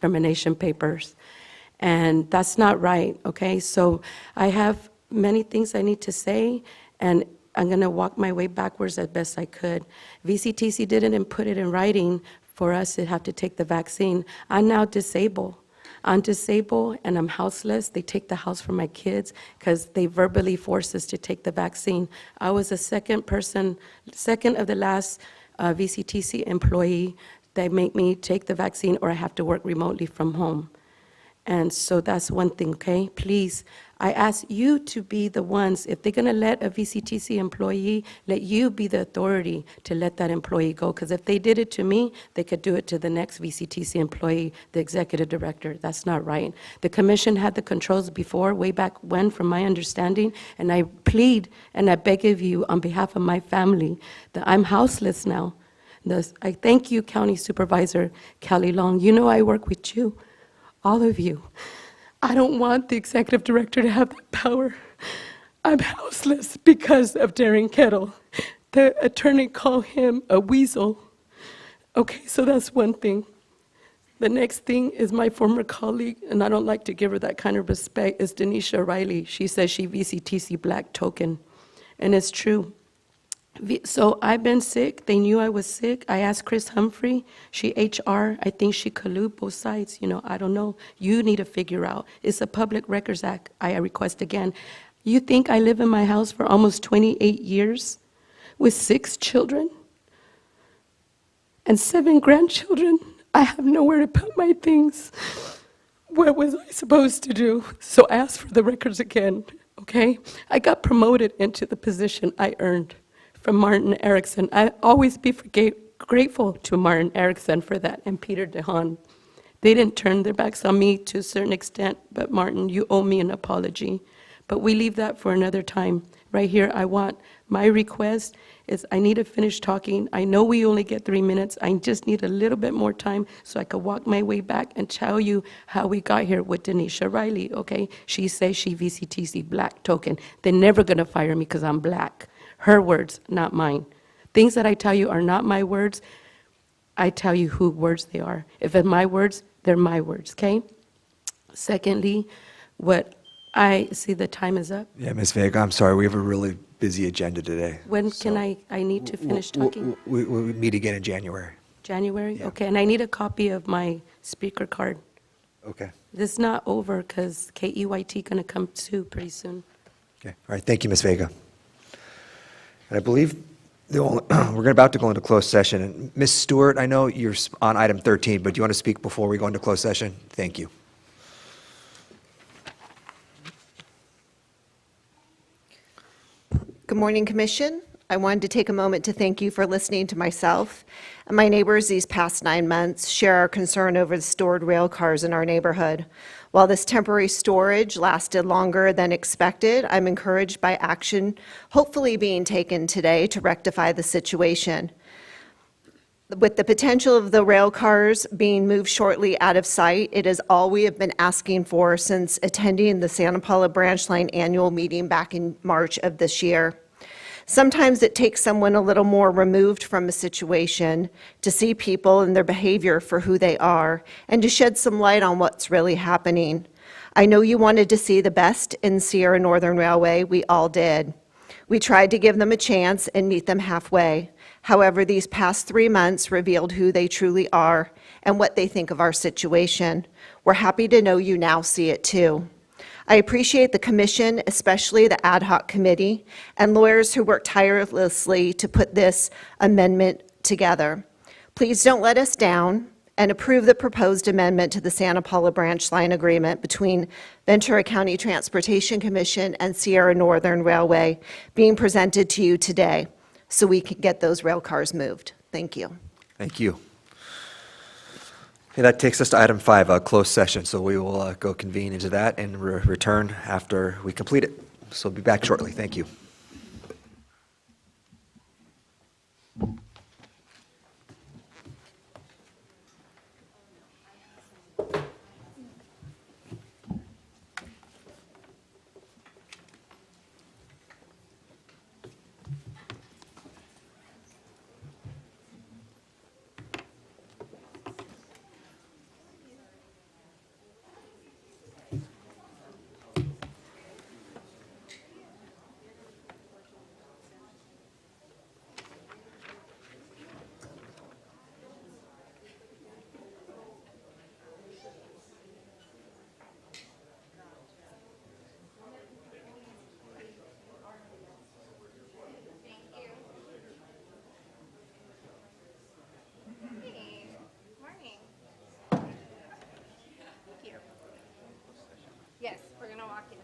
discrimination papers. And that's not right, okay? So I have many things I need to say, and I'm going to walk my way backwards as best I could. VCTC didn't put it in writing for us to have to take the vaccine. I'm now disabled. I'm disabled and I'm houseless. They take the house from my kids because they verbally force us to take the vaccine. I was the second of the last VCTC employee. They make me take the vaccine or I have to work remotely from home. And so that's one thing, okay? Please, I ask you to be the ones, if they're going to let a VCTC employee, let you be the authority to let that employee go. Because if they did it to me, they could do it to the next VCTC employee, the executive director. That's not right. The commission had the controls before, way back when, from my understanding, and I plead and I beg of you on behalf of my family that I'm houseless now. I thank you, County Supervisor Kelly Long. You know I work with you. All of you. I don't want the executive director to have that power. I'm houseless because of Darren Kettle. The attorney called him a weasel. Okay, so that's one thing. The next thing is my former colleague, and I don't like to give her that kind of respect, is Denisha Riley. She says she VCTC black token, and it's true. So I've been sick. They knew I was sick. I asked Chris Humphrey. She HR. I think she collude both sides. You know, I don't know. You need to figure out. It's a Public Records Act. I request again. You think I live in my house for almost 28 years with 6 children and 7 grandchildren? I have nowhere to put my things. What was I supposed to do? So I asked for the records again, okay? I got promoted into the position I earned from Martin Erickson. I always be grateful to Martin Erickson for that, and Peter DeHaan. They didn't turn their backs on me to a certain extent, but Martin, you owe me an apology. But we leave that for another time. Right here, my request is I need to finish talking. I know we only get 3 minutes. I just need a little bit more time so I could walk my way back and tell you how we got here with Denisha Riley, okay? She says she VCTC black token. They're never gonna fire me because I'm black. Her words, not mine. Things that I tell you are not my words. I tell you who words they are. If it's my words, they're my words, okay? Secondly, what I see the time is up. Yeah, Ms. Vega, I'm sorry. We have a really busy agenda today. When can I need to finish talking? We meet again in January. January? Yeah. Okay, and I need a copy of my speaker card. Okay. This is not over because KEYT gonna come too pretty soon. Okay. All right. Thank you, Ms. Vega. And I believe we're about to go into closed session. And Ms. Stewart, I know you're on item 13, but do you want to speak before we go into closed session? Thank you. Good morning, Commission. I wanted to take a moment to thank you for listening to myself and my neighbors these past 9 months share our concern over the stored rail cars in our neighborhood. While this temporary storage lasted longer than expected, I'm encouraged by action hopefully being taken today to rectify the situation. With the potential of the rail cars being moved shortly out of sight, it is all we have been asking for since attending the Santa Paula Branch Line annual meeting back in March of this year. Sometimes it takes someone a little more removed from a situation to see people and their behavior for who they are and to shed some light on what's really happening. I know you wanted to see the best in Sierra Northern Railway. We all did. We tried to give them a chance and meet them halfway. However, these past 3 months revealed who they truly are and what they think of our situation. We're happy to know you now see it too. I appreciate the Commission, especially the ad hoc committee, and lawyers who worked tirelessly to put this amendment together. Please don't let us down and approve the proposed amendment to the Santa Paula Branch Line Agreement between Ventura County Transportation Commission and Sierra Northern Railway being presented to you today so we can get those rail cars moved. Thank you. Thank you. Okay, that takes us to item 5, closed session. So we will go convene into that and return after we complete it. So we'll be back shortly. Thank you. Yes, we're gonna walk in.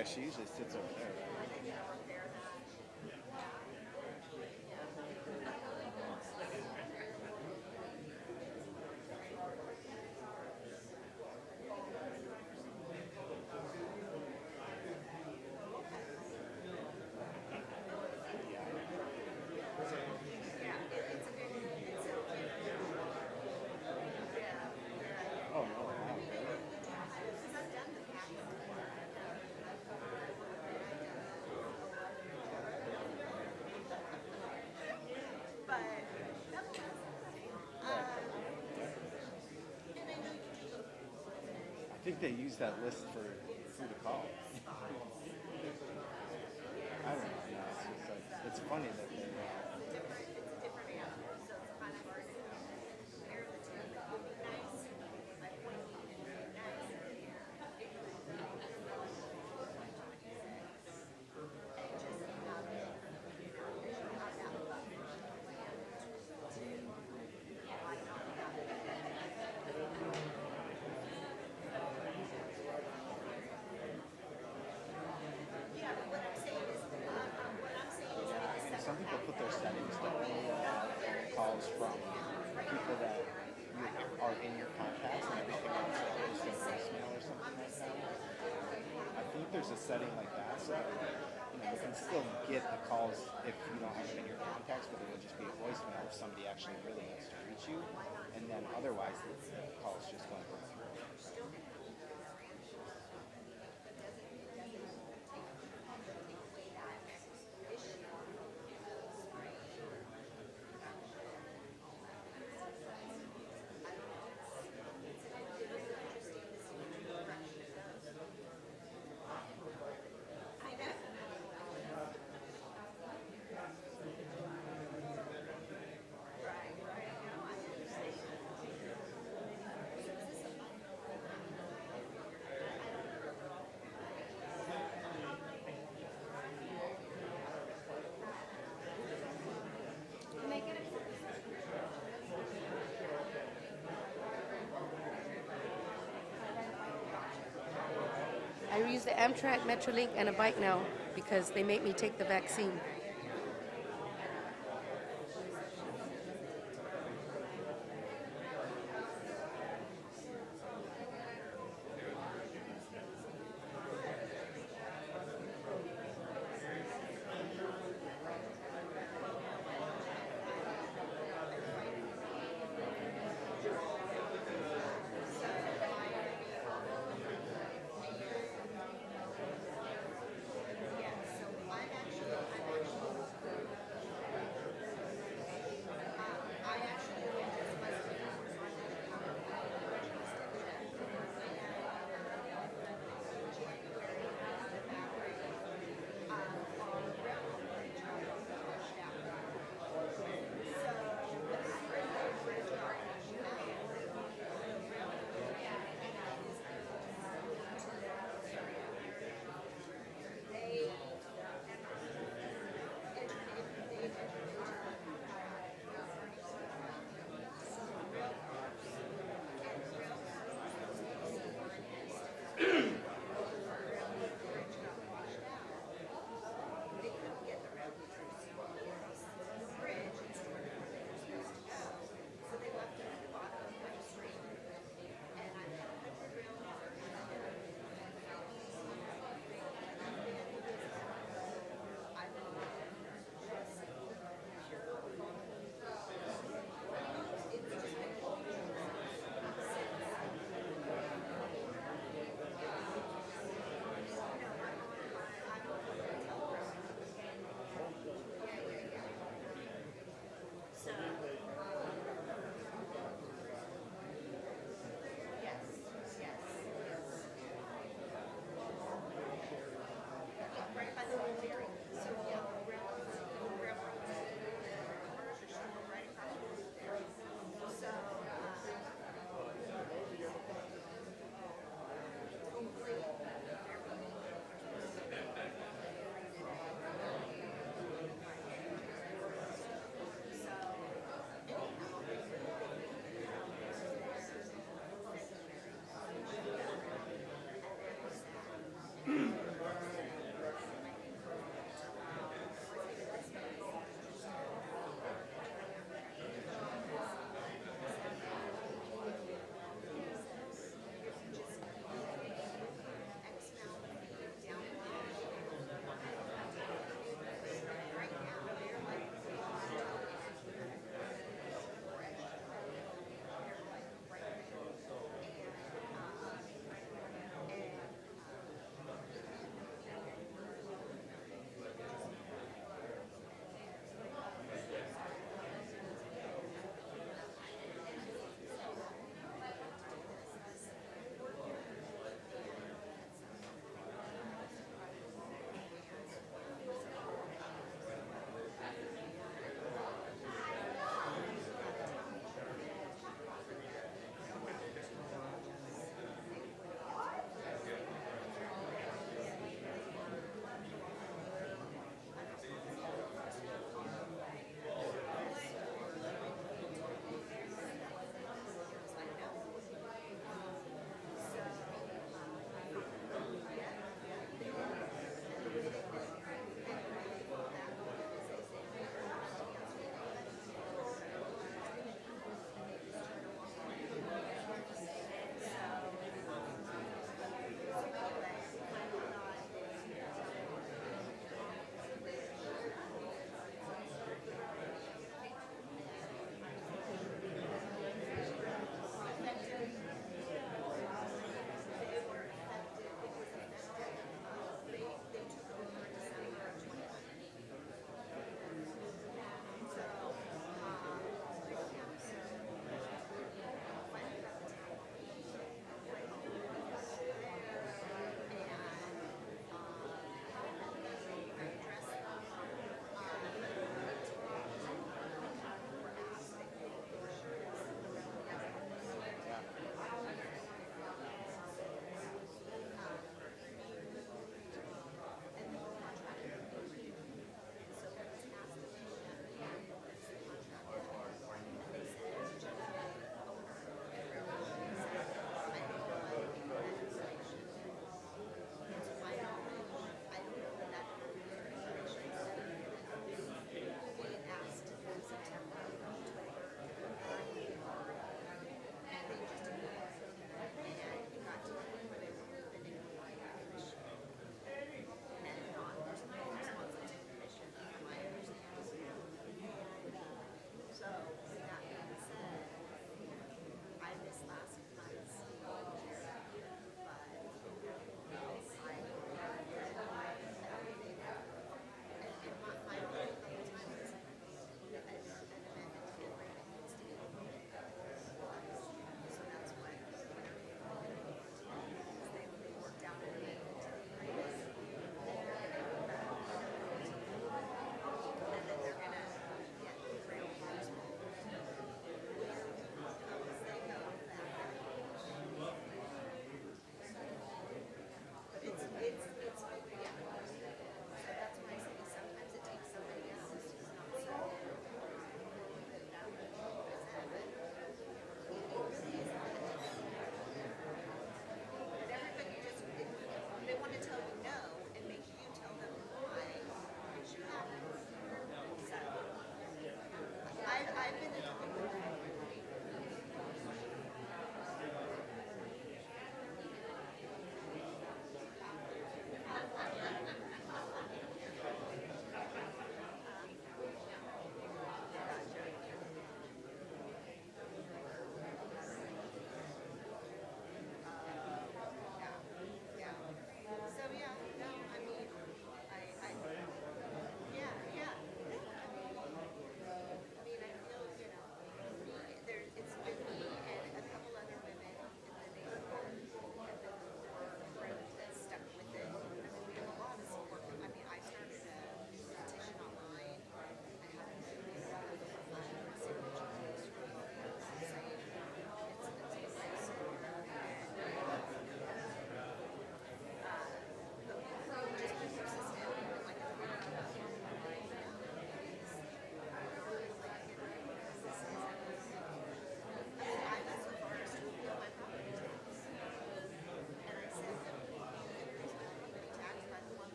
Yeah, she usually sits over there. Oh, no, wow, really? I think they use that list for who to call. I don't know. No, it's just like it's funny that they. Some people put their settings to only allow phone calls from people that you are in your contacts and everything else goes to voicemail or something like that. I think there's a setting like that so that you can still get the calls if you don't have them in your contacts, but it will just be a voicemail if somebody actually really needs to reach you, and then otherwise the calls just won't go through. I use the Amtrak, Metrolink, and a bike now because they make me take the vaccine.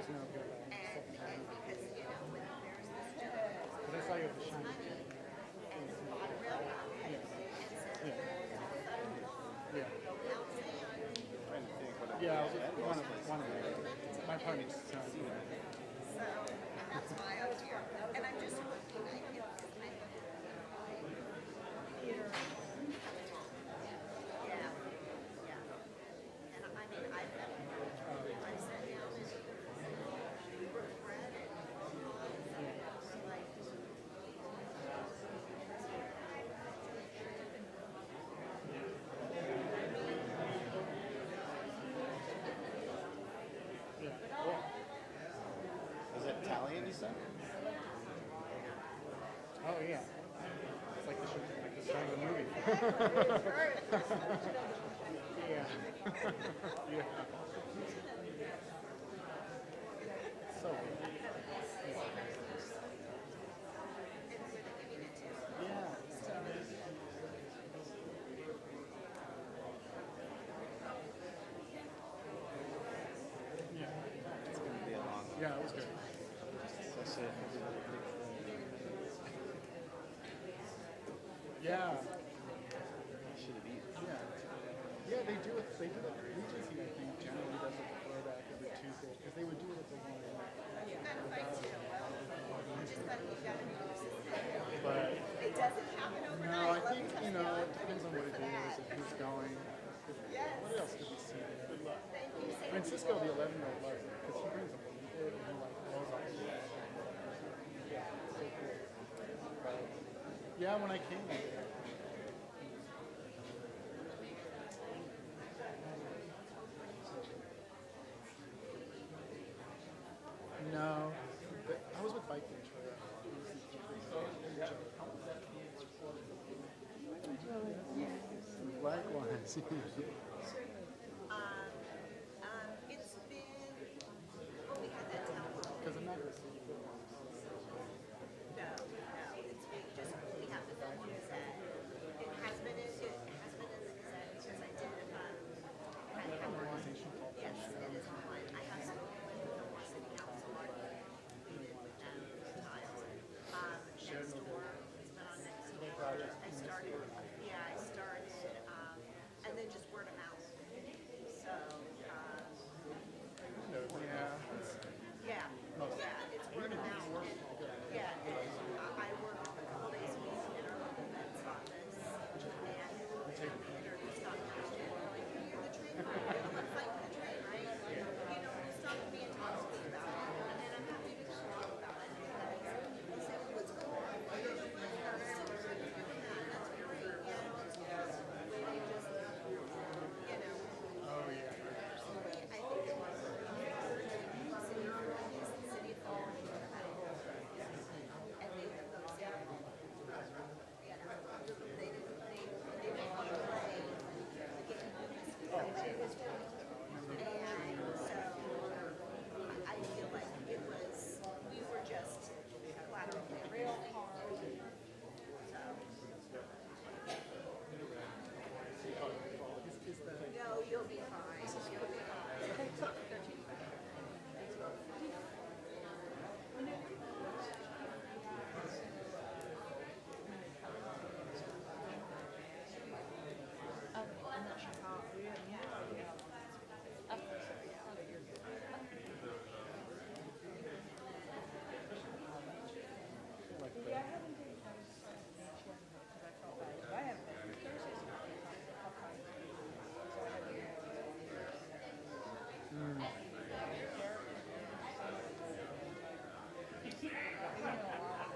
there's no good and because, you know, when there's this Because I saw you at the shiny. and really, Yeah. Yeah. Trying to think what Yeah, I was with one of my partner's son. so that's why I'm here. And I'm just hoping I can kind of, theater coming home. Yeah, yeah. And I mean, I've sat down and read it. Like, Yeah. Well, Is it Italian, you said? oh yeah. It's like the start of a movie. Yeah. Yeah. So good. Yeah. Yeah. It's going to be a long one. Yeah, it was good. Especially if everybody picks Yeah. the should have eaten. Yeah. Yeah, they do it. They do it. Regency, I think, generally does a throwback every Tuesday because they would do it at the one. you gotta fight too. Well, you just gotta, you gotta be persistent. But It doesn't happen overnight. no, I Let me think tell you know I'm it depends on what living it for that. is and who's going. Yes. What else did we see there? Thank you. Francisco, the 11-year-old, loves it because he brings a blanket and he like rolls off the bed. Yeah, so cool. Yeah, when I came there. No, but I was with Bike Beach for Likewise. It's been, well, we had that town hall. Because I'm not going to see you. No, it's been just, we have the film on the set. It has been in the Gazette because I did, I have, yes, it is online. I have spoken with the Fillmore City Council on it. We did with them, tiles. Next door, it's been on next door. I started, and then just word of mouth. So, Yeah. yeah, it's word of mouth. Yeah, and I work a couple days a week in our local vet's office, and introduce doctors to me. Like, you're the trainer, you're the one fighting the train, right? You know, you stop me and talk to me about it, and I'm happy to talk about it because they say, well, what's going on? You know, what? That's great. You know, it's just the way they just, you know. Oh, yeah. Personally, I think it was the city of Florence, the city of Florence, and they have those, you know, they didn't want to play the game of this. And so I feel like it was, we were just collateral real hard. So. No, you'll be fine. You'll be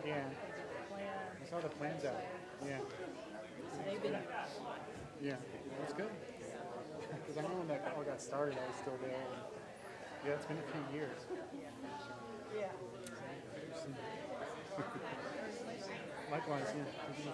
Yeah. I saw the plans out. Yeah. Yeah. That's good. Because I remember when that all got started, I was still there. And yeah, it's been a few years. Yeah. Likewise, yeah.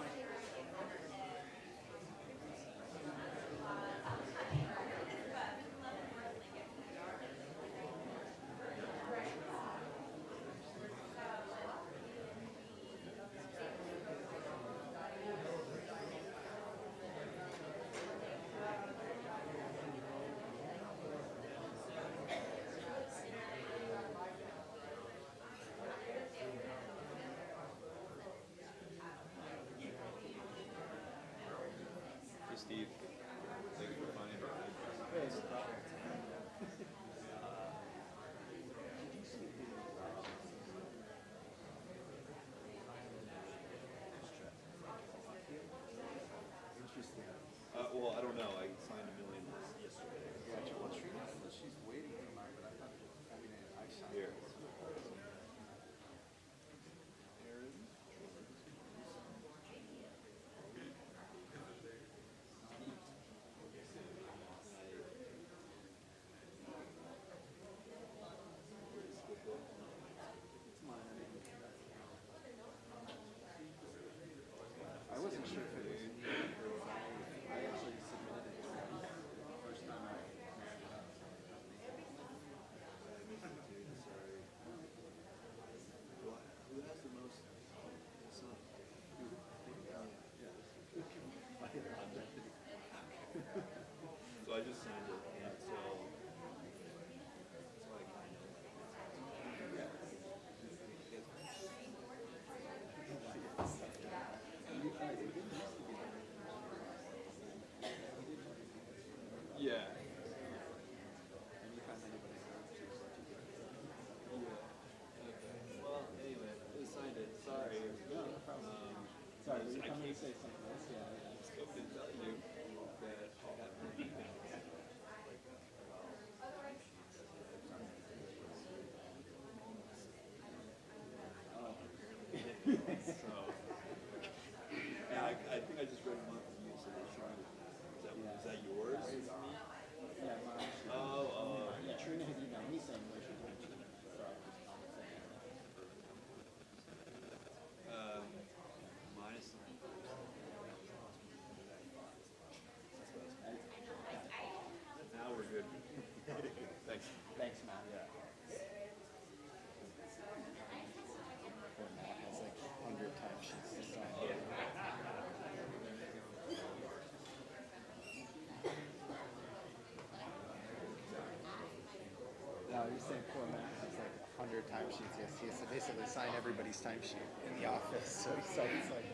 No, you're saying poor Matt has like 100 timesheets. Yes, he has to basically sign everybody's timesheet in the office. So he's like,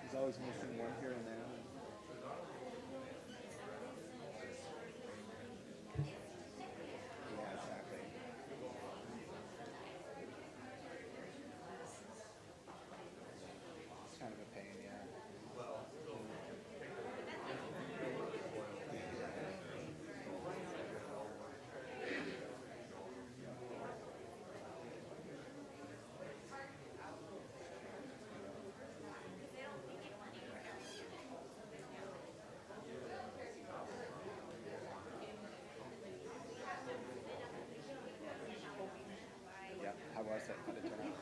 he's always missing one here and there. Yeah, exactly. It's kind of a pain, yeah. Yeah. How was it? How did it turn out?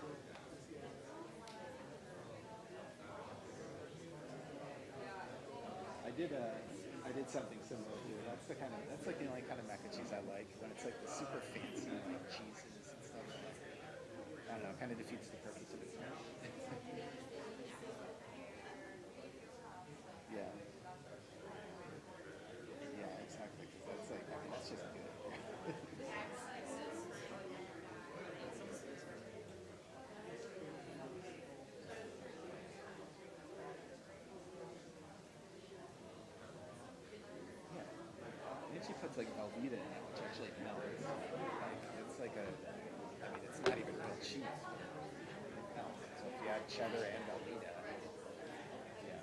I did something similar too. That's like the only kind of mac and cheese I like, when it's like the super fancy like cheeses and stuff. Like, I don't know, it kind of defeats the purpose of it. Yeah. Yeah, exactly. 'Cause that's like, I mean, that's just good. Yeah. And she puts like Velveeta in it, which actually melts. Like, it's like I mean, it's not even real cheese. It melts. So if you add cheddar and Velveeta, yeah.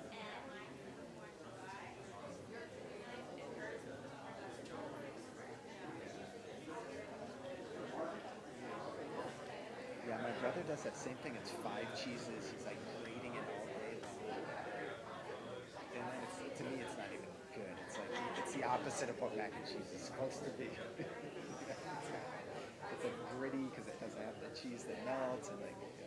Yeah, my brother does that same thing. It's 5 cheeses. He's like grating it all day long. And then to me, it's not even good. It's like, it's the opposite of what mac and cheese is supposed to be. It's like gritty because it doesn't have the cheese that melts and like, yeah.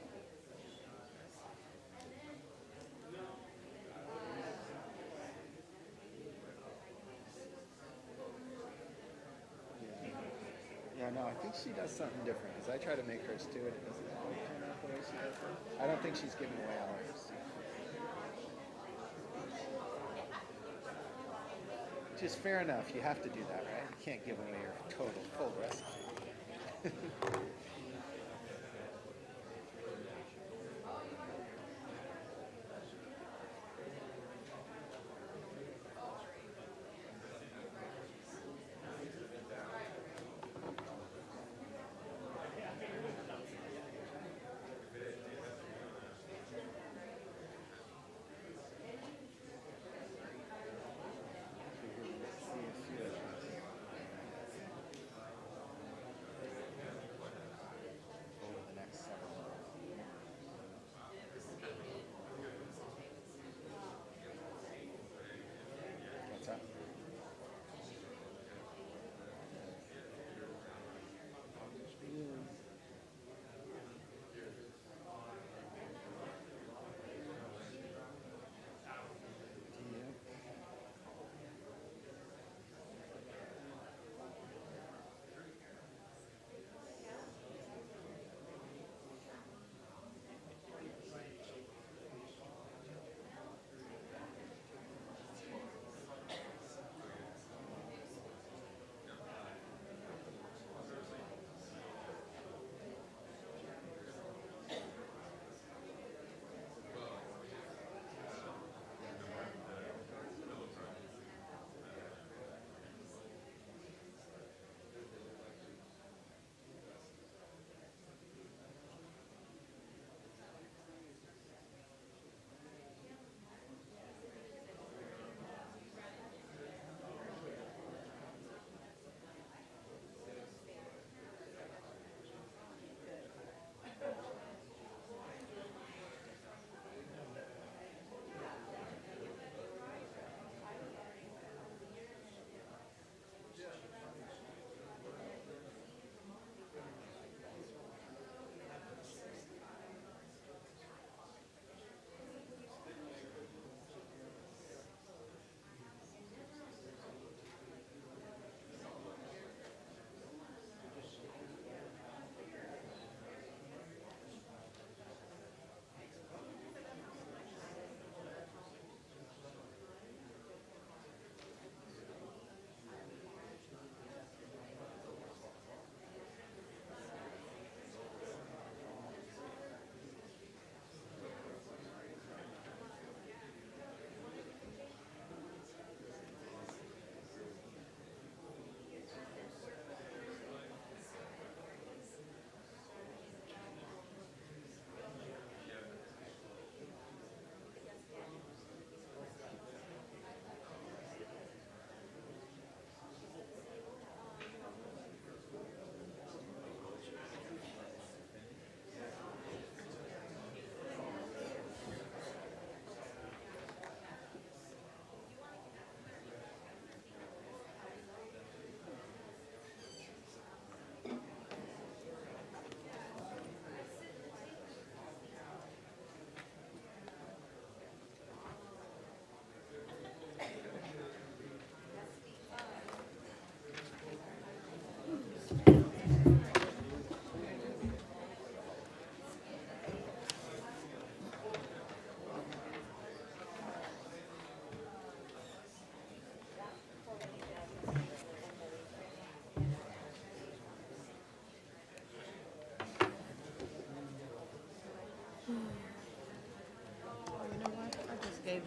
Yeah, no, I think she does something different because I try to make hers too and it doesn't always turn out the way she does it. I don't think she's giving away all hers. Which is fair enough. You have to do that, right? You can't give away your total full recipe. See a few of these.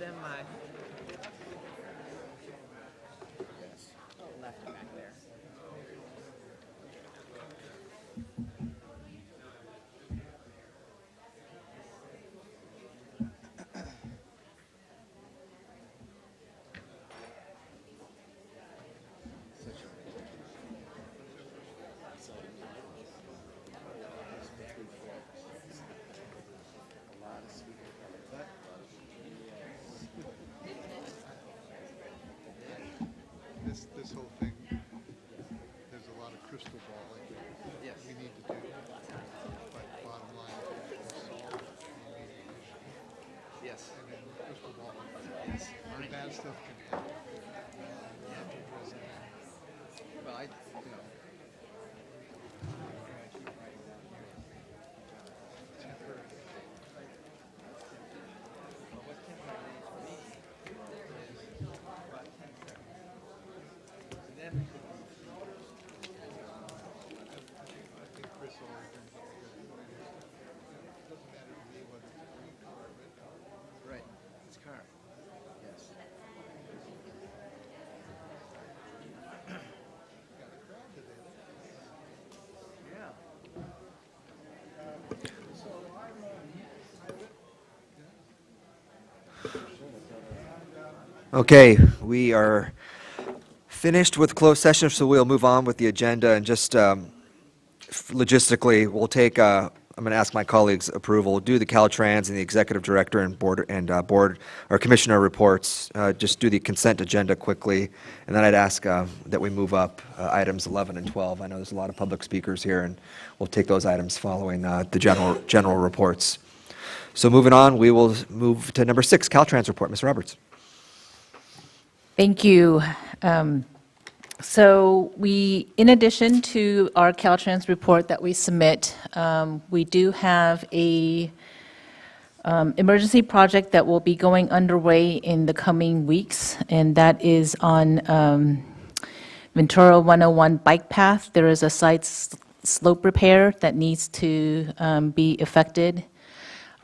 them my left back there. This whole thing, there's a lot of crystal balling Yes. we need to do. But bottom line, we'll solve the immediate issue. Yes. And then crystal balling, Yes. the bad stuff can happen. You have to address it. Well, I, you know. I think Chris always brings up a good point. It doesn't matter to me whether it's a green car or a red car. Right, it's car. Yes. Got a crowd today. Yeah. Okay, we are finished with closed session, so we'll move on with the agenda, and just logistically, we'll take, I'm going to ask my colleagues' approval, do the Caltrans and the executive director and board or commissioner reports, just do the consent agenda quickly, and then I'd ask that we move up items 11 and 12. I know there's a lot of public speakers here, and we'll take those items following the general reports. So moving on, we will move to number 6, Caltrans report. Ms. Roberts. Thank you. So we, in addition to our Caltrans report that we submit, we do have a emergency project that will be going underway in the coming weeks, and that is on Ventura 101 bike path. There is a side slope repair that needs to be effected.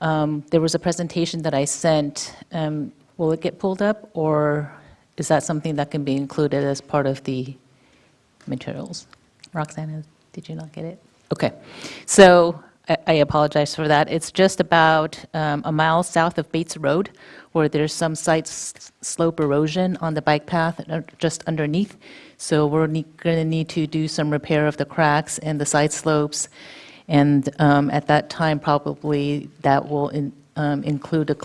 There was a presentation that I sent. Will it get pulled up, or is that something that can be included as part of the materials? Roxana, did you not get it? Okay. So I apologize for that. It's just about a mile south of Bates Road, where there's some side slope erosion on the bike path just underneath. So we're going to need to do some repair of the cracks and the side slopes. And at that time, probably that will include a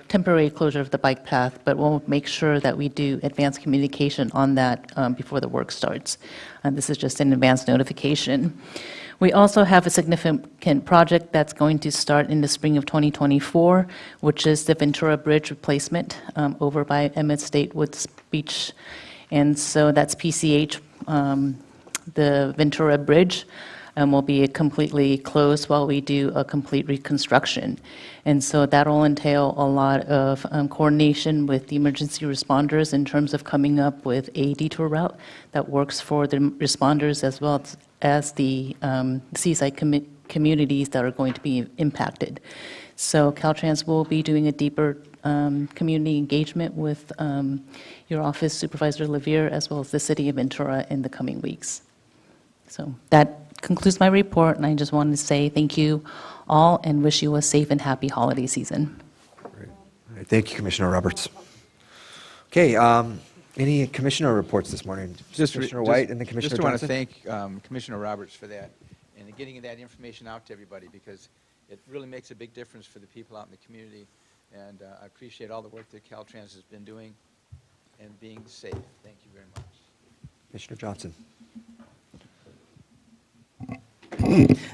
temporary closure of the bike path, but we'll make sure that we do advanced communication on that before the work starts. And this is just an advance notification. We also have a significant project that's going to start in the spring of 2024, which is the Ventura Bridge replacement over by Emmett State Woods Beach. And so that's PCH, the Ventura Bridge. Will be completely closed while we do a complete reconstruction. And so that will entail a lot of coordination with the emergency responders in terms of coming up with a detour route that works for the responders as well as the seaside communities that are going to be impacted. So Caltrans will be doing a deeper community engagement with your office, Supervisor Levere, as well as the City of Ventura in the coming weeks. So that concludes my report, and I just wanted to say thank you all and wish you a safe and happy holiday season. Great. All right, thank you, Commissioner Roberts. Okay, any commissioner reports this morning? Commissioner White and then Commissioner Just want to Johnson? thank Commissioner Roberts for that and getting that information out to everybody, because it really makes a big difference for the people out in the community. And I appreciate all the work that Caltrans has been doing and being safe. Thank you very much. Commissioner Johnson.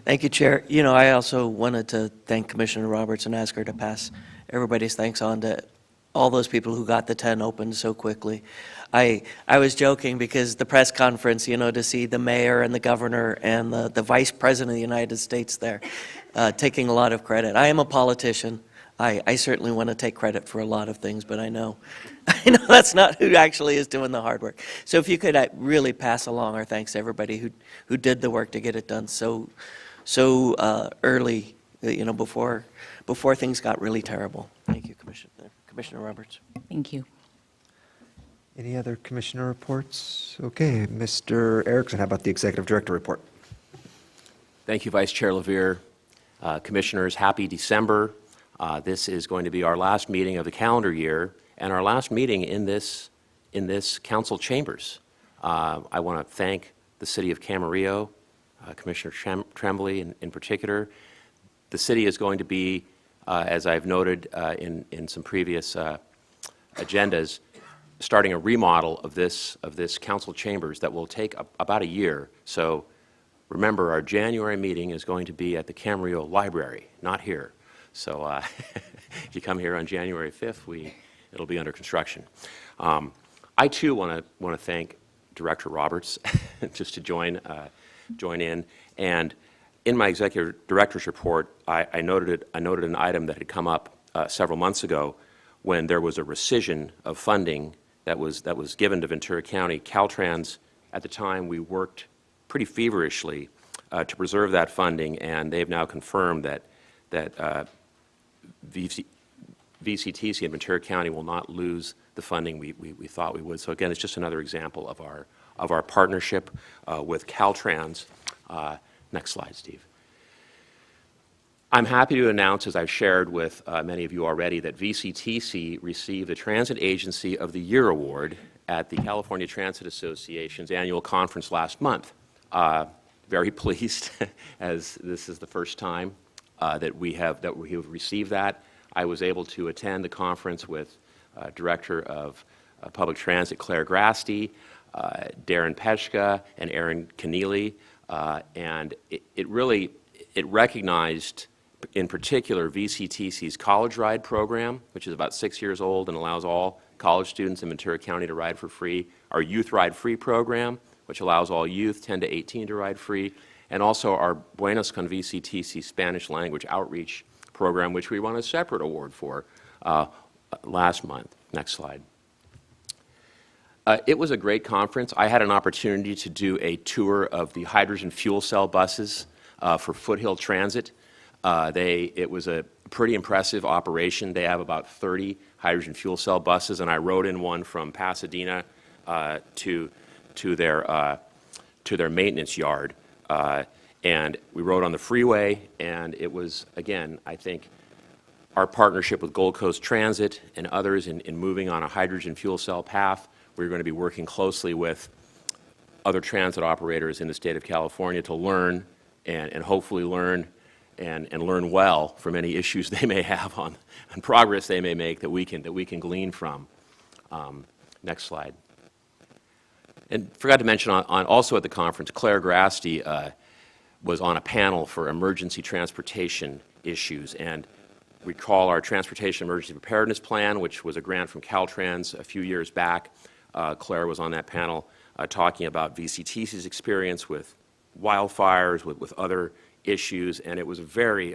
Thank you, Chair. You know, I also wanted to thank Commissioner Roberts and ask her to pass everybody's thanks on to all those people who got the 10 opened so quickly. I was joking because the press conference, you know, to see the mayor and the governor and the vice president of the United States there taking a lot of credit. I am a politician. I certainly want to take credit for a lot of things, but I know that's not who actually is doing the hard work. So if you could really pass along our thanks to everybody who did the work to get it done so early, you know, before things got really terrible. Thank you, Commissioner. Commissioner Roberts. Thank you. Any other commissioner reports? Okay, Mr. Erickson, how about the executive director report? Thank you, Vice Chair LaVere. Commissioners, happy December. This is going to be our last meeting of the calendar year and our last meeting in this council chambers. I want to thank the city of Camarillo, Commissioner Tremblay in particular. The city is going to be, as I've noted in some previous agendas, starting a remodel of this council chambers that will take about a year. So remember, our January meeting is going to be at the Camarillo Library, not here. So if you come here on January 5th, it'll be under construction. I too want to thank Director Roberts just to join in. And in my executive director's report, I noted an item that had come up several months ago when there was a rescission of funding that was given to Ventura County. Caltrans, at the time, we worked pretty feverishly to preserve that funding, and they've now confirmed that VCTC in Ventura County will not lose the funding we thought we would. So again, it's just another example of our partnership with Caltrans. Next slide, Steve. I'm happy to announce, as I've shared with many of you already, that VCTC received the Transit Agency of the Year Award at the California Transit Association's annual conference last month. Very pleased, as this is the first time that we have received that. I was able to attend the conference with Director of Public Transit Claire Grasty, Darren Peshka, and Aaron Keneally, and it recognized, in particular, VCTC's College Ride program, which is about 6 years old and allows all college students in Ventura County to ride for free, our Youth Ride Free program, which allows all youth 10 to 18 to ride free, and also our Buenos con VCTC Spanish language outreach program, which we won a separate award for last month. Next slide. It was a great conference. I had an opportunity to do a tour of the hydrogen fuel cell buses for Foothill Transit. It was a pretty impressive operation. They have about 30 hydrogen fuel cell buses, and I rode in one from Pasadena to their maintenance yard. And we rode on the freeway, and it was, again, I think, our partnership with Gold Coast Transit and others in moving on a hydrogen fuel cell path. We're going to be working closely with other transit operators in the state of California to learn and hopefully learn and learn well from any issues they may have on progress they may make that we can glean from. Next slide. And forgot to mention also at the conference, Claire Grasty was on a panel for emergency transportation issues. And recall our Transportation Emergency Preparedness Plan, which was a grant from Caltrans a few years back. Claire was on that panel talking about VCTC's experience with wildfires, with other issues, and it was a very,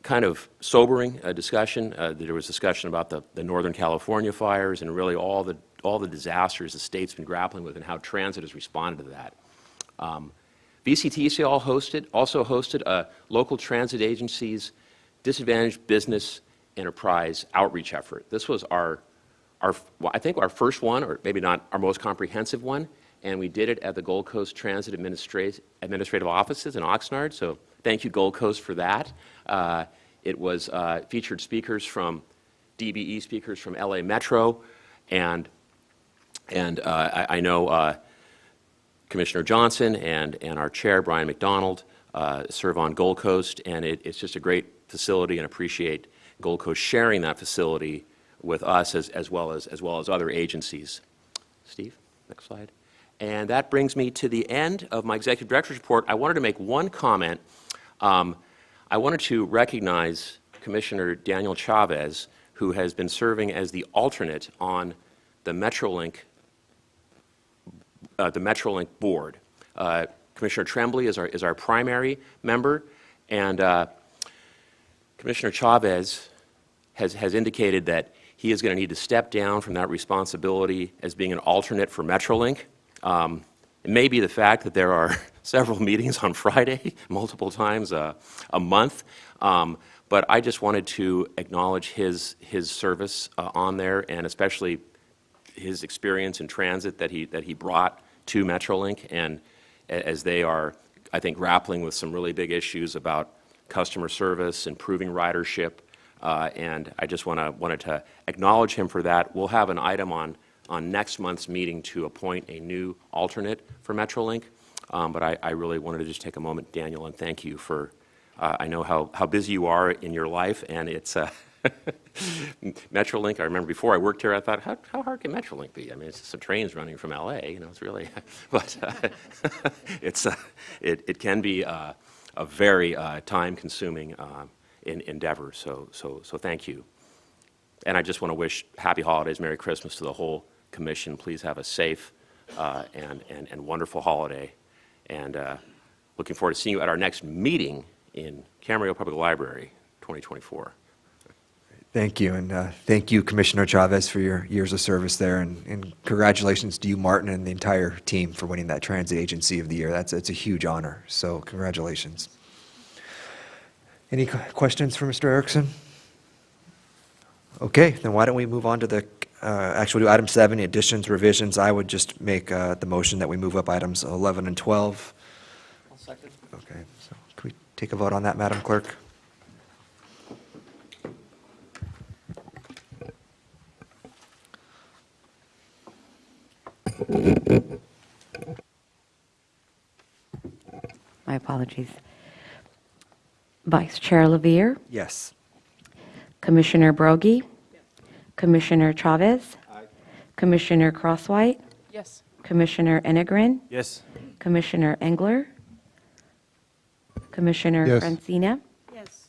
kind of sobering discussion. There was discussion about the Northern California fires and really all the disasters the state's been grappling with and how transit has responded to that. VCTC also hosted a local transit agency's disadvantaged business enterprise outreach effort. This was I think our first one, or maybe not our most comprehensive one, and we did it at the Gold Coast Transit Administrative Offices in Oxnard, so thank you, Gold Coast, for that. It was featured speakers from DBE speakers from LA Metro, and I know Commissioner Johnson and our chair, Brian McDonald, serve on Gold Coast, and it's just a great facility, and appreciate Gold Coast sharing that facility with us as well as other agencies. Steve, next slide. And that brings me to the end of my executive director's report. I wanted to make one comment. I wanted to recognize Commissioner Daniel Chavez, who has been serving as the alternate on the Metrolink board. Commissioner Tremblay is our primary member, and Commissioner Chavez has indicated that he is going to need to step down from that responsibility as being an alternate for Metrolink. It may be the fact that there are several meetings on Friday, multiple times a month, But I just wanted to acknowledge his service on there, and especially his experience in transit that he brought to Metrolink, and as they are, I think, grappling with some really big issues about customer service, improving ridership, and I just wanted to acknowledge him for that. We'll have an item on next month's meeting to appoint a new alternate for Metrolink, but I really wanted to just take a moment, Daniel, and thank you for, I know how busy you are in your life, and it's Metrolink. I remember before I worked here, I thought, how hard can Metrolink be? I mean, it's just some trains running from LA, it's really, but it can be a very time-consuming endeavor, so thank you. And I just want to wish happy holidays, Merry Christmas to the whole commission. Please have a safe and wonderful holiday, and looking forward to seeing you at our next meeting in Camarillo Public Library, 2024. Thank you, and thank you, Commissioner Chavez, for your years of service there, and congratulations to you, Martin, and the entire team for winning that Transit Agency of the Year. It's a huge honor, so congratulations. Any questions for Mr. Erickson? Okay, then why don't we move on to the, actually, item 7, the additions, revisions. I would just make the motion that we move up items 11 and 12. I'll second. Okay, so can we take a vote on that, Madam Clerk? My apologies. Vice Chair Levere, Yes. Commissioner Brogy, Commissioner Chavez, Commissioner Crosswhite, Yes. Commissioner Enegren, Yes. Commissioner Engler, Commissioner Yes. Francina, Yes.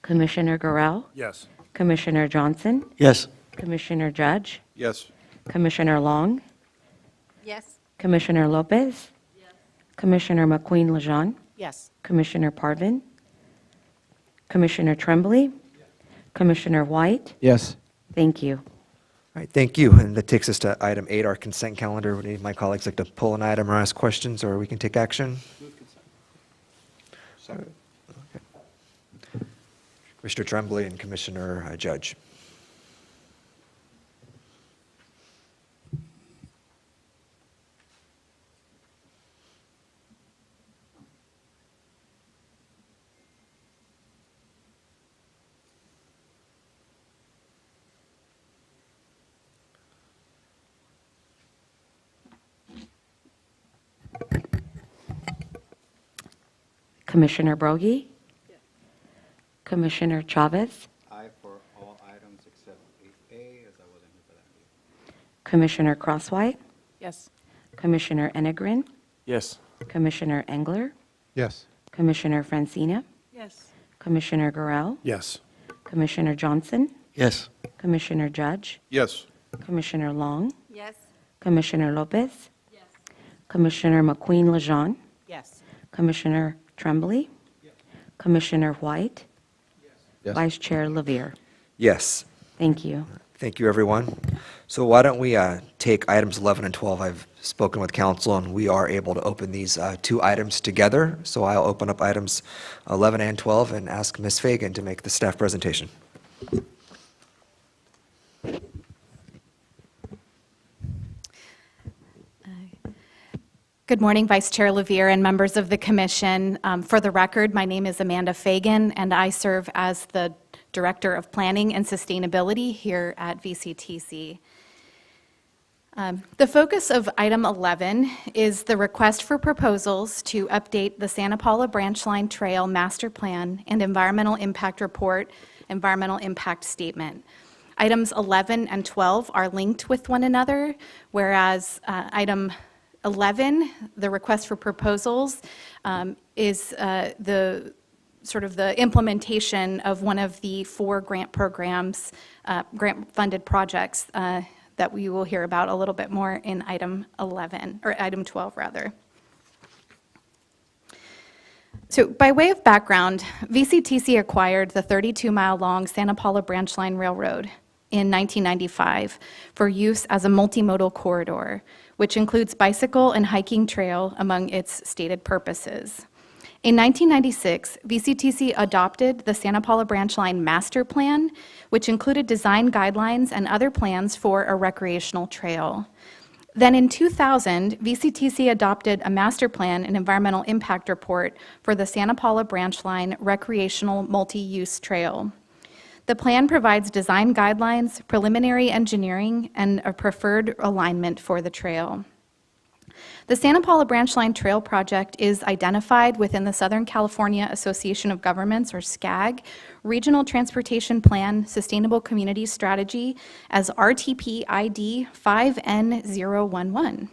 Commissioner Gorell, Yes. Commissioner Johnson, Yes. Commissioner Judge, Yes. Commissioner Long, Yes. Commissioner Lopez, Commissioner McQueen-Lejeune, Yes. Commissioner Parvin, Commissioner Tremblay, Commissioner White. Yes. Thank you. All right, thank you. And that takes us to item 8, our consent calendar. Would any of my colleagues like to pull an item or ask questions, or we can take action? Second. Mr. Tremblay and Commissioner Judge. Commissioner Brogy, Commissioner Chavez, Aye for all items except 8A, as I wasn't here for that meeting. Commissioner Crosswhite, Yes. Commissioner Enegren, Yes. Commissioner Engler, Yes. Commissioner Francina, Yes. Commissioner Gorell, Yes. Commissioner Johnson, Yes. Commissioner Judge, Yes. Commissioner Long, Yes. Commissioner Lopez, Commissioner McQueen-Lejeune, Yes. Commissioner Tremblay, Commissioner White, Yes. Vice Chair Levere. Yes. Thank you. Thank you, everyone. So why don't we take items 11 and 12? I've spoken with council, and we are able to open these 2 items together. So I'll open up items 11 and 12 and ask Ms. Fagan to make the staff presentation. Good morning, Vice Chair Levere and members of the commission. For the record, my name is Amanda Fagan, and I serve as the Director of Planning and Sustainability here at VCTC. The focus of item 11 is the request for proposals to update the Santa Paula Branch Line Trail Master Plan and Environmental Impact Report, Environmental Impact Statement. Items 11 and 12 are linked with one another, whereas item 11, the request for proposals, is the sort of the implementation of one of the 4 grant programs, grant-funded projects that we will hear about a little bit more in item 11, or item 12, rather. So by way of background, VCTC acquired the 32-mile-long Santa Paula Branch Line Railroad in 1995 for use as a multimodal corridor, which includes bicycle and hiking trail among its stated purposes. In 1996, VCTC adopted the Santa Paula Branch Line Master Plan, which included design guidelines and other plans for a recreational trail. Then in 2000, VCTC adopted a master plan and environmental impact report for the Santa Paula Branch Line Recreational Multi-Use Trail. The plan provides design guidelines, preliminary engineering, and a preferred alignment for the trail. The Santa Paula Branch Line Trail Project is identified within the Southern California Association of Governments, or SCAG, Regional Transportation Plan Sustainable Communities Strategy as RTP ID 5N011.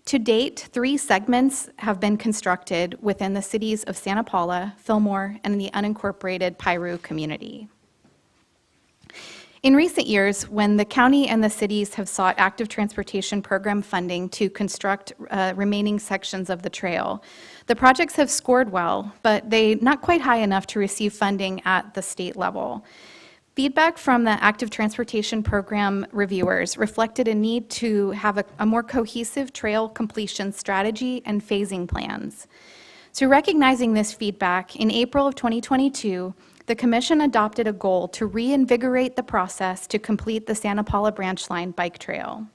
To date, 3 segments have been constructed within the cities of Santa Paula, Fillmore, and the unincorporated Piru community. In recent years, when the county and the cities have sought active transportation program funding to construct remaining sections of the trail, the projects have scored well, but they not quite high enough to receive funding at the state level. Feedback from the active transportation program reviewers reflected a need to have a more cohesive trail completion strategy and phasing plans. So recognizing this feedback, in April of 2022, the Commission adopted a goal to reinvigorate the process to complete the Santa Paula Branch Line Bike Trail.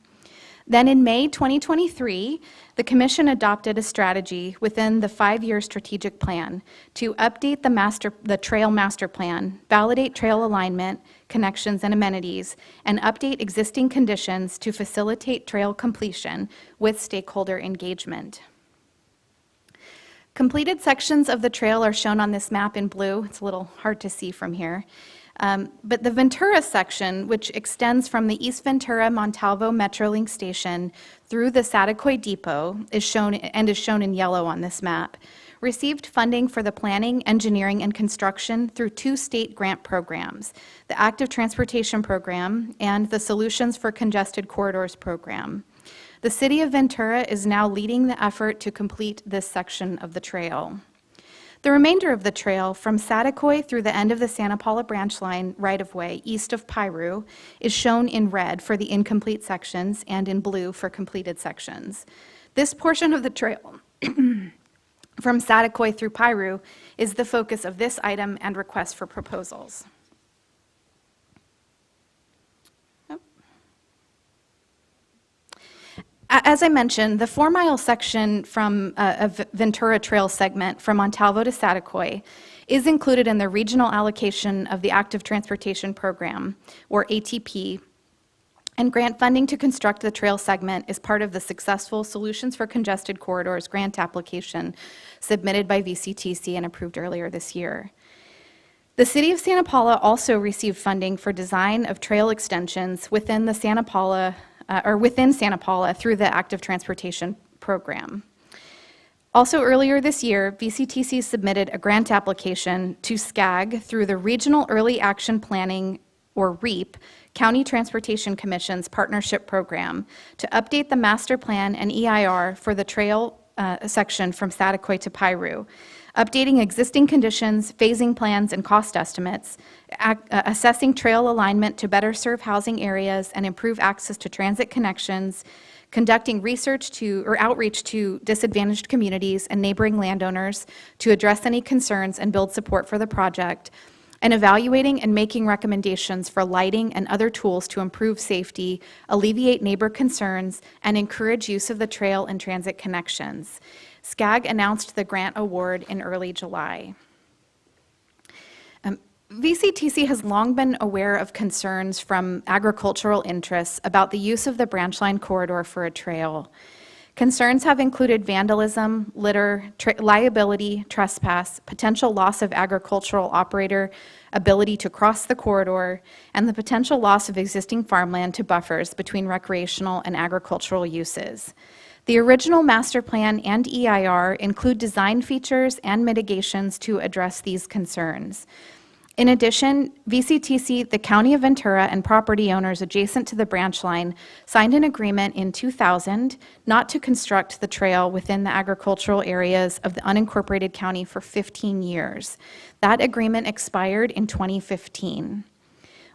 Then in May 2023, the Commission adopted a strategy within the 5-year strategic plan to update the trail master plan, validate trail alignment, connections, and amenities, and update existing conditions to facilitate trail completion with stakeholder engagement. Completed sections of the trail are shown on this map in blue. It's a little hard to see from here. But the Ventura section, which extends from the East Ventura-Montalvo Metrolink station through the Saticoy Depot, is shown in yellow on this map, received funding for the planning, engineering, and construction through 2 state grant programs, the Active Transportation Program and the Solutions for Congested Corridors Program. The City of Ventura is now leading the effort to complete this section of the trail. The remainder of the trail, from Saticoy through the end of the Santa Paula Branch Line right-of-way east of Piru, is shown in red for the incomplete sections and in blue for completed sections. This portion of the trail from Saticoy through Piru is the focus of this item and request for proposals. As I mentioned, the 4-mile section from a Ventura Trail segment from Montalvo to Saticoy is included in the regional allocation of the Active Transportation Program, or ATP, and grant funding to construct the trail segment is part of the successful Solutions for Congested Corridors grant application submitted by VCTC and approved earlier this year. The City of Santa Paula also received funding for design of trail extensions within Santa Paula through the Active Transportation Program. Also earlier this year, VCTC submitted a grant application to SCAG through the Regional Early Action Planning, or REAP, County Transportation Commission's partnership program to update the master plan and EIR for the trail section from Saticoy to Piru, updating existing conditions, phasing plans, and cost estimates, assessing trail alignment to better serve housing areas and improve access to transit connections, conducting outreach to disadvantaged communities and neighboring landowners to address any concerns and build support for the project, and evaluating and making recommendations for lighting and other tools to improve safety, alleviate neighbor concerns, and encourage use of the trail and transit connections. SCAG announced the grant award in early July. VCTC has long been aware of concerns from agricultural interests about the use of the branch line corridor for a trail. Concerns have included vandalism, litter, liability, trespass, potential loss of agricultural operator ability to cross the corridor, and the potential loss of existing farmland to buffers between recreational and agricultural uses. The original master plan and EIR include design features and mitigations to address these concerns. In addition, VCTC, the County of Ventura, and property owners adjacent to the branch line signed an agreement in 2000 not to construct the trail within the agricultural areas of the unincorporated county for 15 years. That agreement expired in 2015.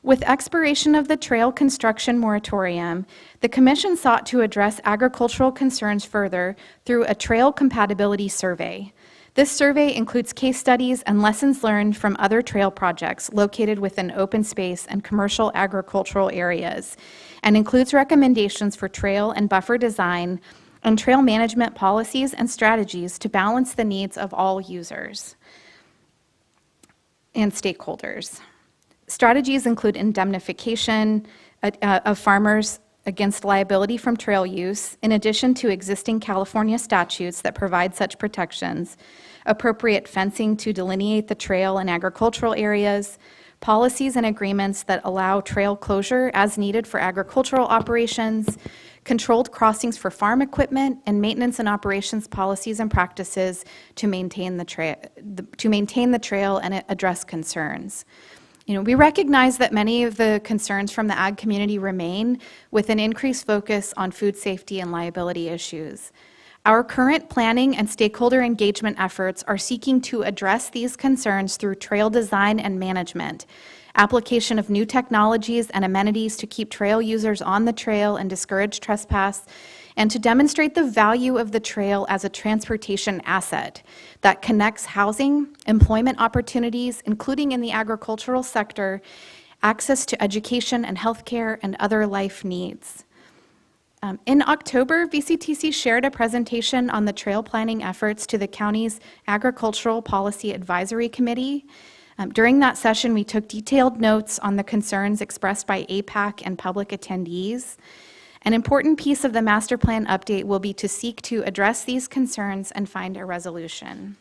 With expiration of the trail construction moratorium, the Commission sought to address agricultural concerns further through a trail compatibility survey. This survey includes case studies and lessons learned from other trail projects located within open space and commercial agricultural areas, and includes recommendations for trail and buffer design and trail management policies and strategies to balance the needs of all users and stakeholders. Strategies include indemnification of farmers against liability from trail use, in addition to existing California statutes that provide such protections, appropriate fencing to delineate the trail and agricultural areas, policies and agreements that allow trail closure as needed for agricultural operations, controlled crossings for farm equipment, and maintenance and operations policies and practices to maintain the trail and address concerns. We recognize that many of the concerns from the ag community remain, with an increased focus on food safety and liability issues. Our current planning and stakeholder engagement efforts are seeking to address these concerns through trail design and management, application of new technologies and amenities to keep trail users on the trail and discourage trespass, and to demonstrate the value of the trail as a transportation asset that connects housing, employment opportunities, including in the agricultural sector, access to education and healthcare, and other life needs. In October, VCTC shared a presentation on the trail planning efforts to the county's Agricultural Policy Advisory Committee. During that session, we took detailed notes on the concerns expressed by APAC and public attendees. An important piece of the master plan update will be to seek to address these concerns and find a resolution.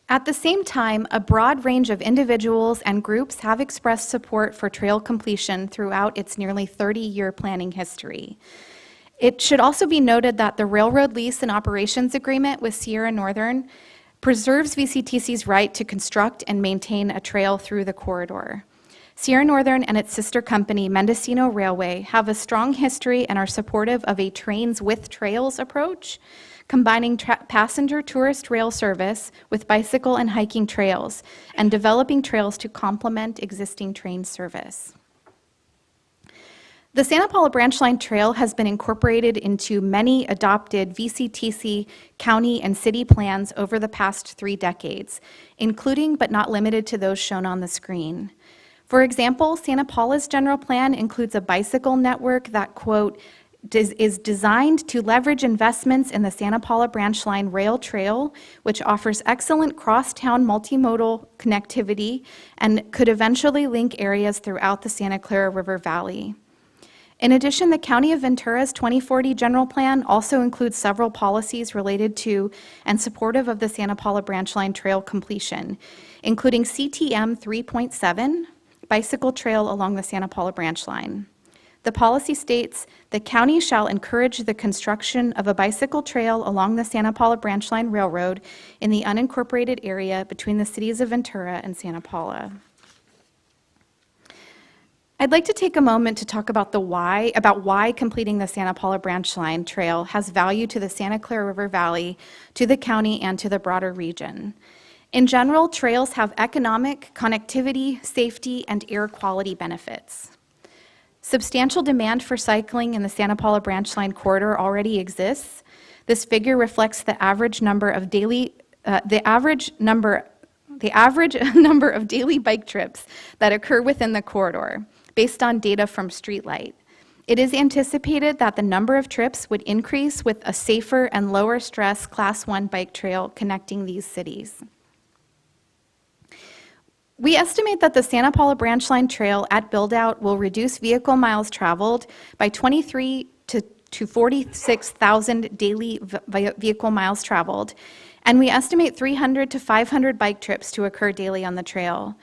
At the same time, a broad range of individuals and groups have expressed support for trail completion throughout its nearly 30-year planning history. It should also be noted that the railroad lease and operations agreement with Sierra Northern preserves VCTC's right to construct and maintain a trail through the corridor. Sierra Northern and its sister company, Mendocino Railway, have a strong history and are supportive of a trains with trails approach, combining passenger tourist rail service with bicycle and hiking trails, and developing trails to complement existing train service. The Santa Paula Branch Line Trail has been incorporated into many adopted VCTC county and city plans over the past 3 decades, including but not limited to those shown on the screen. For example, Santa Paula's general plan includes a bicycle network that, quote, is designed to leverage investments in the Santa Paula Branch Line Rail Trail, which offers excellent cross-town multimodal connectivity and could eventually link areas throughout the Santa Clara River Valley. In addition, the County of Ventura's 2040 General Plan also includes several policies related to and supportive of the Santa Paula Branch Line Trail completion, including CTM 3.7, bicycle trail along the Santa Paula Branch Line. The policy states, the county shall encourage the construction of a bicycle trail along the Santa Paula Branch Line Railroad in the unincorporated area between the cities of Ventura and Santa Paula. I'd like to take a moment to talk about why completing the Santa Paula Branch Line Trail has value to the Santa Clara River Valley, to the county, and to the broader region. In general, trails have economic, connectivity, safety, and air quality benefits. Substantial demand for cycling in the Santa Paula Branch Line corridor already exists. This figure reflects the average number of daily bike trips that occur within the corridor, based on data from Streetlight. It is anticipated that the number of trips would increase with a safer and lower stress Class 1 bike trail connecting these cities. We estimate that the Santa Paula Branch Line Trail at build-out will reduce vehicle miles traveled by 23 to 46,000 daily vehicle miles traveled, and we estimate 300 to 500 bike trips to occur daily on the trail.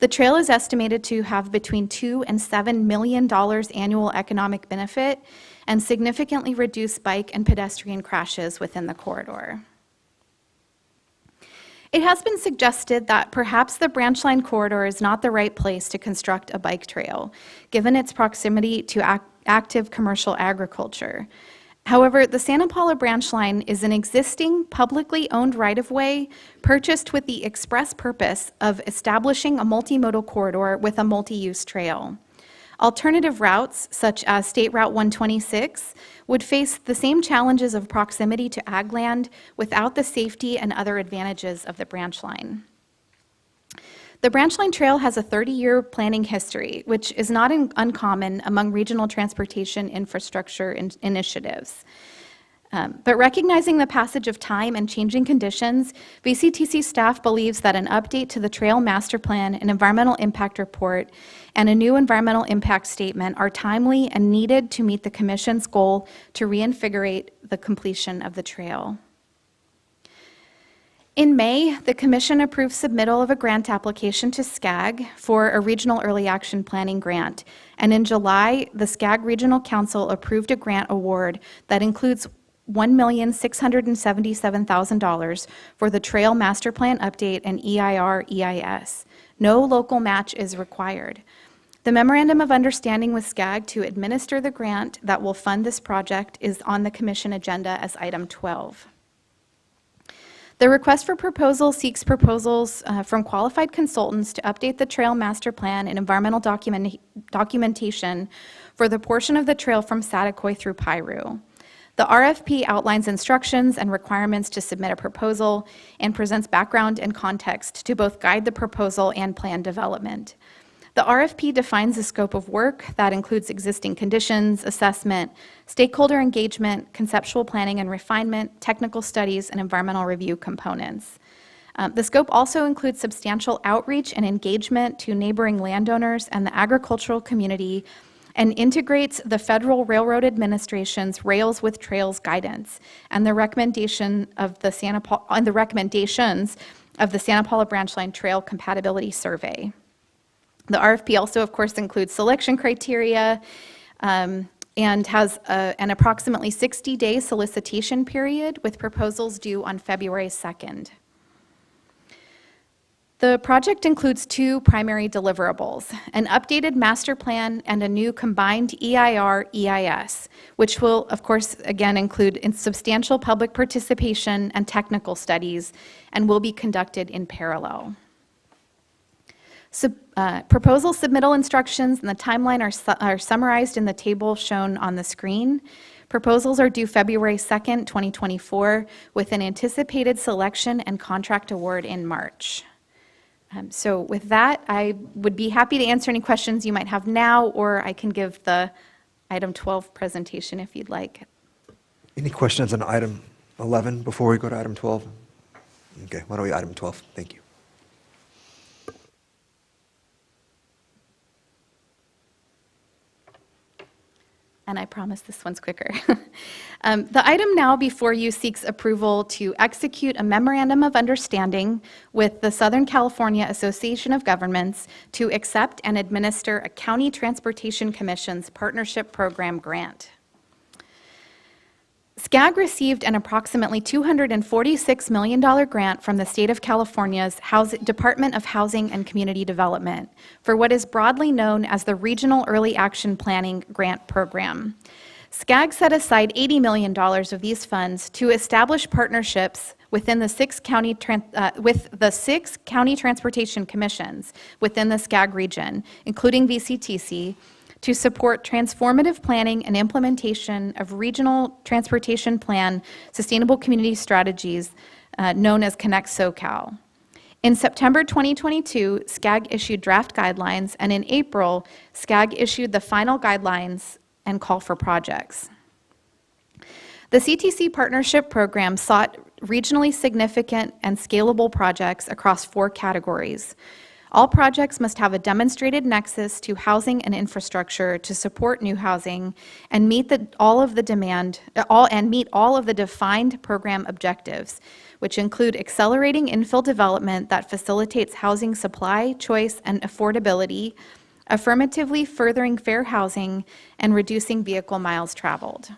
The trail is estimated to have between $2 and $7 million annual economic benefit and significantly reduce bike and pedestrian crashes within the corridor. It has been suggested that perhaps the Branch Line corridor is not the right place to construct a bike trail, given its proximity to active commercial agriculture. However, the Santa Paula branch line is an existing publicly owned right-of-way purchased with the express purpose of establishing a multimodal corridor with a multi-use trail. Alternative routes, such as State Route 126, would face the same challenges of proximity to ag land without the safety and other advantages of the branch line. The branch line trail has a 30-year planning history, which is not uncommon among regional transportation infrastructure initiatives. But recognizing the passage of time and changing conditions, VCTC staff believes that an update to the Trail Master Plan, an environmental impact report, and a new environmental impact statement are timely and needed to meet the Commission's goal to reinvigorate the completion of the trail. In May, the Commission approved submittal of a grant application to SCAG for a Regional Early Action Planning grant, and in July, the SCAG Regional Council approved a grant award that includes $1,677,000 for the Trail Master Plan Update and EIR-EIS. No local match is required. The Memorandum of Understanding with SCAG to administer the grant that will fund this project is on the Commission agenda as item 12. The request for proposal seeks proposals from qualified consultants to update the Trail Master Plan and environmental documentation for the portion of the trail from Saticoy through Piru. The RFP outlines instructions and requirements to submit a proposal and presents background and context to both guide the proposal and plan development. The RFP defines the scope of work that includes existing conditions, assessment, stakeholder engagement, conceptual planning and refinement, technical studies, and environmental review components. The scope also includes substantial outreach and engagement to neighboring landowners and the agricultural community, and integrates the Federal Railroad Administration's Rails with Trails guidance and the recommendations of the Santa Paula Branch Line Trail Compatibility Survey. The RFP also, of course, includes selection criteria and has an approximately 60-day solicitation period with proposals due on February 2nd. The project includes two primary deliverables, an updated master plan and a new combined EIR-EIS, which will, of course, again include substantial public participation and technical studies and will be conducted in parallel. Proposal submittal instructions and the timeline are summarized in the table shown on the screen. Proposals are due February 2nd, 2024, with an anticipated selection and contract award in March. So with that, I would be happy to answer any questions you might have now, or I can give the item 12 presentation if you'd like. Any questions on item 11 before we go to item 12? Okay, why don't we item 12? Thank you. And I promise this one's quicker. The item now before you seeks approval to execute a memorandum of understanding with the Southern California Association of Governments to accept and administer a County Transportation Commission's Partnership Program grant. SCAG received an approximately $246 million grant from the state of California's Department of Housing and Community Development for what is broadly known as the Regional Early Action Planning Grant Program. SCAG set aside $80 million of these funds to establish partnerships within the six county transportation commissions within the SCAG region, including VCTC, to support transformative planning and implementation of regional transportation plan sustainable community strategies known as Connect SoCal. In September 2022, SCAG issued draft guidelines, and in April, SCAG issued the final guidelines and call for projects. The CTC Partnership Program sought regionally significant and scalable projects across 4 categories. All projects must have a demonstrated nexus to housing and infrastructure to support new housing and meet all of the defined program objectives, which include accelerating infill development that facilitates housing supply, choice, and affordability, affirmatively furthering fair housing, and reducing vehicle miles traveled.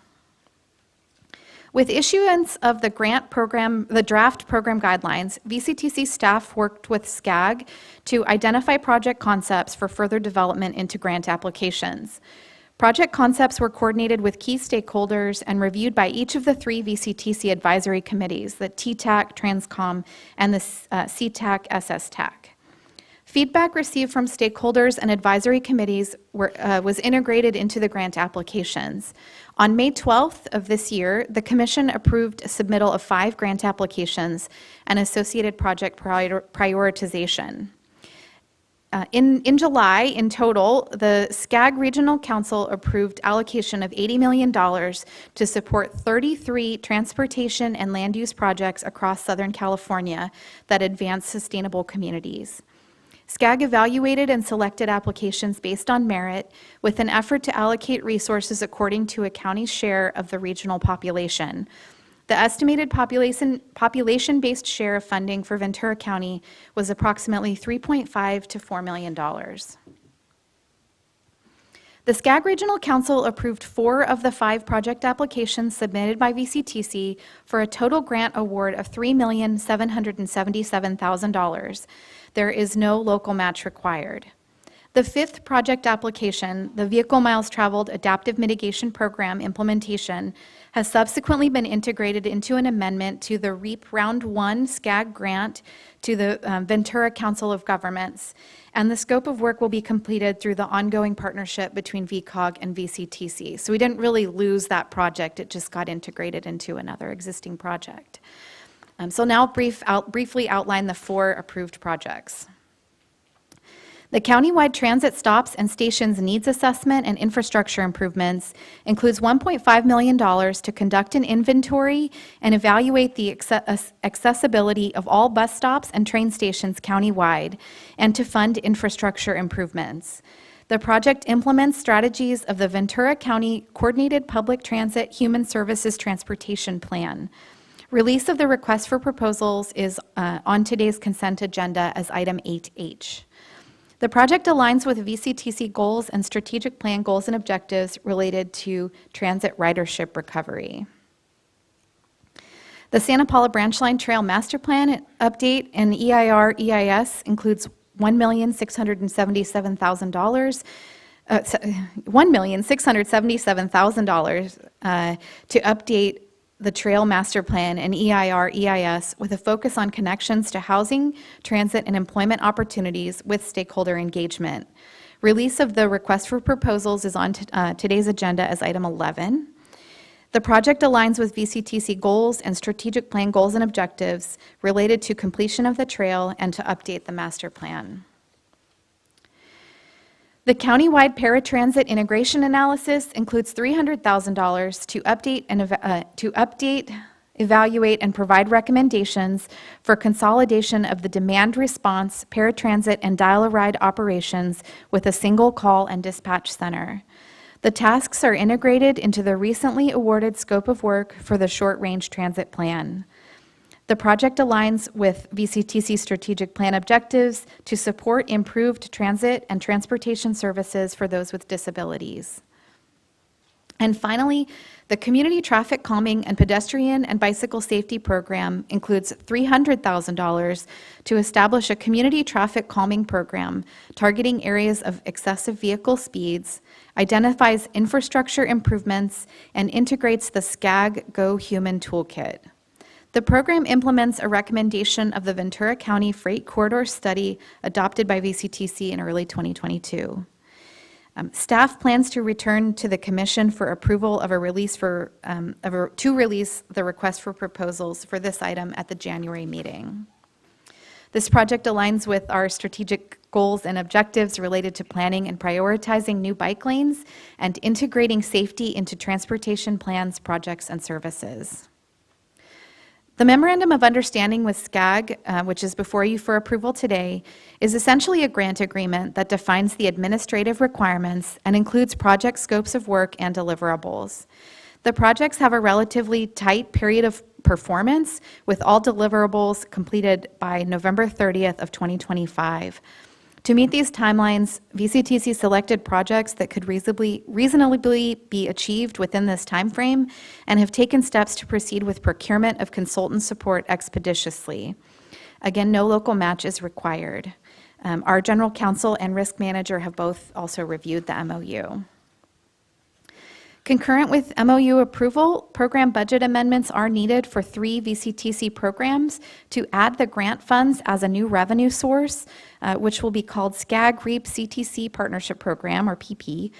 With issuance of the draft program guidelines, VCTC staff worked with SCAG to identify project concepts for further development into grant applications. Project concepts were coordinated with key stakeholders and reviewed by each of the 3 VCTC advisory committees, the TTAC, Transcom, and the CTAC, SSTAC. Feedback received from stakeholders and advisory committees was integrated into the grant applications. On May 12th of this year, the Commission approved a submittal of 5 grant applications and associated project prioritization. In July, in total, the SCAG Regional Council approved allocation of $80 million to support 33 transportation and land use projects across Southern California that advance sustainable communities. SCAG evaluated and selected applications based on merit with an effort to allocate resources according to a county's share of the regional population. The estimated population-based share of funding for Ventura County was approximately $3.5 to $4 million. The SCAG Regional Council approved 4 of the 5 project applications submitted by VCTC for a total grant award of $3,777,000. There is no local match required. The 5th project application, the Vehicle Miles Traveled Adaptive Mitigation Program implementation, has subsequently been integrated into an amendment to the REAP Round 1 SCAG grant to the Ventura Council of Governments, and the scope of work will be completed through the ongoing partnership between VCOG and VCTC. So we didn't really lose that project, it just got integrated into another existing project. So now briefly outline the 4 approved projects. The countywide transit stops and stations needs assessment and infrastructure improvements includes $1.5 million to conduct an inventory and evaluate the accessibility of all bus stops and train stations countywide, and to fund infrastructure improvements. The project implements strategies of the Ventura County Coordinated Public Transit Human Services Transportation Plan. Release of the request for proposals is on today's consent agenda as item 8H. The project aligns with VCTC goals and strategic plan goals and objectives related to transit ridership recovery. The Santa Paula Branch Line Trail Master Plan update and EIR EIS includes $1,677,000 to update the Trail Master Plan and EIR EIS with a focus on connections to housing, transit, and employment opportunities with stakeholder engagement. Release of the request for proposals is on today's agenda as item 11. The project aligns with VCTC goals and strategic plan goals and objectives related to completion of the trail and to update the master plan. The countywide paratransit integration analysis includes $300,000 to update, evaluate, and provide recommendations for consolidation of the demand response, paratransit, and dial-a-ride operations with a single call and dispatch center. The tasks are integrated into the recently awarded scope of work for the short-range transit plan. The project aligns with VCTC strategic plan objectives to support improved transit and transportation services for those with disabilities. And finally, the Community Traffic Calming and Pedestrian and Bicycle Safety Program includes $300,000 to establish a community traffic calming program targeting areas of excessive vehicle speeds, identifies infrastructure improvements, and integrates the SCAG Go Human Toolkit. The program implements a recommendation of the Ventura County Freight Corridor Study adopted by VCTC in early 2022. Staff plans to return to the Commission for approval of to release the request for proposals for this item at the January meeting. This project aligns with our strategic goals and objectives related to planning and prioritizing new bike lanes and integrating safety into transportation plans, projects, and services. The Memorandum of Understanding with SCAG, which is before you for approval today, is essentially a grant agreement that defines the administrative requirements and includes project scopes of work and deliverables. The projects have a relatively tight period of performance, with all deliverables completed by November 30th of 2025. To meet these timelines, VCTC selected projects that could reasonably be achieved within this timeframe and have taken steps to proceed with procurement of consultant support expeditiously. Again, no local match is required. Our general counsel and risk manager have both also reviewed the MOU. Concurrent with MOU approval, program budget amendments are needed for 3 VCTC programs to add the grant funds as a new revenue source, which will be called SCAG REAP CTC Partnership Program, or PP,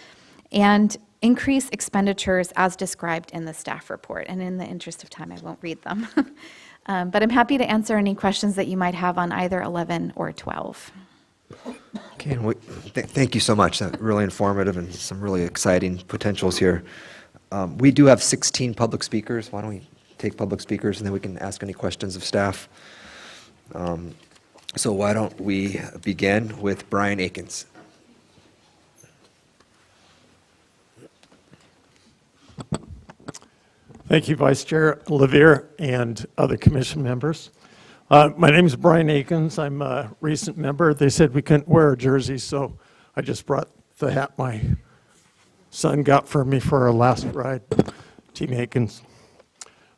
and increase expenditures as described in the staff report. And in the interest of time, I won't read them. But I'm happy to answer any questions that you might have on either 11 or 12. Okay, and thank you so much. That's really informative and some really exciting potentials here. We do have 16 public speakers. Why don't we take public speakers and then we can ask any questions of staff. So why don't we begin with Brian Akins. Thank you, Vice Chair LaVere and other commission members. My name is Brian Akins. I'm a recent member. They said we couldn't wear a jersey, so I just brought the hat my son got for me for our last ride, Team Akins.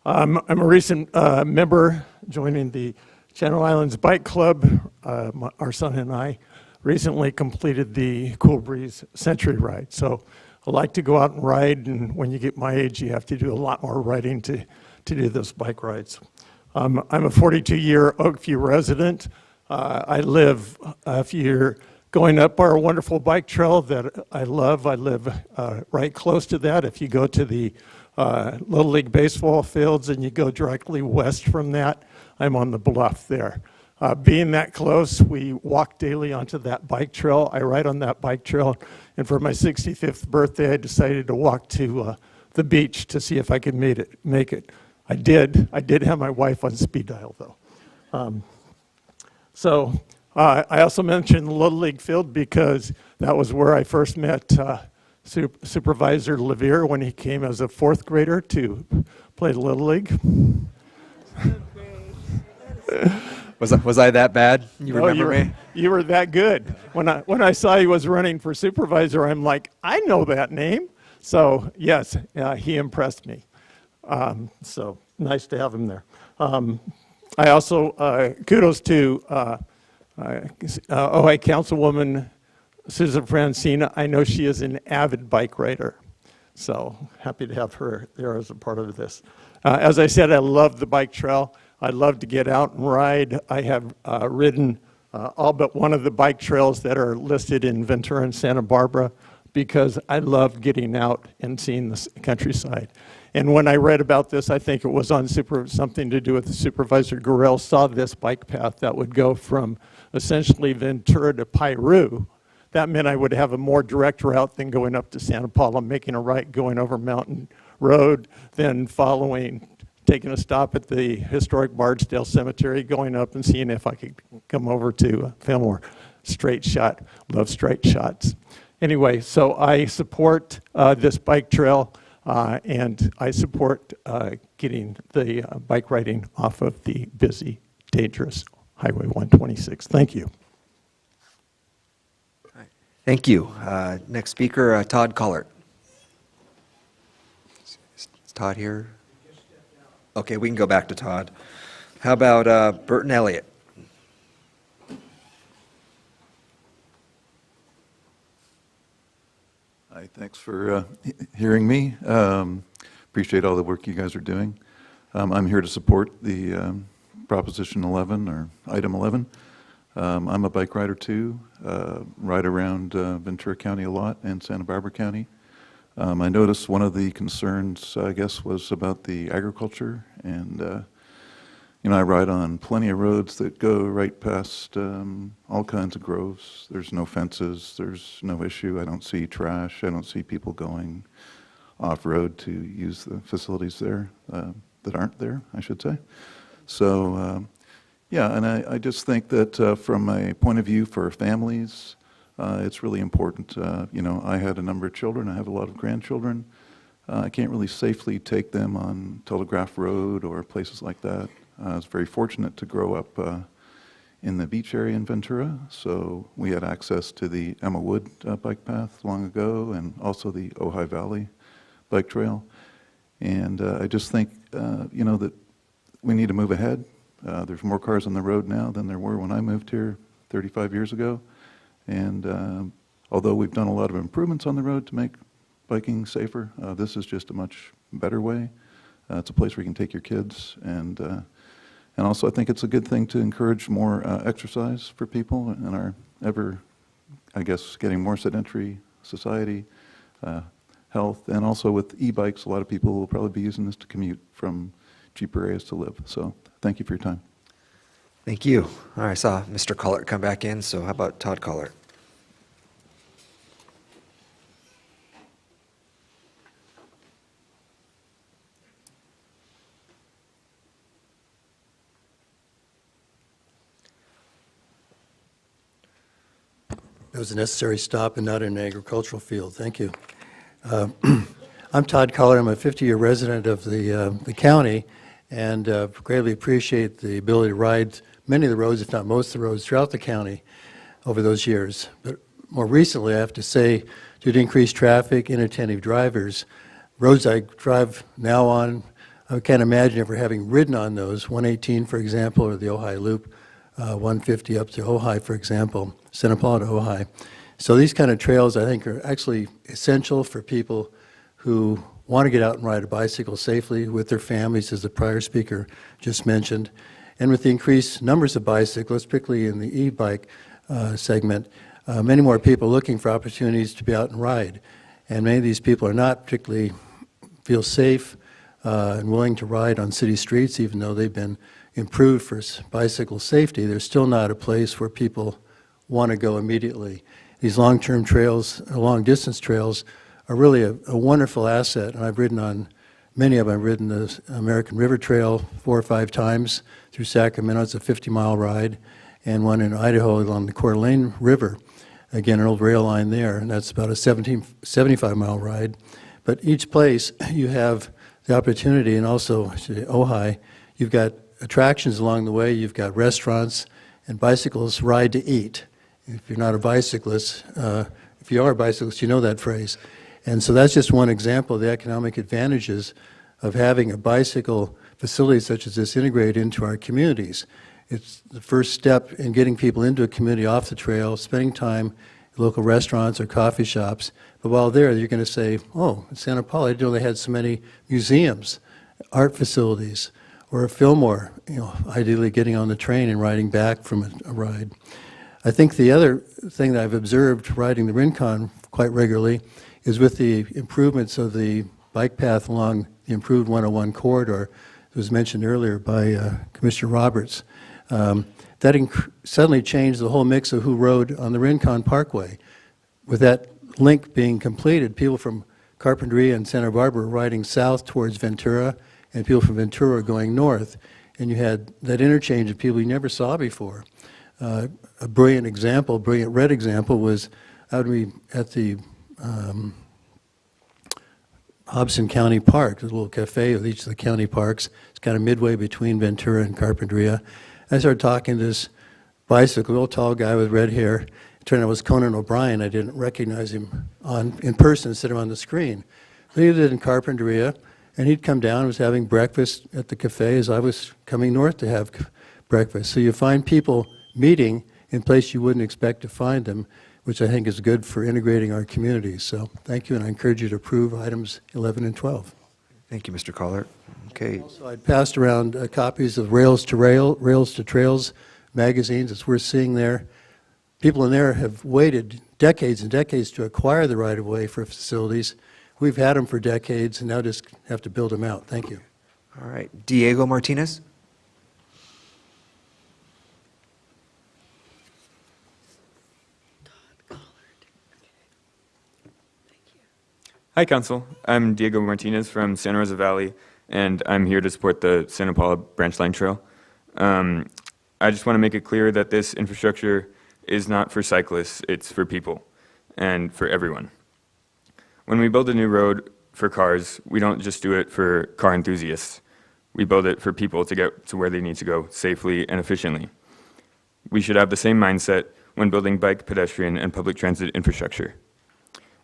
I'm a recent member joining the Channel Islands Bike Club. Our son and I recently completed the Cool Breeze Century Ride. So I like to go out and ride, and when you get my age, you have to do a lot more riding to do those bike rides. I'm a 42-year Oakview resident. I live going up our wonderful bike trail that I love. I live right close to that. If you go to the Little League baseball fields and you go directly west from that, I'm on the bluff there. Being that close, we walk daily onto that bike trail. I ride on that bike trail, and for my 65th birthday, I decided to walk to the beach to see if I could make it. I did have my wife on speed dial, though. I also mentioned the Little League field because that was where I first met Supervisor LaVere when he came as a 4th grader to play Little League. Was I that bad? You remember me? You were that good. When I saw he was running for supervisor, I'm like, I know that name. So yes, he impressed me. So nice to have him there. I also kudos to Ojai Councilwoman Susan Francina. I know she is an avid bike rider. So happy to have her there as a part of this. As I said, I love the bike trail. I love to get out and ride. I have ridden all but one of the bike trails that are listed in Ventura and Santa Barbara because I love getting out and seeing the countryside. And when I read about this, I think it was on something to do with the Supervisor Gorell saw this bike path that would go from essentially Ventura to Piru. That meant I would have a more direct route than going up to Santa Paula, making a right, going over Mountain Road, then taking a stop at the historic Bardesdale Cemetery, going up and seeing if I could come over to Fillmore. Straight shot, love straight shots. Anyway, so I support this bike trail and I support getting the bike riding off of the busy, dangerous Highway 126. Thank you. Thank you. Next speaker, Todd Collard. Is Todd here? Okay, we can go back to Todd. How about Burton Elliott? Hi, thanks for hearing me. Appreciate all the work you guys are doing. I'm here to support the Proposition 11 or Item 11. I'm a bike rider too, ride around Ventura County a lot and Santa Barbara County. I noticed one of the concerns, I guess, was about the agriculture, and I ride on plenty of roads that go right past all kinds of groves. There's no fences, there's no issue. I don't see trash, I don't see people going off-road to use the facilities there that aren't there, I should say. So, yeah, and I just think that from a point of view for families, it's really important. I had a number of children. I have a lot of grandchildren. I can't really safely take them on Telegraph Road or places like that. I was very fortunate to grow up in the beach area in Ventura, so we had access to the Emma Wood bike path long ago and also the Ojai Valley bike trail. And I just think, that we need to move ahead. There's more cars on the road now than there were when I moved here 35 years ago. And although we've done a lot of improvements on the road to make biking safer. This is just a much better way. It's a place where you can take your kids, and also I think it's a good thing to encourage more exercise for people in our ever, I guess, getting more sedentary society, health, and also with e-bikes, a lot of people will probably be using this to commute from cheaper areas to live. So thank you for your time. Thank you. All right, I saw Mr. Collard come back in, so how about Todd Collard? It was a necessary stop and not an agricultural field. Thank you. I'm Todd Collard. I'm a 50-year resident of the county, and greatly appreciate the ability to ride many of the roads, if not most of the roads, throughout the county over those years. But more recently, I have to say, due to increased traffic, inattentive drivers, roads I drive now on, I can't imagine ever having ridden on those. 118, for example, or the Ojai Loop, 150 up to Ojai, for example, Santa Paula to Ojai. So these kind of trails, I think, are actually essential for people who want to get out and ride a bicycle safely with their families, as the prior speaker just mentioned. And with the increased numbers of bicyclists, particularly in the e-bike segment, many more people looking for opportunities to be out and ride. And many of these people are not particularly feel safe and willing to ride on city streets, even though they've been improved for bicycle safety. There's still not a place where people want to go immediately. These long-term trails, long-distance trails, are really a wonderful asset, and I've ridden on many of them. I've ridden the American River Trail 4 or 5 times through Sacramento. It's a 50-mile ride, and one in Idaho along the Coeur d'Alene River. Again, an old rail line there, and that's about a 75-mile ride. But each place, you have the opportunity, and also Ojai, you've got attractions along the way. You've got restaurants, and bicycles ride to eat. If you're not a bicyclist, if you are a bicyclist, you know that phrase. And so that's just one example of the economic advantages of having a bicycle facility such as this integrated into our communities. It's the first step in getting people into a community off the trail, spending time at local restaurants or coffee shops. But while there, you're going to say, oh, in Santa Paula, I didn't know they had so many museums, art facilities, or a Fillmore, ideally getting on the train and riding back from a ride. I think the other thing that I've observed riding the Rincon quite regularly is with the improvements of the bike path along the improved 101 corridor that was mentioned earlier by Commissioner Roberts. That suddenly changed the whole mix of who rode on the Rincon Parkway. With that link being completed, people from Carpinteria and Santa Barbara were riding south towards Ventura, and people from Ventura going north. And you had that interchange of people you never saw before. A brilliant red example was out at the Hobson County Park, a little cafe with each of the county parks. It's kind of midway between Ventura and Carpinteria. I started talking to this bicycle, real tall guy with red hair. It turned out it was Conan O'Brien. I didn't recognize him in person instead of on the screen. But he lived in Carpinteria, and he'd come down and was having breakfast at the cafe as I was coming north to have breakfast. So you find people meeting in places you wouldn't expect to find them, which I think is good for integrating our communities. So thank you, and I encourage you to approve items 11 and 12. Thank you, Mr. Collard. Okay. Also, I passed around copies of Rails to Trails magazines. It's worth seeing there. People in there have waited decades and decades to acquire the right-of-way for facilities. We've had them for decades, and now just have to build them out. Thank you. All right. Diego Martinez? Hi, Council. I'm Diego Martinez from Santa Rosa Valley, and I'm here to support the Santa Paula Branch Line Trail. I just want to make it clear that this infrastructure is not for cyclists, it's for people and for everyone. When we build a new road for cars, we don't just do it for car enthusiasts. We build it for people to get to where they need to go safely and efficiently. We should have the same mindset when building bike, pedestrian, and public transit infrastructure.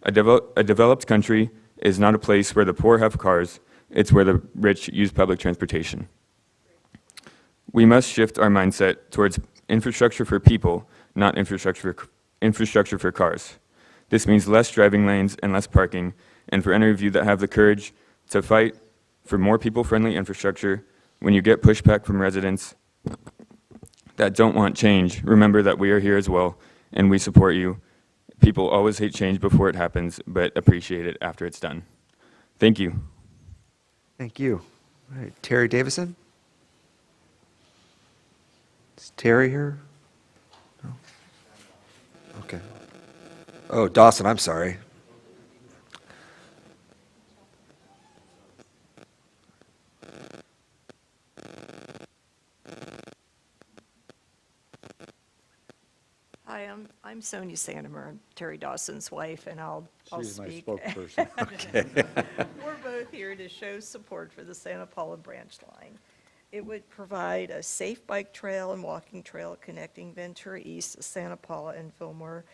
A developed country is not a place where the poor have cars, it's where the rich use public transportation. We must shift our mindset towards infrastructure for people, not infrastructure for cars. This means less driving lanes and less parking, and for any of you that have the courage to fight for more people-friendly infrastructure, when you get pushback from residents that don't want change, remember that we are here as well, and we support you. People always hate change before it happens, but appreciate it after it's done. Thank you. Thank you. All right, Terry Davison? Is Terry here? No? Okay. Oh, Dawson, I'm sorry. Hi, I'm Sonia Sandemer, Terry Dawson's wife, and I'll She's my speak. spokesperson. We're both here to show support for the Santa Paula branch line. It would provide a safe bike trail and walking trail connecting Ventura East to Santa Paula and Fillmore.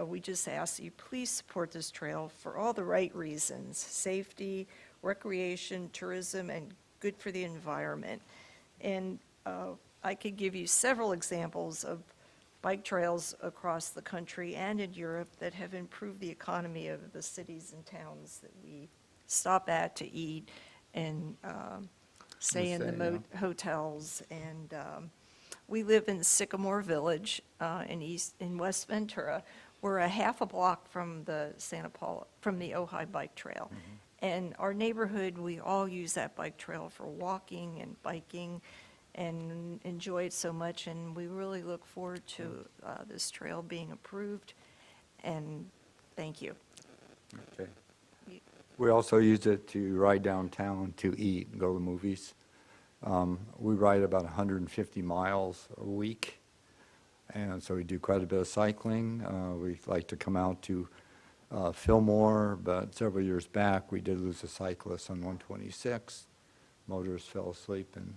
We just ask that you please support this trail for all the right reasons: safety, recreation, tourism, and good for the environment. And I could give you several examples of bike trails across the country and in Europe that have improved the economy of the cities and towns that we stop at to eat and stay in the hotels. And we live in Sycamore Village in West Ventura. We're a half a block from the Ojai Bike Trail. And our neighborhood, we all use that bike trail for walking and biking and enjoy it so much, and we really look forward to this trail being approved, and thank you. Okay. We also use it to ride downtown to eat and go to movies. We ride about 150 miles a week, and so we do quite a bit of cycling. We like to come out to Fillmore, but several years back, we did lose a cyclist on 126. Motorist fell asleep and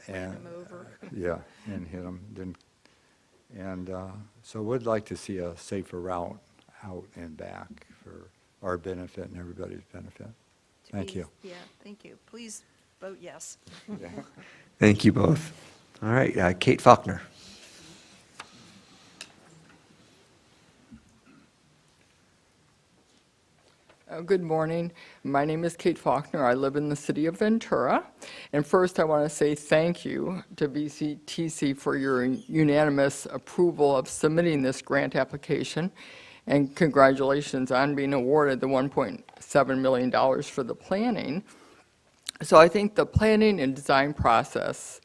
Ran him over. Yeah, and hit him. So we'd like to see a safer route out and back for our benefit and everybody's benefit. Thank you. Yeah, thank you. Please vote yes. Thank you both. All right, Kate Faulkner. Good morning. My name is Kate Faulkner. I live in the city of Ventura. And first, I want to say thank you to VCTC for your unanimous approval of submitting this grant application. And congratulations on being awarded the $1.7 million for the planning. So I think the planning and design process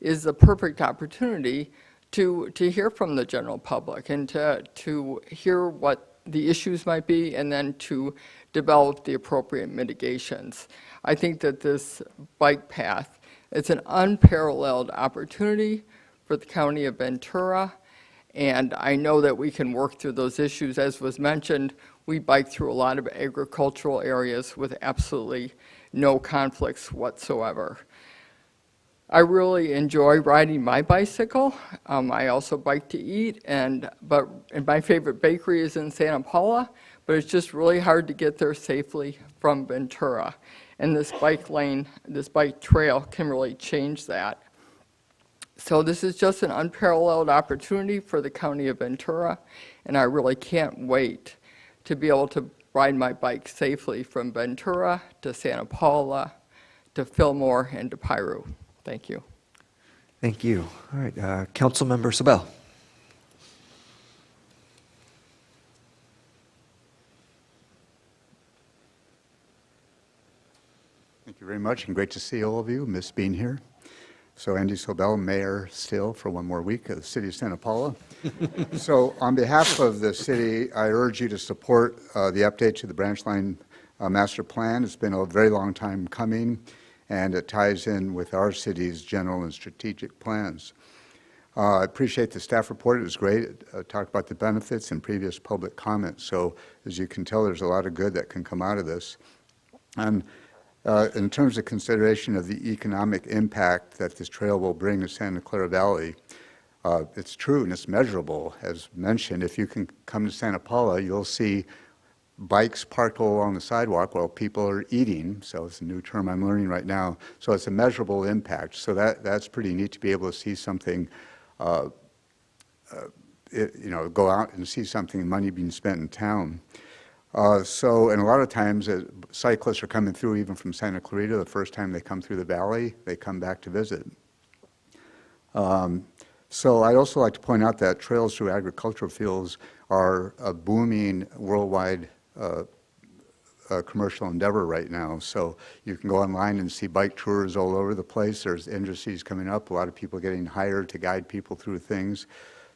is the perfect opportunity to hear from the general public and to hear what the issues might be, and then to develop the appropriate mitigations. I think that this bike path, it's an unparalleled opportunity for the county of Ventura, and I know that we can work through those issues. As was mentioned, we bike through a lot of agricultural areas with absolutely no conflicts whatsoever. I really enjoy riding my bicycle. I also bike to eat, and my favorite bakery is in Santa Paula, but it's just really hard to get there safely from Ventura. And this bike lane, this bike trail can really change that. So this is just an unparalleled opportunity for the county of Ventura, and I really can't wait to be able to ride my bike safely from Ventura to Santa Paula, to Fillmore, and to Piru. Thank you. Thank you. All right, Councilmember Sabel. Thank you very much, and great to see all of you. Miss being here. So Andy Sobel, mayor still for one more week of the city of Santa Paula. So on behalf of the city, I urge you to support the update to the branch line master plan. It's been a very long time coming, and it ties in with our city's general and strategic plans. I appreciate the staff report. It was great. It talked about the benefits and previous public comments. So as you can tell, there's a lot of good that can come out of this. And in terms of consideration of the economic impact that this trail will bring to Santa Clara Valley, it's true and it's measurable. As mentioned, if you can come to Santa Paula, you'll see bikes parked all along the sidewalk while people are eating. So it's a new term I'm learning right now. So it's a measurable impact. So that's pretty neat to be able to see something, go out and see something, money being spent in town. And a lot of times cyclists are coming through even from Santa Clarita. The first time they come through the valley, they come back to visit. So I'd also like to point out that trails through agricultural fields are a booming worldwide commercial endeavor right now. So you can go online and see bike tours all over the place. There's industries coming up, a lot of people getting hired to guide people through things.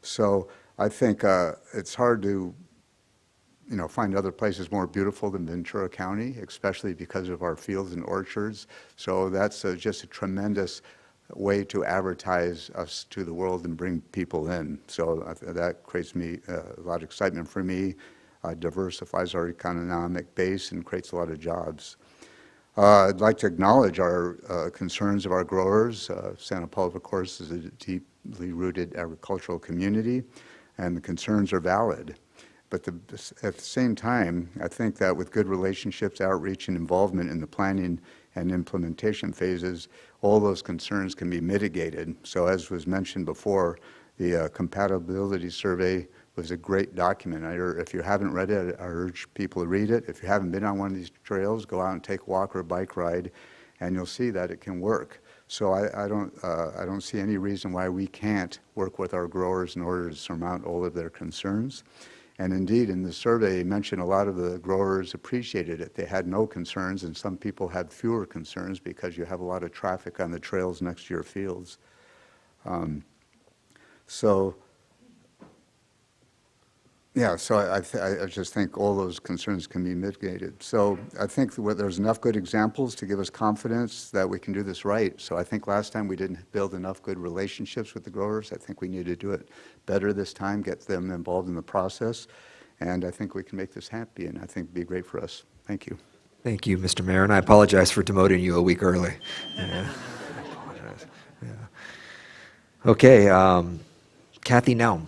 So I think it's hard to find other places more beautiful than Ventura County, especially because of our fields and orchards. So that's just a tremendous way to advertise us to the world and bring people in. So that creates me a lot of excitement for me, diversifies our economic base and creates a lot of jobs. I'd like to acknowledge our concerns of our growers. Santa Paula, of course, is a deeply rooted agricultural community, and the concerns are valid. But at the same time, I think that with good relationships, outreach, and involvement in the planning and implementation phases, all those concerns can be mitigated. So as was mentioned before, the compatibility survey was a great document. If you haven't read it, I urge people to read it. If you haven't been on one of these trails, go out and take a walk or a bike ride, and you'll see that it can work. So I don't see any reason why we can't work with our growers in order to surmount all of their concerns. And indeed, in the survey, you mentioned a lot of the growers appreciated it. They had no concerns, and some people had fewer concerns because you have a lot of traffic on the trails next to your fields. So I just think all those concerns can be mitigated. So I think there's enough good examples to give us confidence that we can do this right. So I think last time we didn't build enough good relationships with the growers. I think we need to do it better this time, get them involved in the process, and I think we can make this happy, and I think it'd be great for us. Thank you. Thank you, Mr. Mayor, and I apologize for demoting you a week early. Yeah. I apologize. Yeah. Okay, Kathy Naum.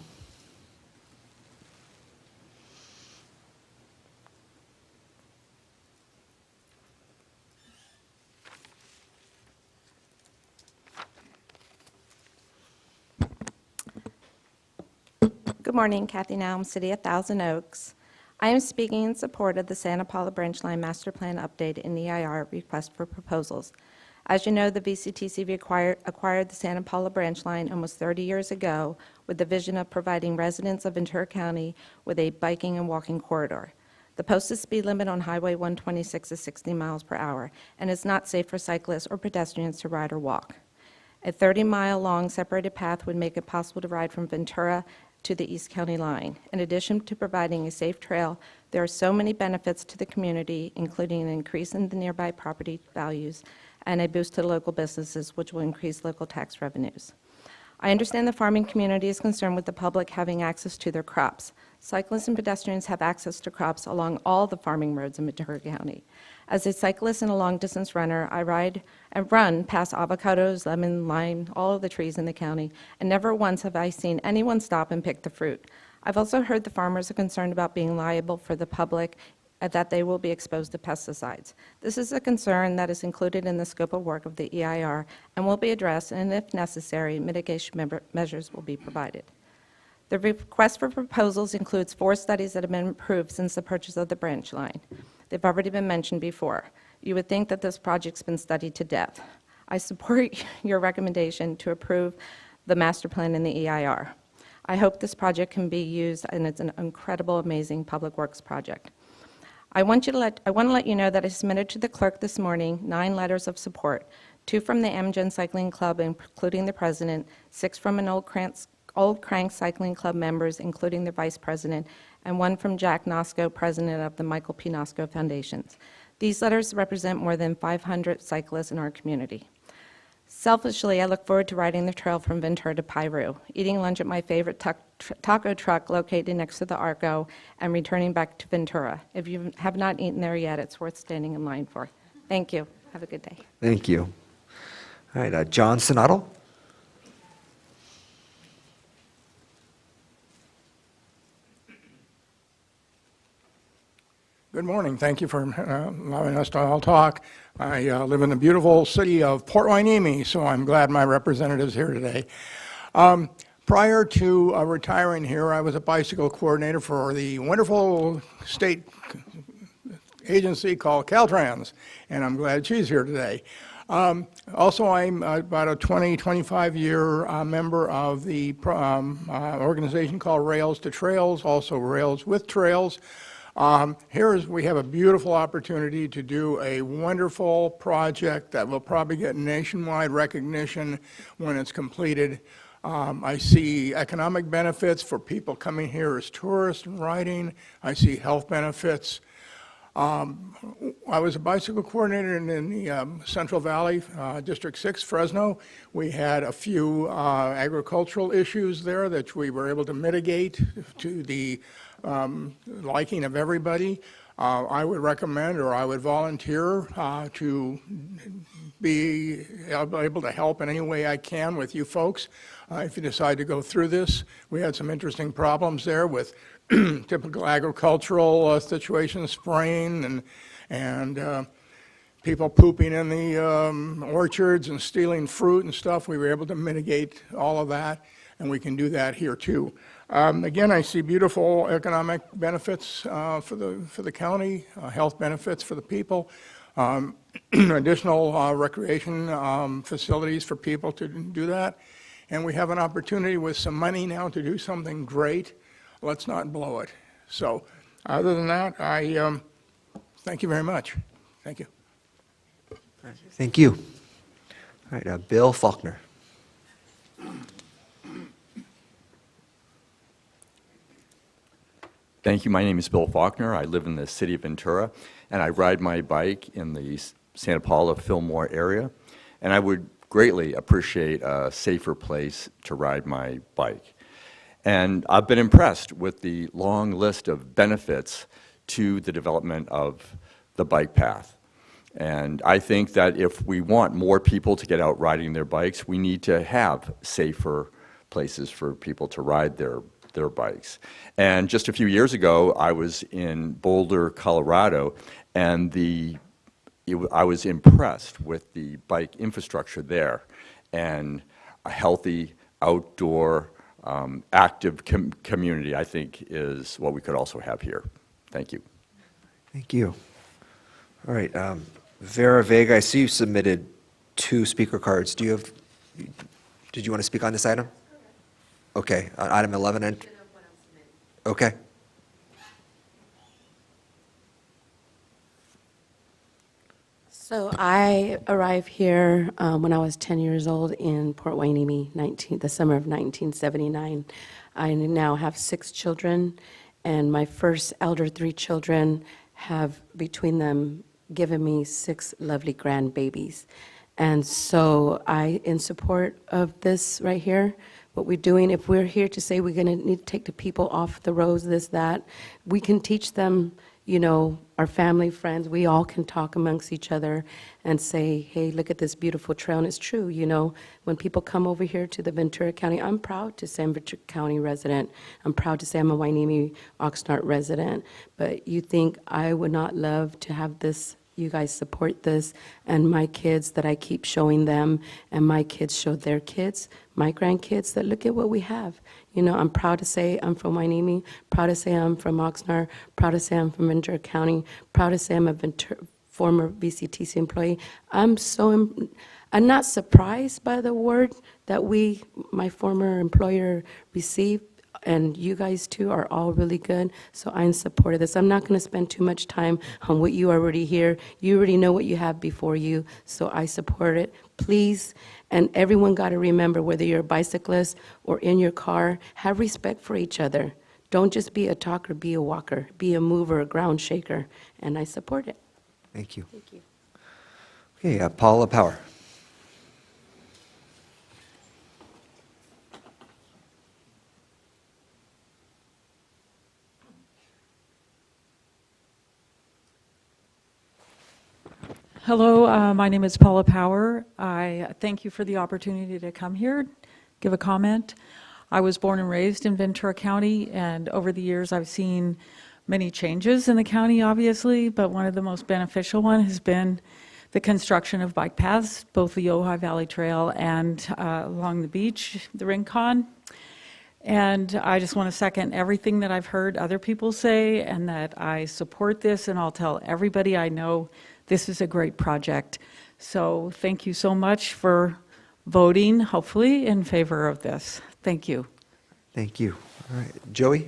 Good morning, Kathy Naum, City of Thousand Oaks. I am speaking in support of the Santa Paula Branch Line Master Plan Update and EIR request for proposals. As you know, the VCTC acquired the Santa Paula Branch Line almost 30 years ago with the vision of providing residents of Ventura County with a biking and walking corridor. The posted speed limit on Highway 126 is 60 miles per hour and is not safe for cyclists or pedestrians to ride or walk. A 30-mile-long separated path would make it possible to ride from Ventura to the East County line. In addition to providing a safe trail, there are so many benefits to the community, including an increase in the nearby property values and a boost to the local businesses, which will increase local tax revenues. I understand the farming community is concerned with the public having access to their crops. Cyclists and pedestrians have access to crops along all the farming roads in Ventura County. As a cyclist and a long-distance runner, I ride and run past avocados, lemon, lime, all of the trees in the county, and never once have I seen anyone stop and pick the fruit. I've also heard the farmers are concerned about being liable for the public, that they will be exposed to pesticides. This is a concern that is included in the scope of work of the EIR and will be addressed, and if necessary, mitigation measures will be provided. The request for proposals includes 4 studies that have been approved since the purchase of the branch line. They've already been mentioned before. You would think that this project's been studied to death. I support your recommendation to approve the master plan and the EIR. I hope this project can be used, and it's an incredible, amazing public works project. I want to let you know that I submitted to the clerk this morning 9 letters of support, 2 from the Amgen Cycling Club, including the president, 6 from an Old Crank Cycling Club members, including the vice president, and 1 from Jack Nosco, president of the Michael P. Nosco Foundations. These letters represent more than 500 cyclists in our community. Selfishly, I look forward to riding the trail from Ventura to Piru, eating lunch at my favorite taco truck located next to the Arco, and returning back to Ventura. If you have not eaten there yet, it's worth standing in line for. Thank you. Have a good day. Thank you. All right, John Sonatto. Good morning. Thank you for allowing us to all talk. I live in the beautiful city of Port Hueneme, so I'm glad my representative's here today. Prior to retiring here, I was a bicycle coordinator for the wonderful state agency called Caltrans, and I'm glad she's here today. Also, I'm about a 25-year member of the organization called Rails to Trails, also Rails with Trails. We have a beautiful opportunity to do a wonderful project that will probably get nationwide recognition when it's completed. I see economic benefits for people coming here as tourists and riding. I see health benefits. I was a bicycle coordinator in the Central Valley, District 6, Fresno. We had a few agricultural issues there that we were able to mitigate to the liking of everybody. I would recommend, or I would volunteer to be able to help in any way I can with you folks if you decide to go through this. We had some interesting problems there with typical agricultural situations, spraying and people pooping in the orchards and stealing fruit and stuff. We were able to mitigate all of that, and we can do that here too. Again, I see beautiful economic benefits for the county, health benefits for the people, additional recreation facilities for people to do that. And we have an opportunity with some money now to do something great. Let's not blow it. So other than that, I thank you very much. Thank you. Thank you. All right, Bill Faulkner. Thank you. My name is Bill Faulkner. I live in the city of Ventura, and I ride my bike in the Santa Paula Fillmore area. And I would greatly appreciate a safer place to ride my bike. And I've been impressed with the long list of benefits to the development of the bike path. And I think that if we want more people to get out riding their bikes, we need to have safer places for people to ride their bikes. And just a few years ago, I was in Boulder, Colorado, and I was impressed with the bike infrastructure there, and a healthy, outdoor, active community, I think, is what we could also have here. Thank you. Thank you. All right, Vera Vega, I see you submitted 2 speaker cards. Did you want to speak on this item? Okay, on item 11 and? Okay. So I arrived here when I was 10 years old in Port Hueneme, the summer of 1979. I now have 6 children, and my first elder 3 children have, between them, given me 6 lovely grandbabies. And so in support of this right here, what we're doing, if we're here to say we're going to need to take the people off the roads, this, that, we can teach them, you know, our family, friends, we all can talk amongst each other and say, hey, look at this beautiful trail. And it's true, you know, when people come over here to the Ventura County, I'm proud to say I'm a Ventura County resident. I'm proud to say I'm a Hueneme Oxnard resident. But you think I would not love to have this, you guys support this, and my kids that I keep showing them, and my kids show their kids, my grandkids, that look at what we have. You know, I'm proud to say I'm from Hueneme, proud to say I'm from Oxnard, proud to say I'm from Ventura County, proud to say I'm a former VCTC employee. I'm not surprised by the award that my former employer received, and you guys too are all really good, so I'm in support of this. I'm not going to spend too much time on what you already hear. You already know what you have before you, so I support it. Please, and everyone got to remember, whether you're a bicyclist or in your car, have respect for each other. Don't just be a talker, be a walker. Be a mover, a ground shaker, and I support it. Thank you. Thank you. Okay, Paula Power. Hello, my name is Paula Power. I thank you for the opportunity to come here, give a comment. I was born and raised in Ventura County, and over the years I've seen many changes in the county, obviously, but one of the most beneficial one has been the construction of bike paths, both the Ojai Valley Trail and along the beach, the Rincon. And I just want to second everything that I've heard other people say, and that I support this, and I'll tell everybody I know this is a great project. So thank you so much for voting, hopefully, in favor of this. Thank you. Thank you. All right, Joey?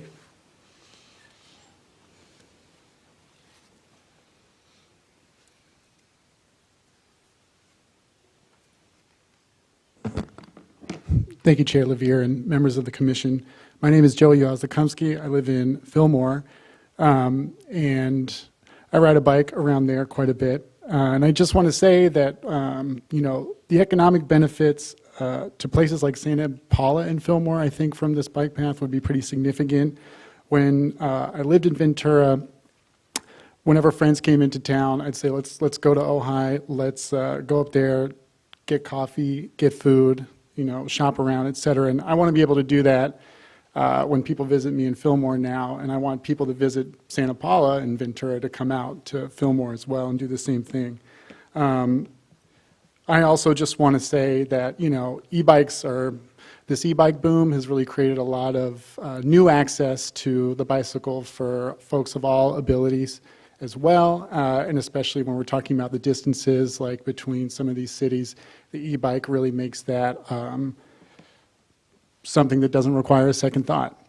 Thank you, Chair Levier and members of the commission. My name is Joey Yazakumsky. I live in Fillmore, and I ride a bike around there quite a bit. And I just want to say that, the economic benefits to places like Santa Paula and Fillmore, I think, from this bike path would be pretty significant. When I lived in Ventura, whenever friends came into town, I'd say, let's go to Ojai, let's go up there, get coffee, get food, shop around, et cetera. And I want to be able to do that when people visit me in Fillmore now, and I want people to visit Santa Paula and Ventura to come out to Fillmore as well and do the same thing. I also just want to say that, this e-bike boom has really created a lot of new access to the bicycle for folks of all abilities as well, and especially when we're talking about the distances, like between some of these cities, the e-bike really makes that something that doesn't require a second thought.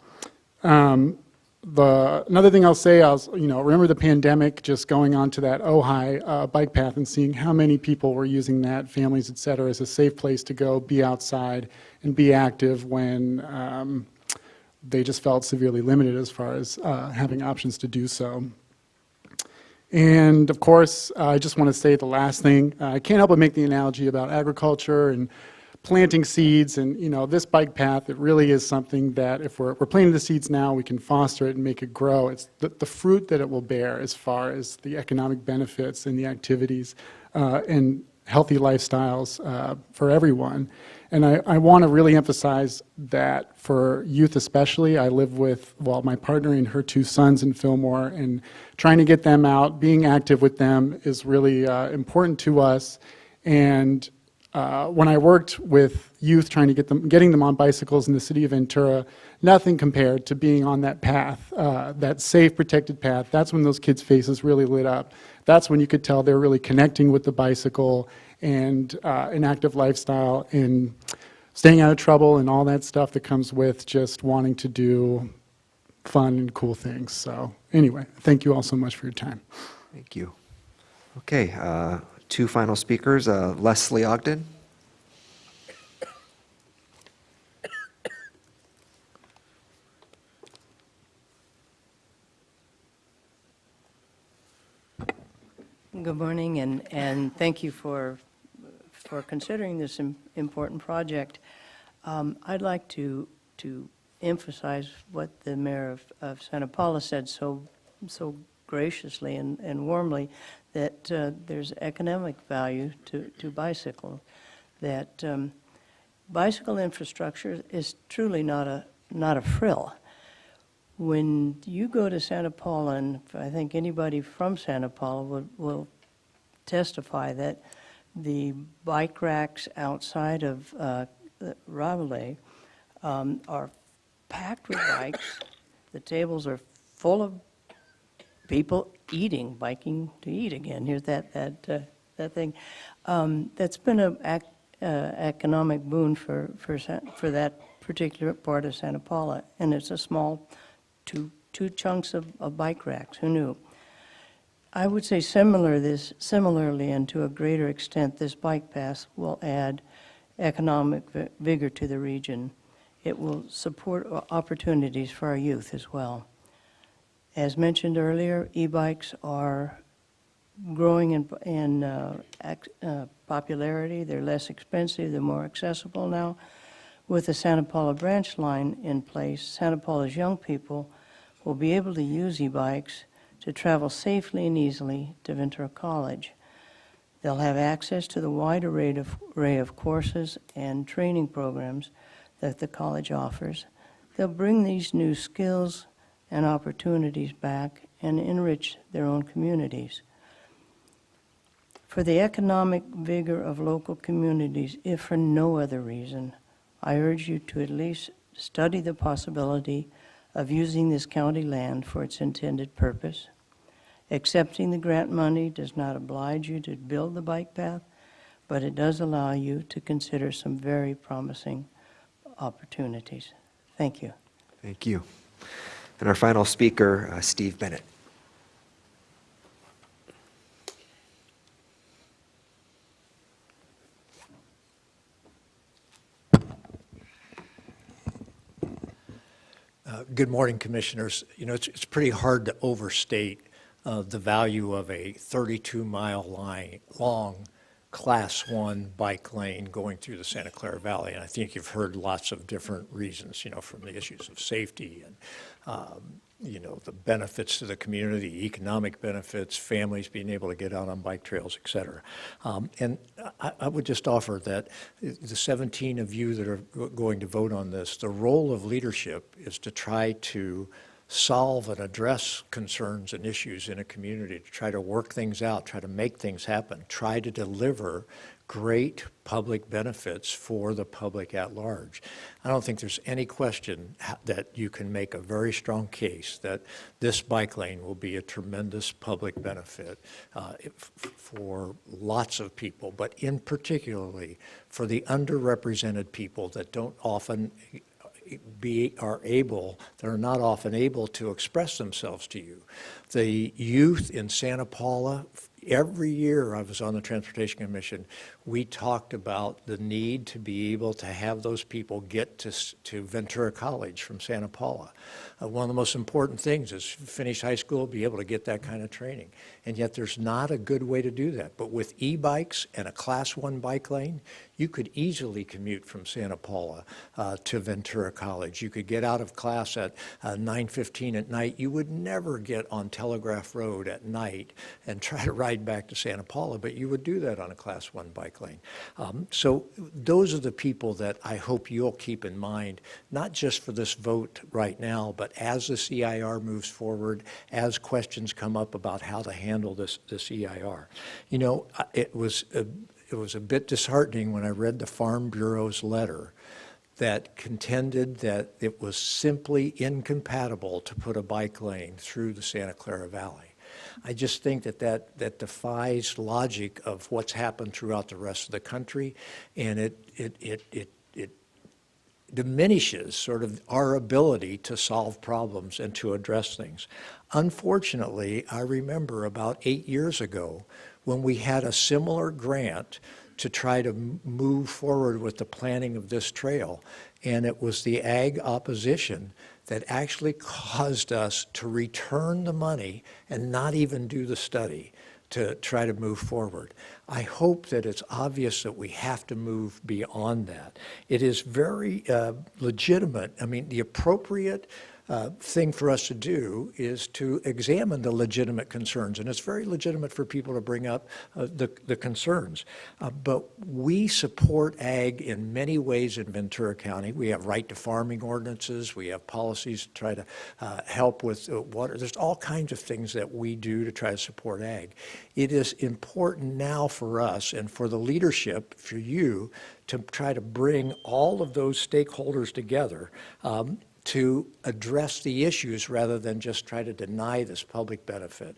Another thing I'll say, remember the pandemic, just going onto that Ojai bike path and seeing how many people were using that, families, et cetera, as a safe place to go be outside and be active when they just felt severely limited as far as having options to do so. And of course, I just want to say the last thing. I can't help but make the analogy about agriculture and planting seeds, and this bike path, it really is something that if we're planting the seeds now, we can foster it and make it grow. It's the fruit that it will bear as far as the economic benefits and the activities and healthy lifestyles for everyone. And I want to really emphasize that for youth especially. I live with, my partner and her 2 sons in Fillmore, and trying to get them out, being active with them is really important to us. And when I worked with youth trying to getting them on bicycles in the city of Ventura, nothing compared to being on that path, that safe, protected path. That's when those kids' faces really lit up. That's when you could tell they're really connecting with the bicycle and an active lifestyle and staying out of trouble and all that stuff that comes with just wanting to do fun and cool things. So anyway, thank you all so much for your time. Thank you. Okay, 2 final speakers, Leslie Ogden. Good morning, and thank you for considering this important project. I'd like to emphasize what the mayor of Santa Paula said so graciously and warmly, that there's economic value to bicycle, that bicycle infrastructure is truly not a frill. When you go to Santa Paula, and I think anybody from Santa Paula will testify that the bike racks outside of Rabelais are packed with bikes. The tables are full of people eating, biking to eat again. Here's that thing. That's been an economic boon for that particular part of Santa Paula, and it's a small two chunks of bike racks. Who knew? I would say similarly, and to a greater extent, this bike path will add economic vigor to the region. It will support opportunities for our youth as well. As mentioned earlier, e-bikes are growing in popularity. They're less expensive. They're more accessible now. With the Santa Paula branch line in place, Santa Paula's young people will be able to use e-bikes to travel safely and easily to Ventura College. They'll have access to the wide array of courses and training programs that the college offers. They'll bring these new skills and opportunities back and enrich their own communities. For the economic vigor of local communities, if for no other reason, I urge you to at least study the possibility of using this county land for its intended purpose. Accepting the grant money does not oblige you to build the bike path, but it does allow you to consider some very promising opportunities. Thank you. Thank you. And our final speaker, Steve Bennett. Good morning, Commissioners. You know, it's pretty hard to overstate the value of a 32-mile long Class 1 bike lane going through the Santa Clara Valley. And I think you've heard lots of different reasons, you know, from the issues of safety and, you know, the benefits to the community, economic benefits, families being able to get out on bike trails, et cetera. And I would just offer that the 17 of you that are going to vote on this, the role of leadership is to try to solve and address concerns and issues in a community, to try to work things out, try to make things happen, try to deliver great public benefits for the public at large. I don't think there's any question that you can make a very strong case that this bike lane will be a tremendous public benefit for lots of people, but in particularly for the underrepresented people that don't often they're not often able to express themselves to you. The youth in Santa Paula, every year I was on the Transportation Commission, we talked about the need to be able to have those people get to Ventura College from Santa Paula. One of the most important things is finish high school, be able to get that kind of training. And yet there's not a good way to do that. But with e-bikes and a Class 1 bike lane, you could easily commute from Santa Paula to Ventura College. You could get out of class at 9:15 at night. You would never get on Telegraph Road at night and try to ride back to Santa Paula, but you would do that on a Class 1 bike lane. So those are the people that I hope you'll keep in mind, not just for this vote right now, but as the CIR moves forward, as questions come up about how to handle this EIR. You know, it was a bit disheartening when I read the Farm Bureau's letter that contended that it was simply incompatible to put a bike lane through the Santa Clara Valley. I just think that defies logic of what's happened throughout the rest of the country, and it diminishes sort of our ability to solve problems and to address things. Unfortunately, I remember about 8 years ago when we had a similar grant to try to move forward with the planning of this trail, and it was the ag opposition that actually caused us to return the money and not even do the study to try to move forward. I hope that it's obvious that we have to move beyond that. It is very legitimate. I mean, the appropriate thing for us to do is to examine the legitimate concerns, and it's very legitimate for people to bring up the concerns. But we support ag in many ways in Ventura County. We have right to farming ordinances. We have policies to try to help with water. There's all kinds of things that we do to try to support ag. It is important now for us and for the leadership, for you, to try to bring all of those stakeholders together to address the issues rather than just try to deny this public benefit.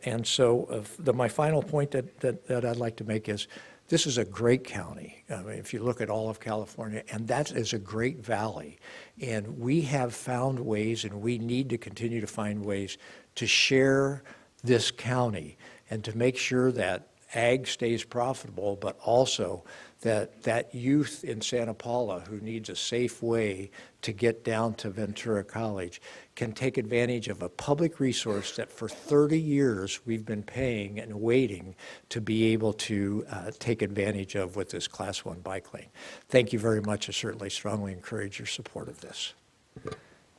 And so my final point that I'd like to make is this is a great county. I mean, if you look at all of California, and that is a great valley. And we have found ways, and we need to continue to find ways to share this county and to make sure that ag stays profitable, but also that youth in Santa Paula who needs a safe way to get down to Ventura College can take advantage of a public resource that for 30 years we've been paying and waiting to be able to take advantage of with this Class 1 bike lane. Thank you very much. I certainly strongly encourage your support of this.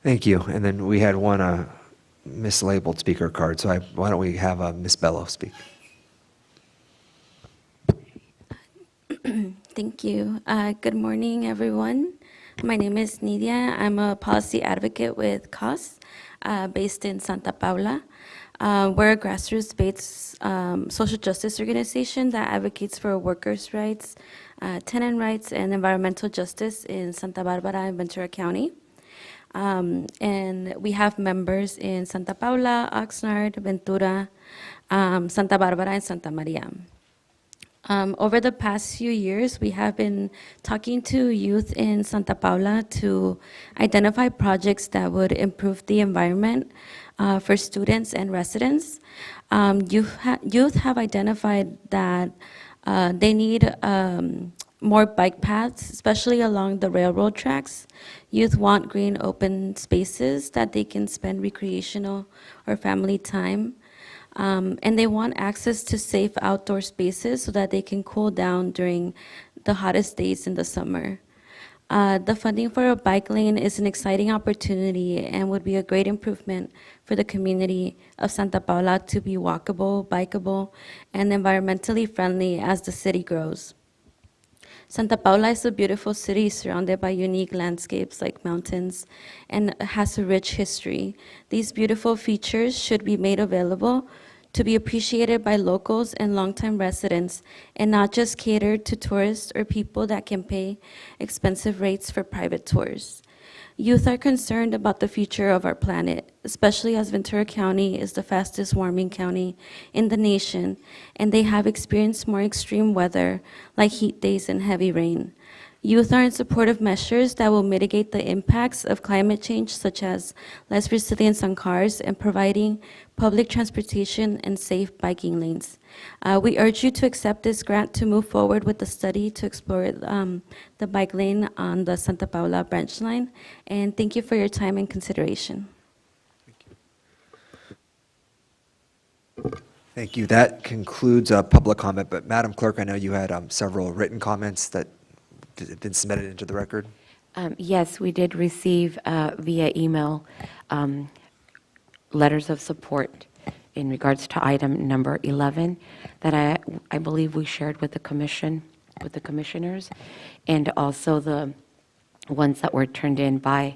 Thank you. And then we had one mislabeled speaker card, so why don't we have Ms. Bello speak? Thank you. Good morning, everyone. My name is Nidia. I'm a policy advocate with COS, based in Santa Paula. We're a grassroots-based social justice organization that advocates for workers' rights, tenant rights, and environmental justice in Santa Barbara and Ventura County. And we have members in Santa Paula, Oxnard, Ventura, Santa Barbara, and Santa Maria. Over the past few years, we have been talking to youth in Santa Paula to identify projects that would improve the environment for students and residents. Youth have identified that they need more bike paths, especially along the railroad tracks. Youth want green open spaces that they can spend recreational or family time. And they want access to safe outdoor spaces so that they can cool down during the hottest days in the summer. The funding for a bike lane is an exciting opportunity and would be a great improvement for the community of Santa Paula to be walkable, bikeable, and environmentally friendly as the city grows. Santa Paula is a beautiful city surrounded by unique landscapes like mountains and has a rich history. These beautiful features should be made available to be appreciated by locals and longtime residents and not just catered to tourists or people that can pay expensive rates for private tours. Youth are concerned about the future of our planet, especially as Ventura County is the fastest warming county in the nation, and they have experienced more extreme weather like heat days and heavy rain. Youth are in support of measures that will mitigate the impacts of climate change, such as less resilience on cars and providing public transportation and safe biking lanes. We urge you to accept this grant to move forward with the study to explore the bike lane on the Santa Paula branch line. And thank you for your time and consideration. Thank you. That concludes public comment, but Madam Clerk, I know you had several written comments that have been submitted into the record. Yes, we did receive via email letters of support in regards to item number 11 that I believe we shared with the commission, with the commissioners, and also the ones that were turned in by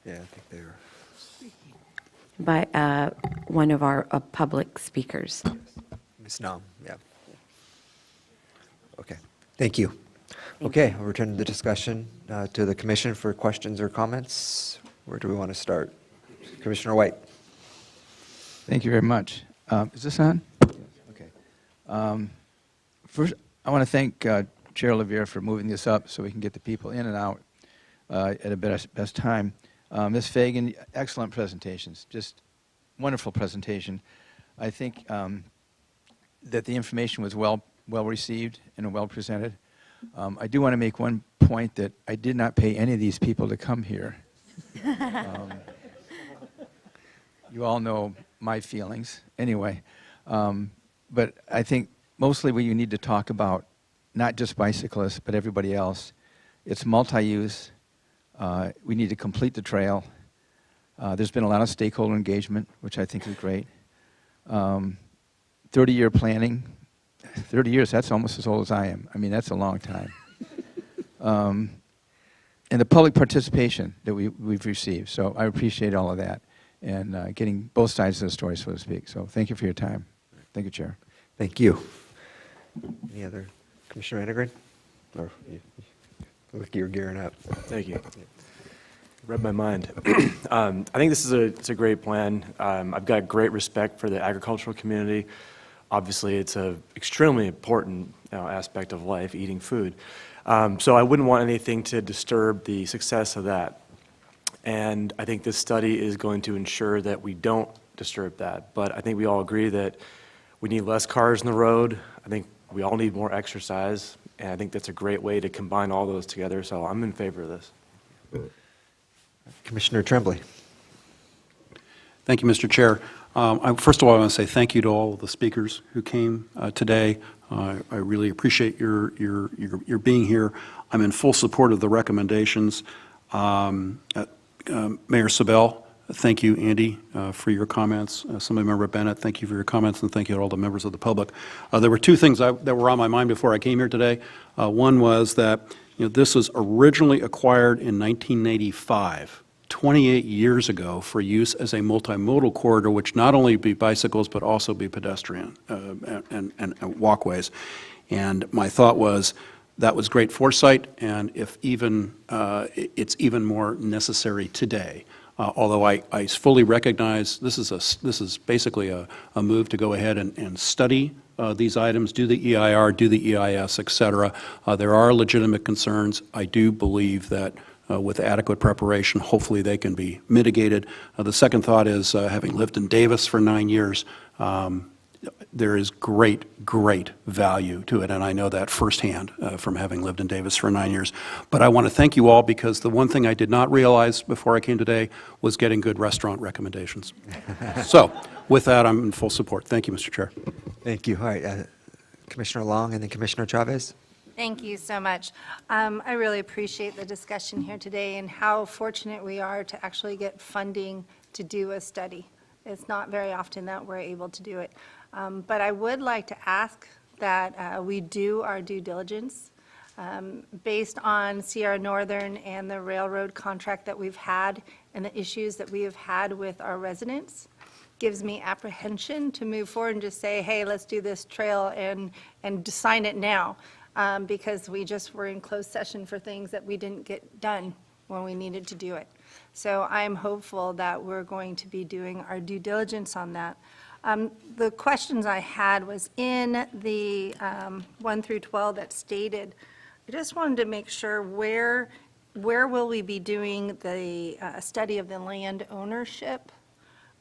Yeah, I think they were. by one of our public speakers. Ms. Nam, yeah. Okay, thank you. Okay, I'll return the discussion to the commission for questions or comments. Where do we want to start? Commissioner White. Thank you very much. Is this on? Okay. First, I want to thank Chair Lavier for moving this up so we can get the people in and out at a best time. Ms. Fagan, excellent presentations, just wonderful presentation. I think that the information was well received and well presented. I do want to make one point that I did not pay any of these people to come here. You all know my feelings anyway. But I think mostly what you need to talk about, not just bicyclists, but everybody else, it's multi-use. We need to complete the trail. There's been a lot of stakeholder engagement, which I think is great. 30-year planning. 30 years, that's almost as old as I am. I mean, that's a long time. And the public participation that we've received. So I appreciate all of that and getting both sides of the story, so to speak. So thank you for your time. Thank you, Chair. Thank you. Any other? Commissioner Enegren? Or look, you're gearing up. Thank you. Read my mind. I think this is it's a great plan. I've got great respect for the agricultural community. Obviously, it's an extremely important aspect of life, eating food. So I wouldn't want anything to disturb the success of that. And I think this study is going to ensure that we don't disturb that. But I think we all agree that we need less cars on the road. I think we all need more exercise. And I think that's a great way to combine all those together. So I'm in favor of this. Commissioner Tremblay. Thank you, Mr. Chair. First of all, I want to say thank you to all of the speakers who came today. I really appreciate your being here. I'm in full support of the recommendations. Mayor Sabel Thank you, Andy, for your comments. Assemblymember Bennett, thank you for your comments, and thank you to all the members of the public. There were two things that were on my mind before I came here today. One was that this was originally acquired in 1985, 28 years ago, for use as a multimodal corridor, which not only be bicycles but also be pedestrian and walkways. And my thought was, that was great foresight, and if even it's even more necessary today. Although I fully recognize this is basically a move to go ahead and study these items, do the EIR, do the EIS, et cetera. There are legitimate concerns. I do believe that with adequate preparation, hopefully they can be mitigated. The second thought is, having lived in Davis for 9 years, there is great value to it, and I know that firsthand from having lived in Davis for 9 years. But I want to thank you all, because the one thing I did not realize before I came today was getting good restaurant recommendations. So with that, I'm in full support. Thank you, Mr. Chair. Thank you. All right, Commissioner Long and then Commissioner Chavez. Thank you so much. I really appreciate the discussion here today and how fortunate we are to actually get funding to do a study. It's not very often that we're able to do it. But I would like to ask that we do our due diligence based on Sierra Northern and the railroad contract that we've had and the issues that we have had with our residents. Gives me apprehension to move forward and just say, hey, let's do this trail and sign it now, because we just were in closed session for things that we didn't get done when we needed to do it. So I'm hopeful that we're going to be doing our due diligence on that. The questions I had was in the 1 through 12 that stated, I just wanted to make sure where will we be doing the study of the land ownership,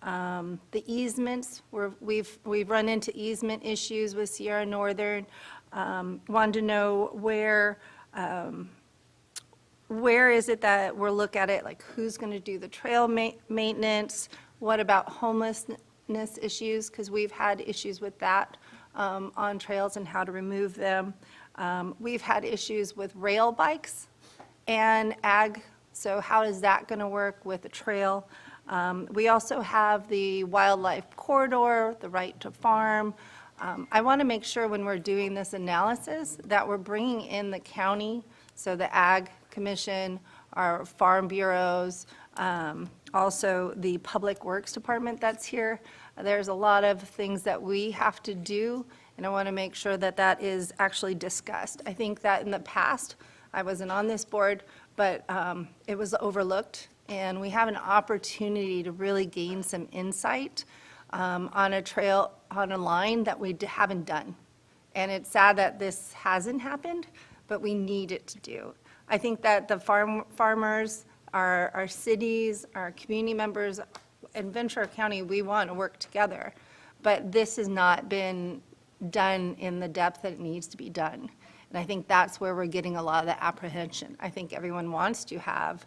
the easements, we've run into easement issues with Sierra Northern. Wanted to know where is it that we'll look at it, like who's going to do the trail maintenance, what about homelessness issues, because we've had issues with that on trails and how to remove them. We've had issues with rail bikes and ag, so how is that going to work with the trail? We also have the wildlife corridor, the right to farm. I want to make sure when we're doing this analysis that we're bringing in the county, so the Ag Commission, our farm bureaus, also the Public Works Department that's here. There's a lot of things that we have to do, and I want to make sure that that is actually discussed. I think that in the past, I wasn't on this board, but it was overlooked, and we have an opportunity to really gain some insight on a trail, on a line that we haven't done. And it's sad that this hasn't happened, but we need it to do. I think that the farmers, our cities, our community members, in Ventura County, we want to work together, but this has not been done in the depth that it needs to be done. And I think that's where we're getting a lot of the apprehension. I think everyone wants to have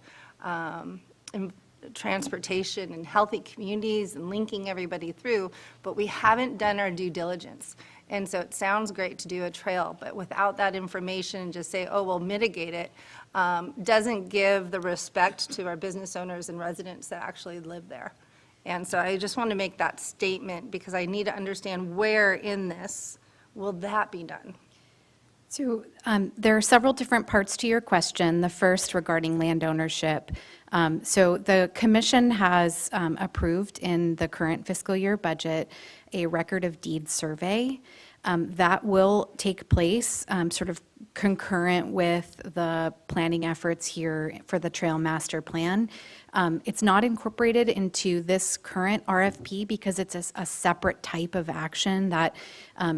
transportation and healthy communities and linking everybody through, but we haven't done our due diligence. And so it sounds great to do a trail, but without that information, just say, oh, we'll mitigate it, doesn't give the respect to our business owners and residents that actually live there. And so I just want to make that statement because I need to understand where in this will that be done. So there are several different parts to your question. The first regarding land ownership. So the commission has approved in the current fiscal year budget a record of deed survey. That will take place sort of concurrent with the planning efforts here for the Trail Master Plan. It's not incorporated into this current RFP because it's a separate type of action that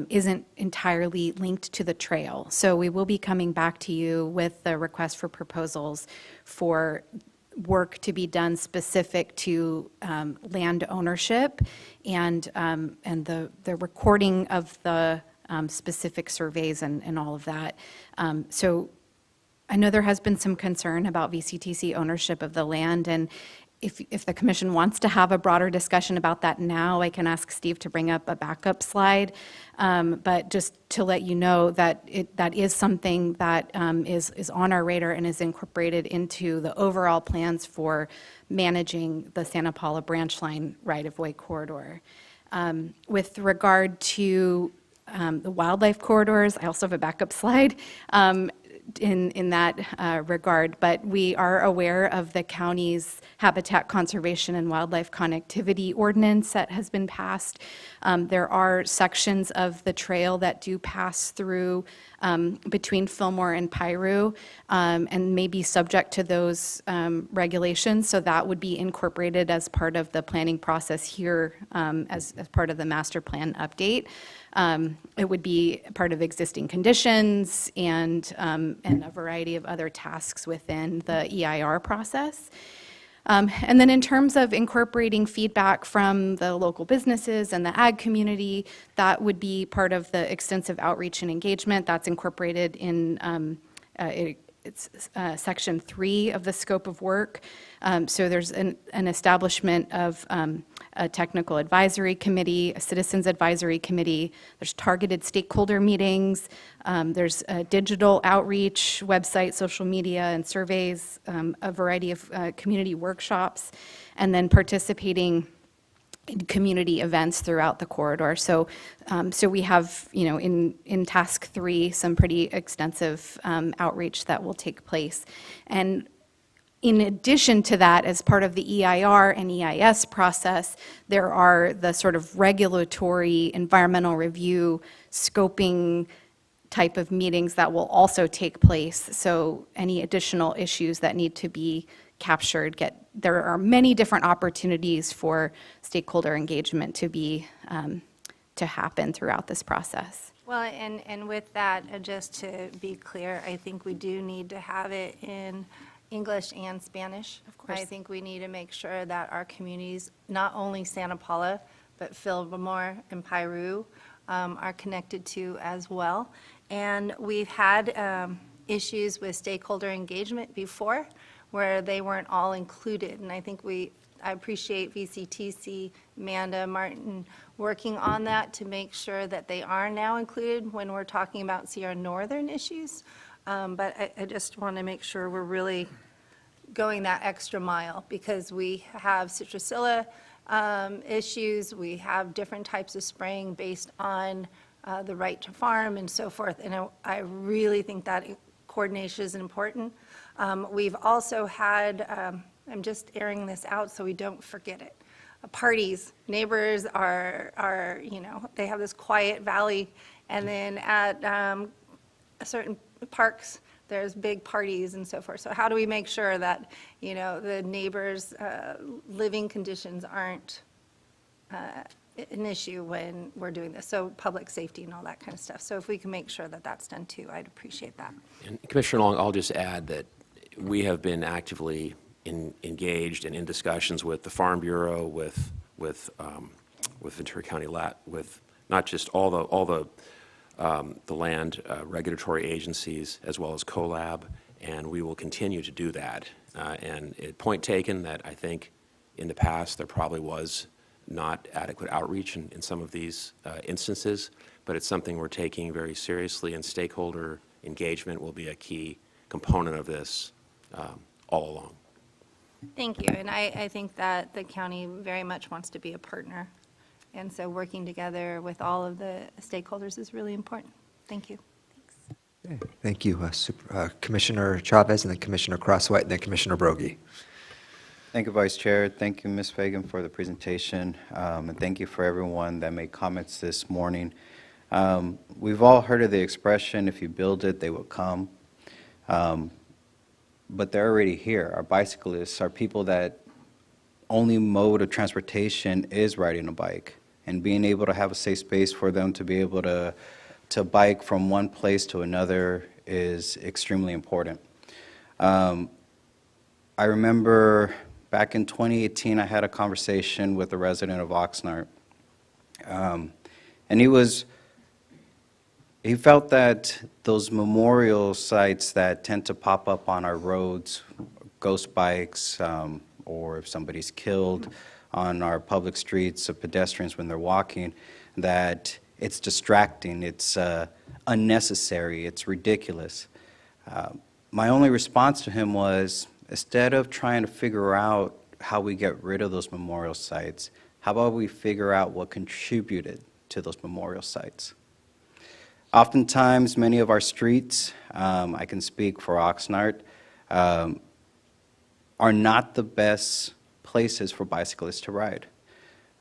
isn't entirely linked to the trail. So we will be coming back to you with the request for proposals for work to be done specific to land ownership and the recording of the specific surveys and all of that. So I know there has been some concern about VCTC ownership of the land, and If the commission wants to have a broader discussion about that now, I can ask Steve to bring up a backup slide. But just to let you know that that is something that is on our radar and is incorporated into the overall plans for managing the Santa Paula branch line right-of-way corridor. With regard to the wildlife corridors, I also have a backup slide in that regard, but we are aware of the county's habitat conservation and wildlife connectivity ordinance that has been passed. There are sections of the trail that do pass through between Fillmore and Piru and may be subject to those regulations, so that would be incorporated as part of the planning process here as part of the master plan update. It would be part of existing conditions and a variety of other tasks within the EIR process. And then in terms of incorporating feedback from the local businesses and the ag community, that would be part of the extensive outreach and engagement that's incorporated in it's section 3 of the scope of work. So there's an establishment of a technical advisory committee, a citizens advisory committee, there's targeted stakeholder meetings, there's a digital outreach, website, social media, and surveys, a variety of community workshops, and then participating in community events throughout the corridor. So, so we have, you know, in task 3, some pretty extensive outreach that will take place. And in addition to that, as part of the EIR and EIS process, there are the sort of regulatory environmental review scoping type of meetings that will also take place. So any additional issues that need to be captured there are many different opportunities for stakeholder engagement to happen throughout this process. Well, and with that, just to be clear, I think we do need to have it in English and Spanish. Of course. I think we need to make sure that our communities, not only Santa Paula, but Fillmore and Piru, are connected to as well. And we've had issues with stakeholder engagement before where they weren't all included. And I think I appreciate VCTC, Amanda, Martin, working on that to make sure that they are now included when we're talking about Sierra Northern issues. But I just want to make sure we're really going that extra mile because we have citrusilla issues, we have different types of spraying based on the right to farm and so forth. And I really think that coordination is important. We've also had, I'm just airing this out so we don't forget it, parties. Neighbors are, you know, they have this quiet valley, and then at certain parks, there's big parties and so forth. So how do we make sure that, you know, the neighbors' living conditions aren't an issue when we're doing this? So public safety and all that kind of stuff. So if we can make sure that that's done too, I'd appreciate that. And Commissioner Long, I'll just add that we have been actively engaged and in discussions with the Farm Bureau, with Ventura County, with not just all the land regulatory agencies as well as CoLab, and we will continue to do that. And point taken that I think in the past there probably was not adequate outreach in some of these instances, but it's something we're taking very seriously, and stakeholder engagement will be a key component of this all along. Thank you, and I think that the county very much wants to be a partner, and so working together with all of the stakeholders is really important. Thank you. Okay, thank you, Commissioner Chavez, and then Commissioner Crosswhite, and then Commissioner Broggie. Thank you, Vice Chair. Thank you, Ms. Fagan, for the presentation, and thank you for everyone that made comments this morning. We've all heard of the expression, if you build it, they will come. But they're already here. Our bicyclists are people that only mode of transportation is riding a bike, and being able to have a safe space for them to be able to bike from one place to another is extremely important. I remember back in 2018, I had a conversation with a resident of Oxnard, and he felt that those memorial sites that tend to pop up on our roads, ghost bikes, or if somebody's killed on our public streets of pedestrians when they're walking, that it's distracting, it's unnecessary, it's ridiculous. My only response to him was, instead of trying to figure out how we get rid of those memorial sites, how about we figure out what contributed to those memorial sites? Oftentimes, many of our streets, I can speak for Oxnard, are not the best places for bicyclists to ride.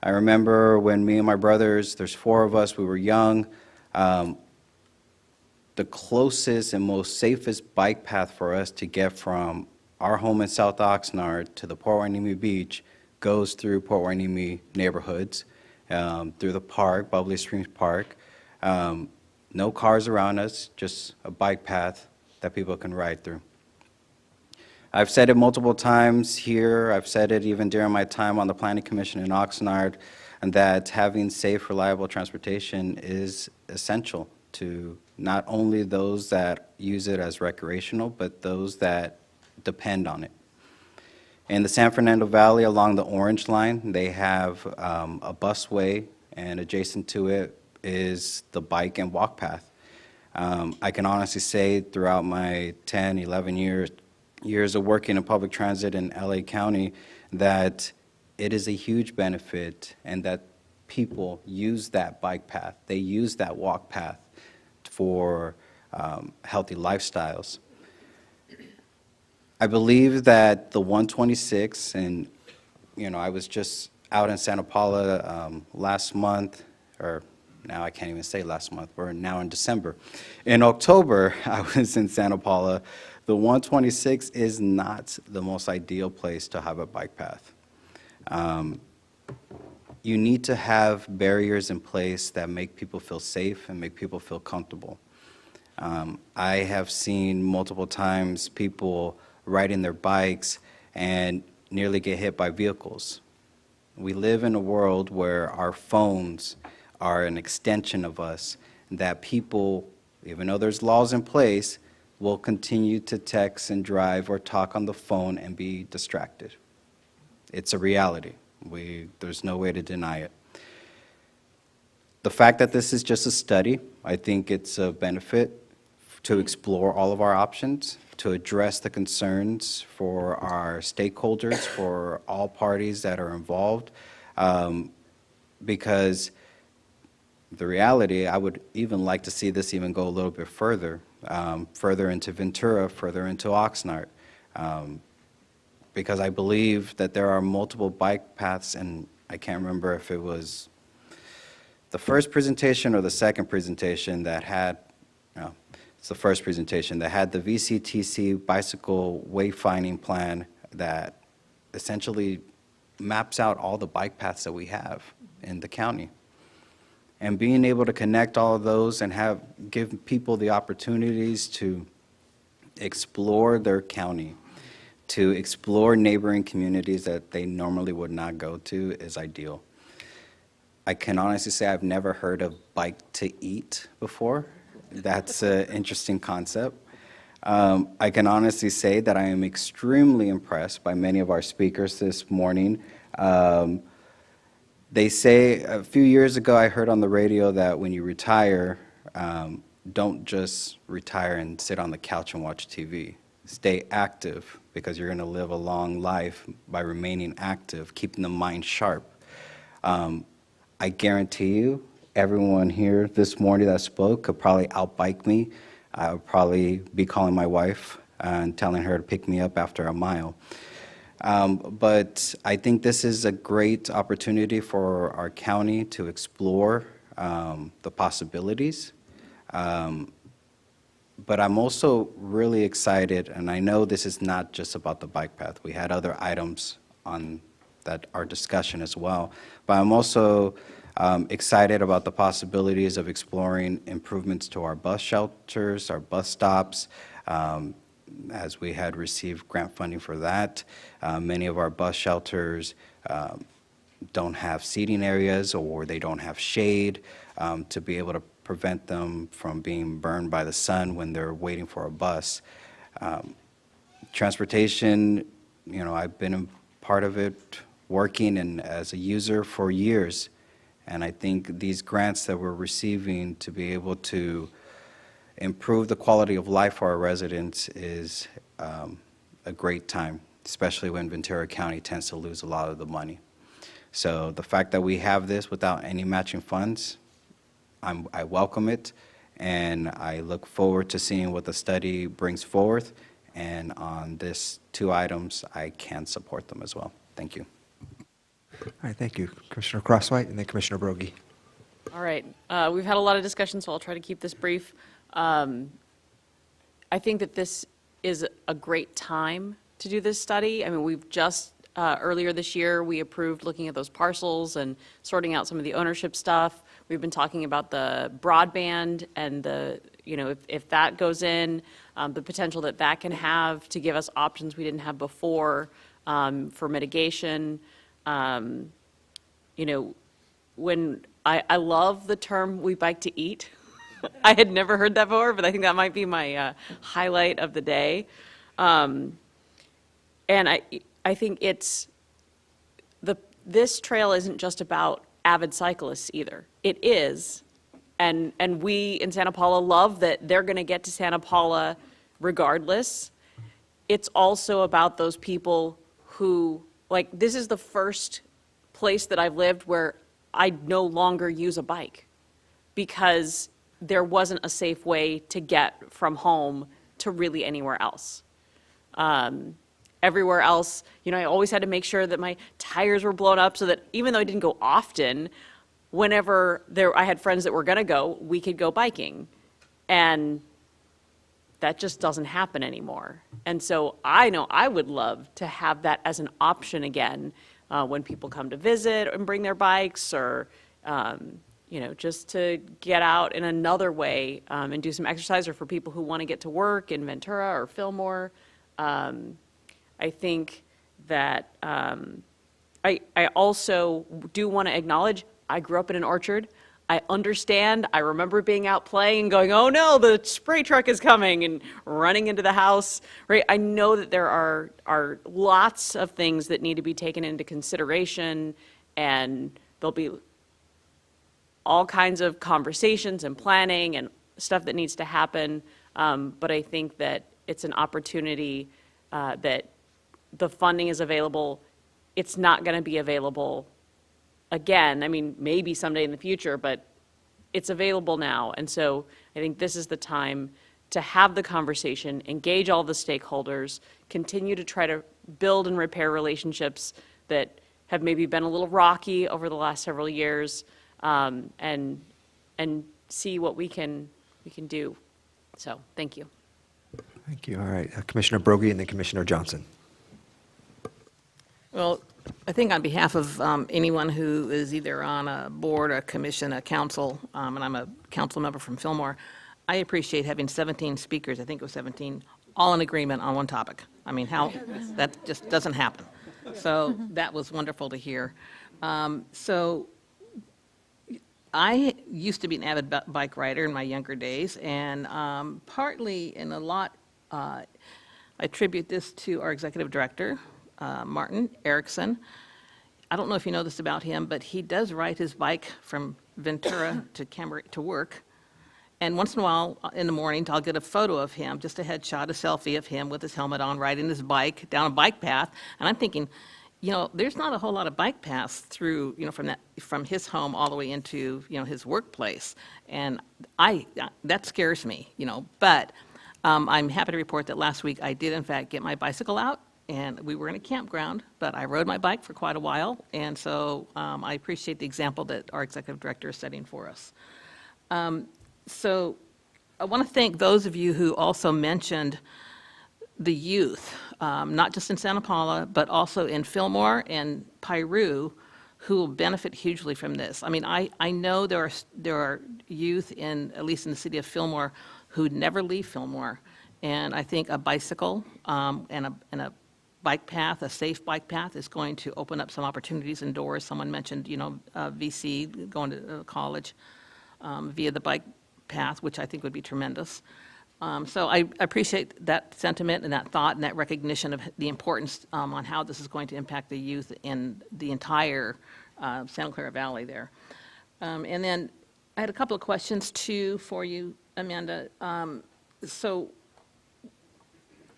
I remember when me and my brothers, there's 4 of us, we were young, the closest and most safest bike path for us to get from our home in South Oxnard to the Port Hueneme Beach goes through Port Hueneme neighborhoods, through the park, Bubbly Springs Park. No cars around us, just a bike path that people can ride through. I've said it multiple times here, I've said it even during my time on the Planning Commission in Oxnard, and that having safe, reliable transportation is essential to not only those that use it as recreational, but those that depend on it. In the San Fernando Valley along the Orange Line, they have a busway, and adjacent to it is the bike and walk path. I can honestly say throughout my 10, 11 years of working in public transit in LA County that it is a huge benefit and that people use that bike path. They use that walk path for healthy lifestyles. I believe that the 126, and I was just out in Santa Paula last month, or now I can't even say last month, we're now in December. In October, I was in Santa Paula. The 126 is not the most ideal place to have a bike path. You need to have barriers in place that make people feel safe and make people feel comfortable. I have seen multiple times people riding their bikes and nearly get hit by vehicles. We live in a world where our phones are an extension of us, that people, even though there's laws in place, will continue to text and drive or talk on the phone and be distracted. It's a reality. There's no way to deny it. The fact that this is just a study, I think it's a benefit to explore all of our options, to address the concerns for our stakeholders, for all parties that are involved, because the reality, I would even like to see this even go a little bit further, further into Ventura, further into Oxnard, because I believe that there are multiple bike paths, and I can't remember if it was the first presentation or the second presentation that had, it's the first presentation that had the VCTC bicycle wayfinding plan that essentially maps out all the bike paths that we have in the county. And being able to connect all of those and give people the opportunities to explore their county, to explore neighboring communities that they normally would not go to is ideal. I can honestly say I've never heard of bike to eat before. That's an interesting concept. I can honestly say that I am extremely impressed by many of our speakers this morning. They say, a few years ago I heard on the radio that when you retire, don't just retire and sit on the couch and watch TV. Stay active, because you're going to live a long life by remaining active, keeping the mind sharp. I guarantee you, everyone here this morning that spoke could probably outbike me. I would probably be calling my wife and telling her to pick me up after a mile. But I think this is a great opportunity for our county to explore the possibilities. But I'm also really excited, and I know this is not just about the bike path. We had other items on that our discussion as well. But I'm also excited about the possibilities of exploring improvements to our bus shelters, our bus stops, as we had received grant funding for that. Many of our bus shelters don't have seating areas, or they don't have shade to be able to prevent them from being burned by the sun when they're waiting for a bus. Transportation, I've been part of it working and as a user for years. And I think these grants that we're receiving to be able to improve the quality of life for our residents is a great time, especially when Ventura County tends to lose a lot of the money. So the fact that we have this without any matching funds, I welcome it, and I look forward to seeing what the study brings forth. And on these two items, I can support them as well. Thank you. All right, thank you. Commissioner Crosswhite and then Commissioner Broggi. All right. We've had a lot of discussion, so I'll try to keep this brief. I think that this is a great time to do this study. I mean, we've just, earlier this year, we approved looking at those parcels and sorting out some of the ownership stuff. We've been talking about the broadband and the, if that goes in, the potential that that can have to give us options we didn't have before for mitigation. When I love the term "we bike to eat." I had never heard that before, but I think that might be my highlight of the day. And I think this trail isn't just about avid cyclists either. It is, and we in Santa Paula love that they're going to get to Santa Paula regardless. It's also about those people who, like, this is the first place that I've lived where I no longer use a bike because there wasn't a safe way to get from home to really anywhere else. Everywhere else, I always had to make sure that my tires were blown up so that even though I didn't go often, whenever I had friends that were going to go, we could go biking. And that just doesn't happen anymore. And so I know I would love to have that as an option again when people come to visit and bring their bikes, or just to get out in another way and do some exercise, or for people who want to get to work in Ventura or Fillmore. I think that I also do want to acknowledge I grew up in an orchard. I understand. I remember being out playing and going, oh no, the spray truck is coming, and running into the house, right? I know that there are lots of things that need to be taken into consideration, and there'll be all kinds of conversations and planning and stuff that needs to happen. But I think that it's an opportunity that the funding is available. It's not going to be available again. I mean, maybe someday in the future, but it's available now. And so I think this is the time to have the conversation, engage all the stakeholders, continue to try to build and repair relationships that have maybe been a little rocky over the last several years, and see what we can do. So, thank you. Thank you. All right, Commissioner Broggi and then Commissioner Johnson. Well, I think on behalf of anyone who is either on a board, a commission, a council, and I'm a council member from Fillmore, I appreciate having 17 speakers, I think it was 17, all in agreement on one topic. I mean, that just doesn't happen. So that was wonderful to hear. So I used to be an avid bike rider in my younger days, and partly in a lot, I attribute this to our executive director, Martin Erickson. I don't know if you know this about him, but he does ride his bike from Ventura to Cambridge to work. And once in a while, in the morning, I'll get a photo of him, just a headshot, a selfie of him with his helmet on, riding his bike down a bike path. And I'm thinking, there's not a whole lot of bike paths through, from his home all the way into, his workplace. And that scares me, But I'm happy to report that last week I did, in fact, get my bicycle out. And we were in a campground, but I rode my bike for quite a while. And so I appreciate the example that our executive director is setting for us. So I want to thank those of you who also mentioned the youth, not just in Santa Paula, but also in Fillmore and Piru, who will benefit hugely from this. I mean, I know there are youth at least in the city of Fillmore, who never leave Fillmore. And I think a bicycle and a bike path, a safe bike path, is going to open up some opportunities and doors. Someone mentioned, VC, going to college via the bike path, which I think would be tremendous. So I appreciate that sentiment and that thought and that recognition of the importance on how this is going to impact the youth in the entire Santa Clara Valley there. And then I had a couple of questions too for you, Amanda. So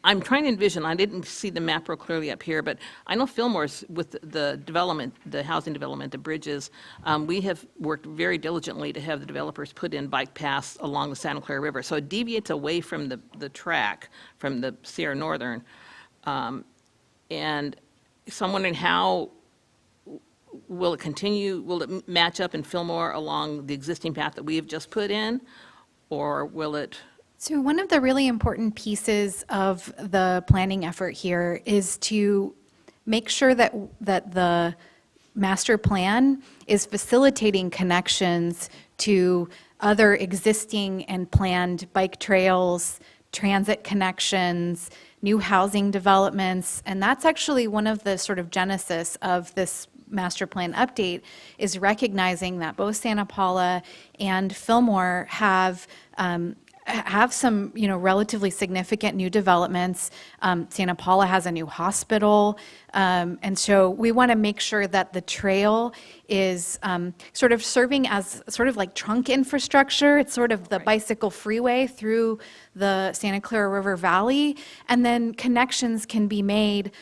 I'm trying to envision, I didn't see the map real clearly up here, but I know Fillmore's with the development, the housing development, the bridges, we have worked very diligently to have the developers put in bike paths along the Santa Clara River. So it deviates away from the track, from the Sierra Northern. And so I'm wondering how, will it continue, will it match up in Fillmore along the existing path that we have just put in? Or will it? So one of the really important pieces of the planning effort here is to make sure that the master plan is facilitating connections to other existing and planned bike trails, transit connections, new housing developments, and that's actually one of the sort of genesis of this master plan update, is recognizing that both Santa Paula and Fillmore have some, relatively significant new developments. Santa Paula has a new hospital. And so we want to make sure that the trail is sort of serving as sort of like trunk infrastructure. It's sort of the bicycle freeway through the Santa Clara River Valley. And then connections can be made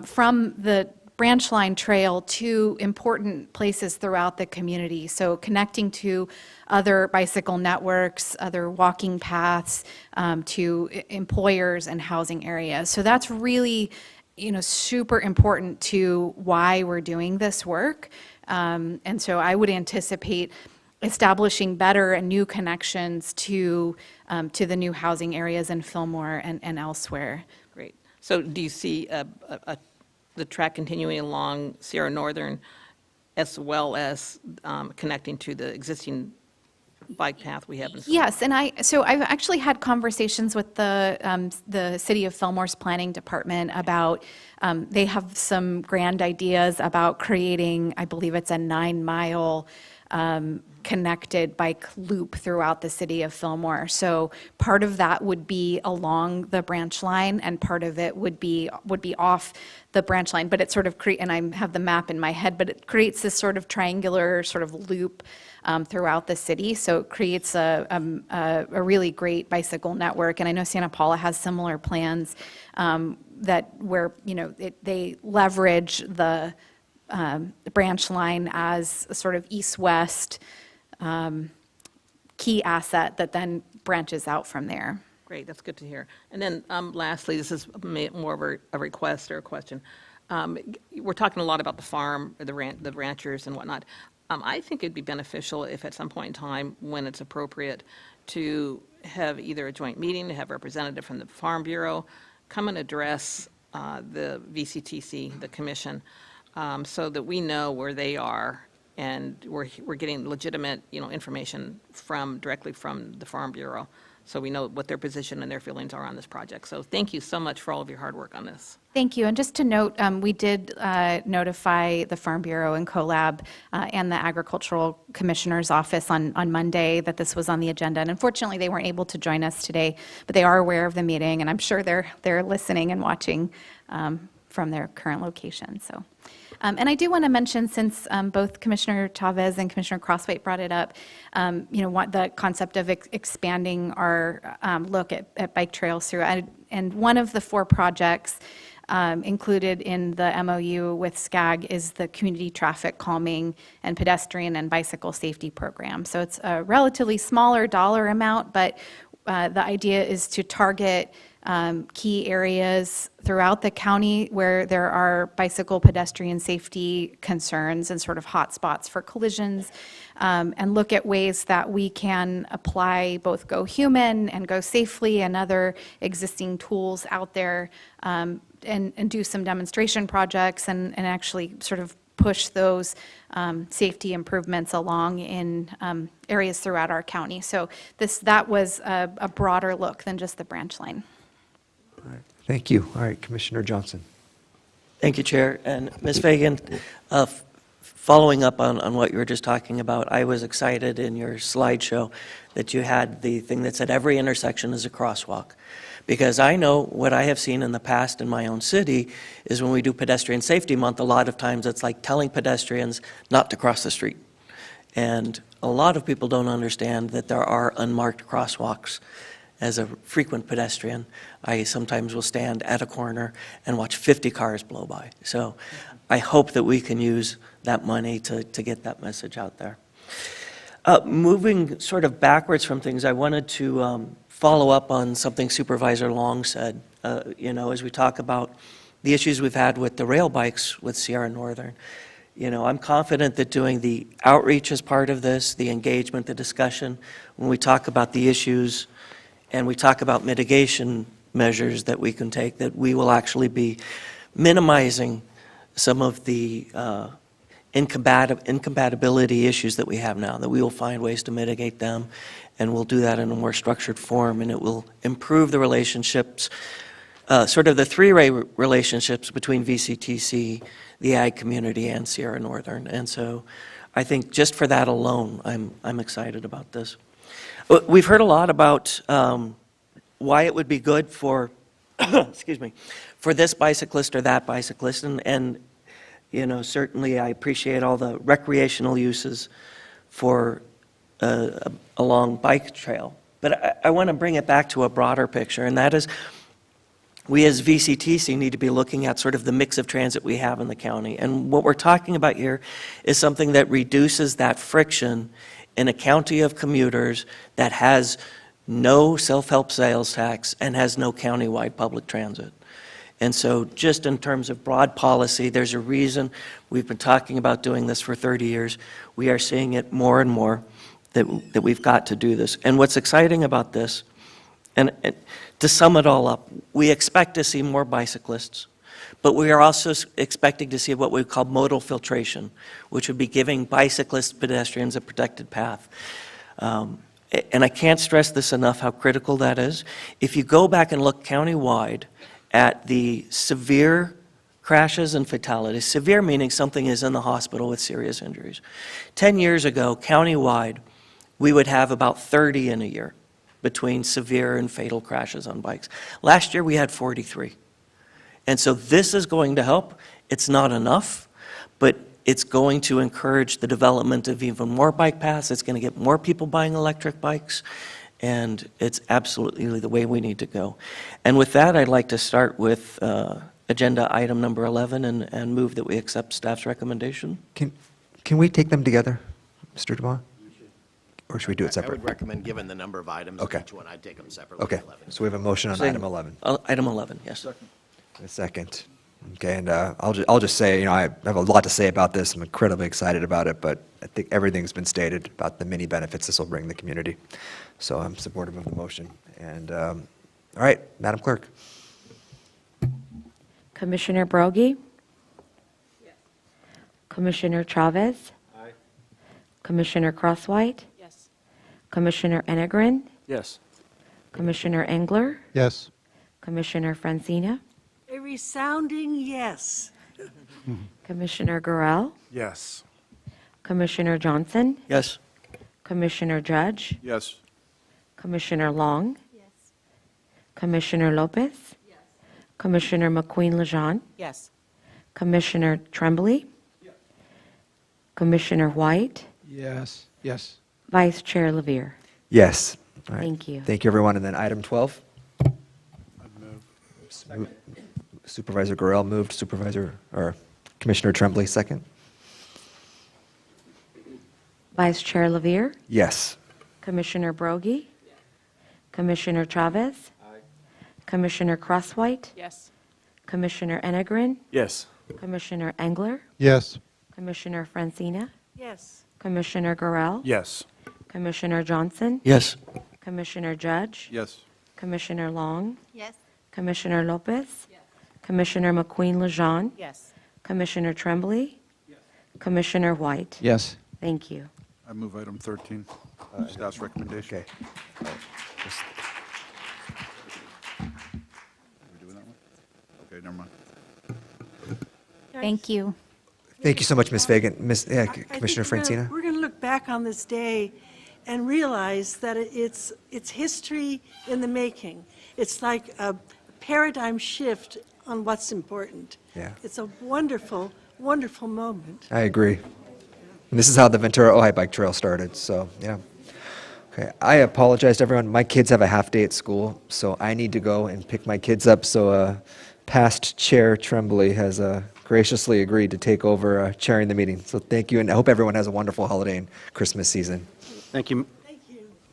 from the branch line trail to important places throughout the community. So connecting to other bicycle networks, other walking paths, to employers and housing areas. So that's really, super important to why we're doing this work. And so I would anticipate establishing better and new connections to the new housing areas in Fillmore and elsewhere. Great. So do you see the track continuing along Sierra Northern as well as connecting to the existing bike path we have in Fillmore? Yes, and I've actually had conversations with the City of Fillmore's Planning Department about, they have some grand ideas about creating, I believe it's a 9-mile connected bike loop throughout the city of Fillmore. So part of that would be along the branch line, and part of it would be off the branch line. But it sort of and I have the map in my head, but it creates this sort of triangular sort of loop throughout the city. So it creates a really great bicycle network. And I know Santa Paula has similar plans where they leverage the branch line as a sort of east-west key asset that then branches out from there. Great, that's good to hear. And then lastly, this is more of a request or a question. We're talking a lot about the farm, the ranchers and whatnot. I think it'd be beneficial if at some point in time, when it's appropriate, to have either a joint meeting, to have a representative from the Farm Bureau come and address the VCTC, the commission, so that we know where they are and we're getting legitimate, information directly from the Farm Bureau, so we know what their position and their feelings are on this project. So thank you so much for all of your hard work on this. Thank you. And just to note, we did notify the Farm Bureau and CoLab and the Agricultural Commissioner's Office on Monday that this was on the agenda. And unfortunately, they weren't able to join us today, but they are aware of the meeting, and I'm sure they're listening and watching from their current location. So. And I do want to mention, since both Commissioner Chavez and Commissioner Crosswhite brought it up, the concept of expanding our look at bike trails through. And one of the 4 projects included in the MOU with SCAG is the Community Traffic Calming and Pedestrian and Bicycle Safety Program. So it's a relatively smaller dollar amount, but the idea is to target key areas throughout the county where there are bicycle pedestrian safety concerns and sort of hot spots for collisions, and look at ways that we can apply both Go Human and Go Safely and other existing tools out there, and do some demonstration projects and actually sort of push those safety improvements along in areas throughout our county. So that was a broader look than just the branch line. All right. Thank you. All right, Commissioner Johnson. Thank you, Chair. And Ms. Fagan, following up on what you were just talking about, I was excited in your slideshow that you had the thing that said every intersection is a crosswalk. Because I know what I have seen in the past in my own city is when we do Pedestrian Safety Month, a lot of times it's like telling pedestrians not to cross the street. And a lot of people don't understand that there are unmarked crosswalks. As a frequent pedestrian, I sometimes will stand at a corner and watch 50 cars blow by. So I hope that we can use that money to get that message out there. Moving sort of backwards from things, I wanted to follow up on something Supervisor Long said, as we talk about the issues we've had with the rail bikes with Sierra Northern. I'm confident that doing the outreach as part of this, the engagement, the discussion, when we talk about the issues and we talk about mitigation measures that we can take, that we will actually be minimizing some of the incompatibility issues that we have now, that we will find ways to mitigate them, and we'll do that in a more structured form, and it will improve the relationships, sort of the three-way relationships between VCTC, the ag community, and Sierra Northern. And so I think just for that alone, I'm excited about this. We've heard a lot about why it would be good for, excuse me, for this bicyclist or that bicyclist, and certainly I appreciate all the recreational uses for a long bike trail. But I want to bring it back to a broader picture, and that is we as VCTC need to be looking at sort of the mix of transit we have in the county. And what we're talking about here is something that reduces that friction in a county of commuters that has no self-help sales tax and has no countywide public transit. And so just in terms of broad policy, there's a reason we've been talking about doing this for 30 years. We are seeing it more and more that we've got to do this. And what's exciting about this, and to sum it all up, we expect to see more bicyclists, but we are also expecting to see what we call modal filtration, which would be giving bicyclists, pedestrians a protected path. And I can't stress this enough how critical that is. If you go back and look countywide at the severe crashes and fatalities, severe meaning something is in the hospital with serious injuries. 10 years ago, countywide, we would have about 30 in a year between severe and fatal crashes on bikes. Last year, we had 43. And so this is going to help. It's not enough, but it's going to encourage the development of even more bike paths. It's going to get more people buying electric bikes, and it's absolutely the way we need to go. And with that, I'd like to start with agenda item number 11 and move that we accept staff's recommendation. Can we take them together, Mr. DeMar? Or should we do it I separate? would recommend, given the number of items in each one, I'd take them separately. Okay, 11. so we have a motion on item 11. Item 11, yes. A second. Okay, and I'll just say, I have a lot to say about this. I'm incredibly excited about it, but I think everything's been stated about the many benefits this will bring the community. So I'm supportive of the motion. And, all right, Madam Clerk. Commissioner Brogy? Yes. Commissioner Chavez? Aye. Commissioner Crosswhite? Yes. Commissioner Enegren? Yes. Commissioner Engler? Yes. Commissioner Francina? A resounding yes. Commissioner Gurrell? Yes. Commissioner Johnson? Yes. Commissioner Judge? Yes. Commissioner Long? Yes. Commissioner Lopez? Yes. Commissioner McQueen-Lejeune? Yes. Commissioner Tremblay? Yes. Commissioner White? Yes. Yes. Vice Chair Levere? Yes. All right. Thank you. Thank you, everyone. And then item 12. Supervisor Gurrell moved, Commissioner Tremblay second. Vice Chair Levere? Yes. Commissioner Brogy? Yes. Commissioner Chavez? Aye. Commissioner Crosswhite? Yes. Commissioner Enegren? Yes. Commissioner Engler? Yes. Commissioner Francina? Yes. Commissioner Gurrell? Yes. Commissioner Johnson? Yes. Commissioner Judge? Yes. Commissioner Long? Yes. Commissioner Lopez? Yes. Commissioner McQueen-Lejeune? Yes. Commissioner Tremblay? Yes. Commissioner White? Yes. Thank you. I move item 13, staff's recommendation. Okay. Are we doing that one? Okay, never mind. Thank you. Thank you so much, Ms. Fagan. I think Commissioner Francina? We're going to look back on this day and realize that it's history in the making. It's like a paradigm shift on what's important. Yeah. It's a wonderful, wonderful moment. I agree. And this is how the Ventura Ojai Bike Trail started, so, yeah. Okay, I apologize to everyone. My kids have a half day at school, so I need to go and pick my kids up. So past Chair Tremblay has graciously agreed to take over chairing the meeting. So thank you, and I hope everyone has a wonderful holiday and Christmas season. Thank you.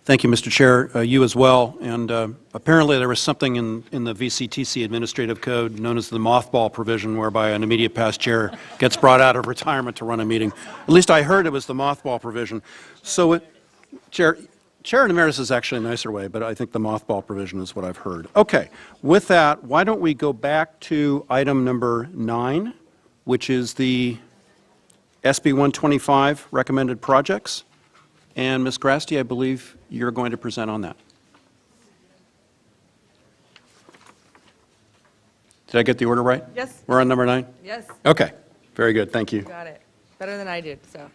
Thank you, Mr. Chair. You as well. And apparently there was something in the VCTC administrative code known as the mothball provision whereby an immediate past chair gets brought out of retirement to run a meeting. At least I heard it was the mothball provision. So, Chair Emeritus is actually a nicer way, but I think the mothball provision is what I've heard. Okay. With that, why don't we go back to item number 9, which is the SB 125 recommended projects. And Ms. Grasty, I believe you're going to present on that. Did I get the order right? Yes. We're on number 9? Yes. Okay. Very good. Thank you. Got it. Better than I did, so.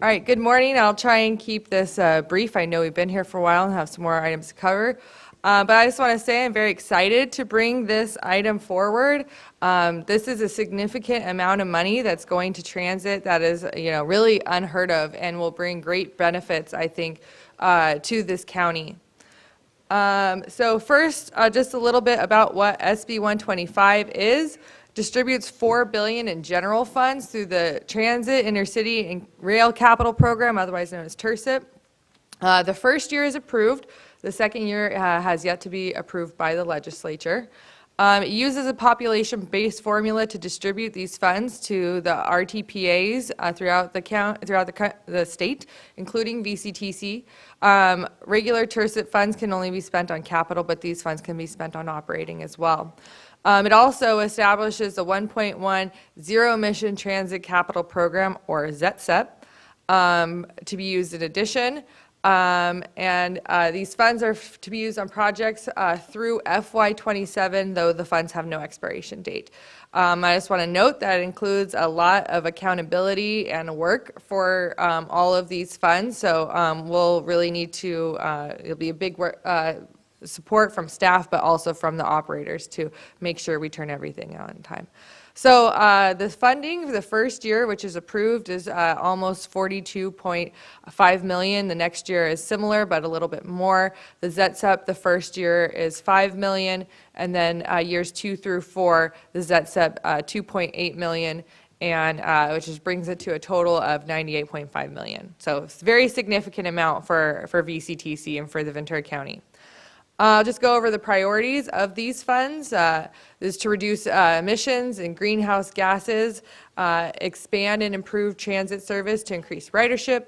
All right, good morning. I'll try and keep this brief. I know we've been here for a while and have some more items to cover. But I just want to say I'm very excited to bring this item forward. This is a significant amount of money that's going to transit that is, really unheard of and will bring great benefits, I think, to this county. So first, just a little bit about what SB 125 is. Distributes $4 billion in general funds through the Transit, Intercity, and Rail Capital Program, otherwise known as TIRCIP. The first year is approved. The second year has yet to be approved by the legislature. It uses a population-based formula to distribute these funds to the RTPAs throughout the state, including VCTC. Regular TIRCIP funds can only be spent on capital, but these funds can be spent on operating as well. It also establishes a 1.1 zero-emission transit capital program, or ZETSEP, to be used in addition. These funds are to be used on projects through FY27, though the funds have no expiration date. I just want to note that it includes a lot of accountability and work for all of these funds, so we'll really need to, it'll be a big support from staff, but also from the operators to make sure we turn everything on time. So the funding for the first year, which is approved, is almost $42.5 million. The next year is similar, but a little bit more. The ZETSEP, the first year is $5 million, and then years 2 through 4, the ZETSEP $2.8 million, and which brings it to a total of $98.5 million. So it's a very significant amount for VCTC and for the Ventura County. I'll just go over the priorities of these funds. Is to reduce emissions and greenhouse gases, expand and improve transit service to increase ridership,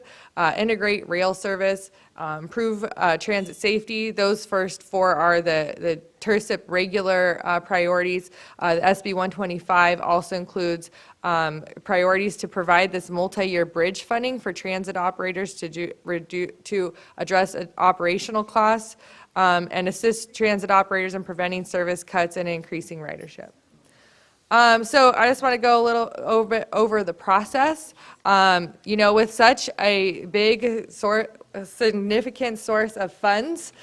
integrate rail service, improve transit safety. Those first 4 are the TIRCIP regular priorities. The SB 125 also includes priorities to provide this multi-year bridge funding for transit operators to address operational costs, and assist transit operators in preventing service cuts and increasing ridership. So I just want to go a little over the process. With such a big significant source of funds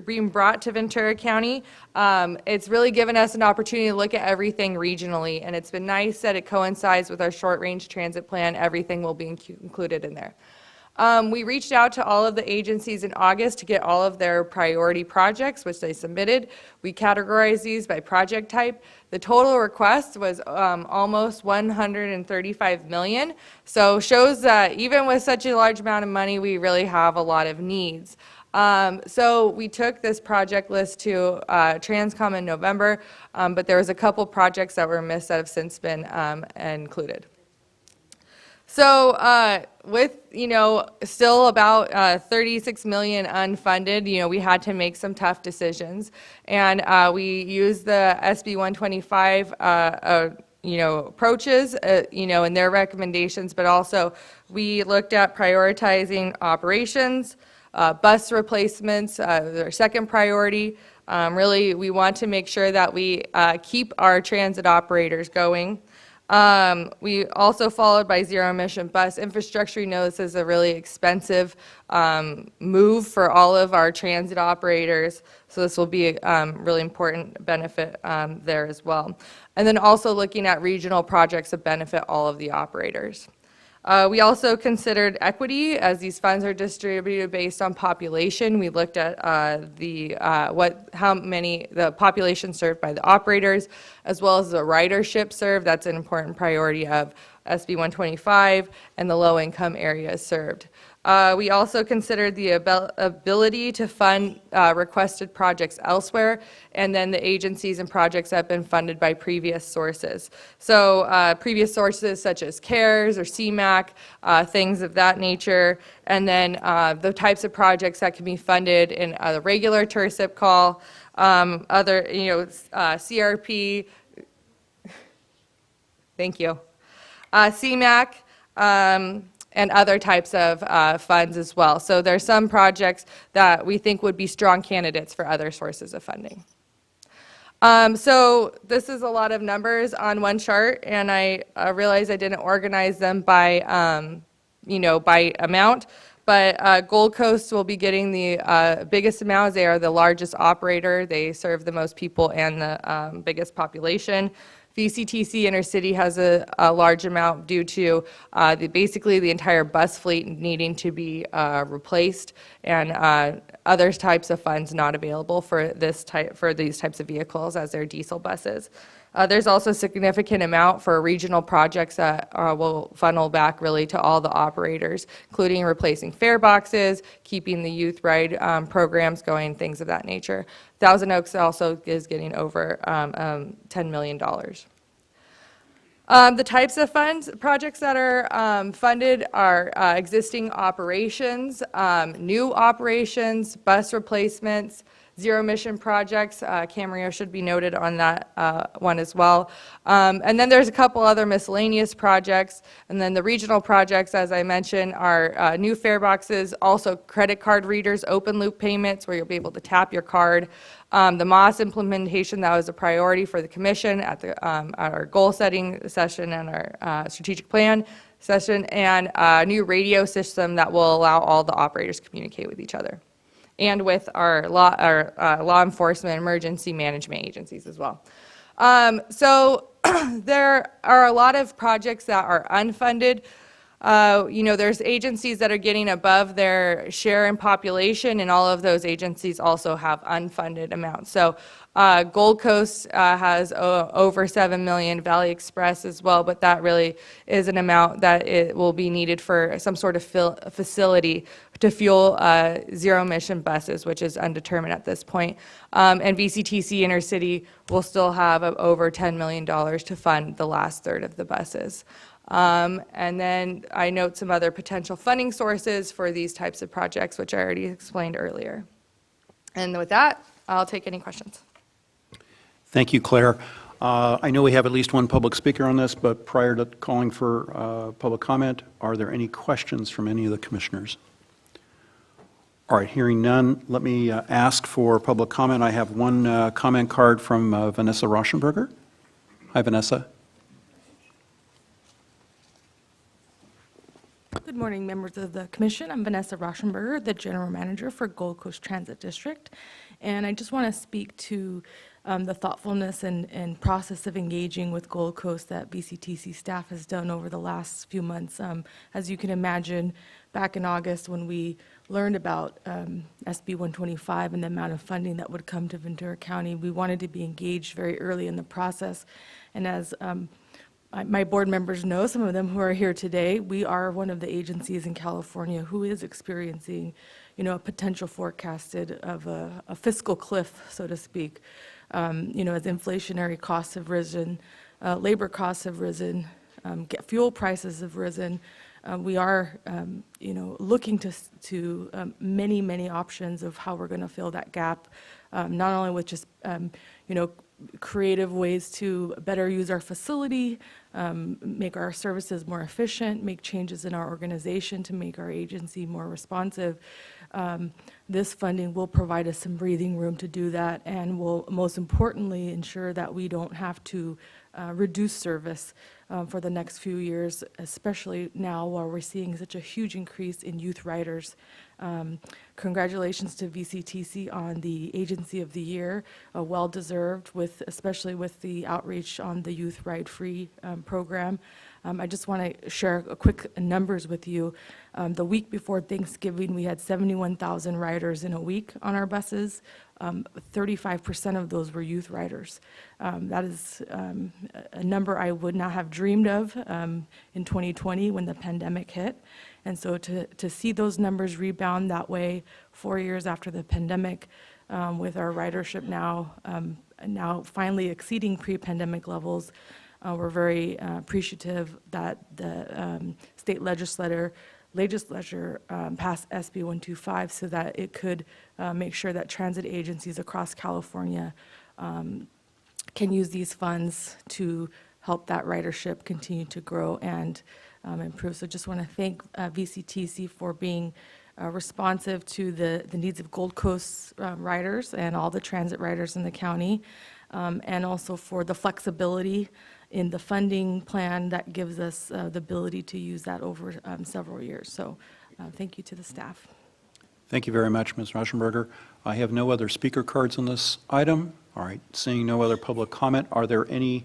being brought to Ventura County, it's really given us an opportunity to look at everything regionally, and it's been nice that it coincides with our short-range transit plan. Everything will be included in there. We reached out to all of the agencies in August to get all of their priority projects, which they submitted. We categorized these by project type. The total request was almost $135 million. So shows that even with such a large amount of money, we really have a lot of needs. So we took this project list to Transcom in November, but there was a couple projects that were missed that have since been included. So with, still about 36 million unfunded, we had to make some tough decisions. And we used the SB 125, approaches, in their recommendations, but also we looked at prioritizing operations, bus replacements, their second priority. Really, we want to make sure that we keep our transit operators going. We also followed by zero emission bus infrastructure. You know, this is a really expensive move for all of our transit operators. So this will be a really important benefit there as well. And then also looking at regional projects that benefit all of the operators. We also considered equity as these funds are distributed based on population. We looked at the population served by the operators, as well as the ridership served. That's an important priority of SB 125 and the low-income areas served. We also considered the ability to fund requested projects elsewhere, and then the agencies and projects that have been funded by previous sources. So previous sources such as CARES or CMAQ, things of that nature, and then the types of projects that can be funded in a regular TIRSIP call, other, CRP, thank you, CMAQ, and other types of funds as well. So there's some projects that we think would be strong candidates for other sources of funding. So this is a lot of numbers on one chart, and I realized I didn't organize them by, by amount. But Gold Coast will be getting the biggest amount, as they are the largest operator. They serve the most people and the biggest population. VCTC Intercity has a large amount due to basically the entire bus fleet needing to be replaced, and other types of funds not available for these types of vehicles as they're diesel buses. There's also a significant amount for regional projects that will funnel back really to all the operators, including replacing fare boxes, keeping the youth ride programs going, things of that nature. Thousand Oaks also is getting over $10 million. The types of projects that are funded are existing operations, new operations, bus replacements, zero emission projects. Camarillo should be noted on that one as well. And then there's a couple other miscellaneous projects. And then the regional projects, as I mentioned, are new fare boxes, also credit card readers, open loop payments where you'll be able to tap your card. The MOS implementation, that was a priority for the commission at our goal setting session and our strategic plan session, and a new radio system that will allow all the operators to communicate with each other, and with our law enforcement emergency management agencies as well. So there are a lot of projects that are unfunded. There's agencies that are getting above their share in population, and all of those agencies also have unfunded amounts. So Gold Coast has over 7 million, Valley Express as well, but that really is an amount that it will be needed for some sort of facility to fuel zero emission buses, which is undetermined at this point. And VCTC Intercity will still have over $10 million to fund the last third of the buses. And then I note some other potential funding sources for these types of projects, which I already explained earlier. And with that, I'll take any questions. Thank you, Claire. I know we have at least one public speaker on this, but prior to calling for public comment, are there any questions from any of the commissioners? All right, hearing none, let me ask for public comment. I have one comment card from Vanessa Rauschenberger. Hi, Vanessa. Good morning, members of the commission. I'm Vanessa Rauschenberger, the general manager for Gold Coast Transit District. And I just want to speak to the thoughtfulness and process of engaging with Gold Coast that VCTC staff has done over the last few months. As you can imagine, back in August when we learned about SB 125 and the amount of funding that would come to Ventura County, we wanted to be engaged very early in the process. And as my board members know, some of them who are here today, we are one of the agencies in California who is experiencing, a potential forecasted of a fiscal cliff, so to speak. As inflationary costs have risen, labor costs have risen, fuel prices have risen. We are, looking to many, many options of how we're going to fill that gap, not only with just, creative ways to better use our facility, make our services more efficient, make changes in our organization to make our agency more responsive. This funding will provide us some breathing room to do that, and will most importantly ensure that we don't have to reduce service for the next few years, especially now while we're seeing such a huge increase in youth riders. Congratulations to VCTC on the Agency of the Year, well-deserved, especially with the outreach on the Youth Ride Free program. I just want to share a quick numbers with you. The week before Thanksgiving, we had 71,000 riders in a week on our buses. 35% of those were youth riders. That is a number I would not have dreamed of in 2020 when the pandemic hit. And so to see those numbers rebound that way 4 years after the pandemic, with our ridership now finally exceeding pre-pandemic levels, we're very appreciative that the state legislature passed SB 125 so that it could make sure that transit agencies across California can use these funds to help that ridership continue to grow and improve. So just want to thank VCTC for being responsive to the needs of Gold Coast riders and all the transit riders in the county, and also for the flexibility in the funding plan that gives us the ability to use that over several years. So thank you to the staff. Thank you very much, Ms. Rauschenberger. I have no other speaker cards on this item. All right, seeing no other public comment, are there any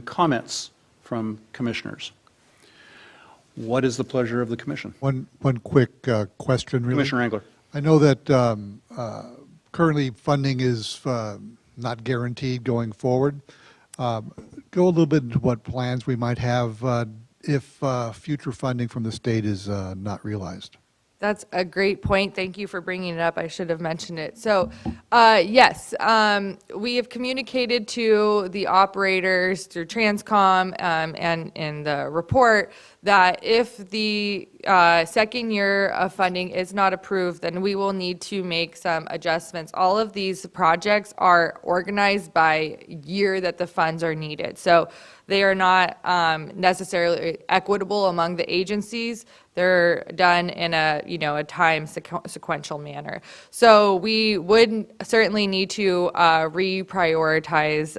comments from commissioners? What is the pleasure of the commission? One quick question, really. Commissioner Engler. I know that currently funding is not guaranteed going forward. Go a little bit into what plans we might have if future funding from the state is not realized. That's a great point. Thank you for bringing it up. I should have mentioned it. So, yes, we have communicated to the operators through Transcom and in the report that if the second year of funding is not approved, then we will need to make some adjustments. All of these projects are organized by year that the funds are needed. So they are not necessarily equitable among the agencies. They're done in a time sequential manner. So we would certainly need to reprioritize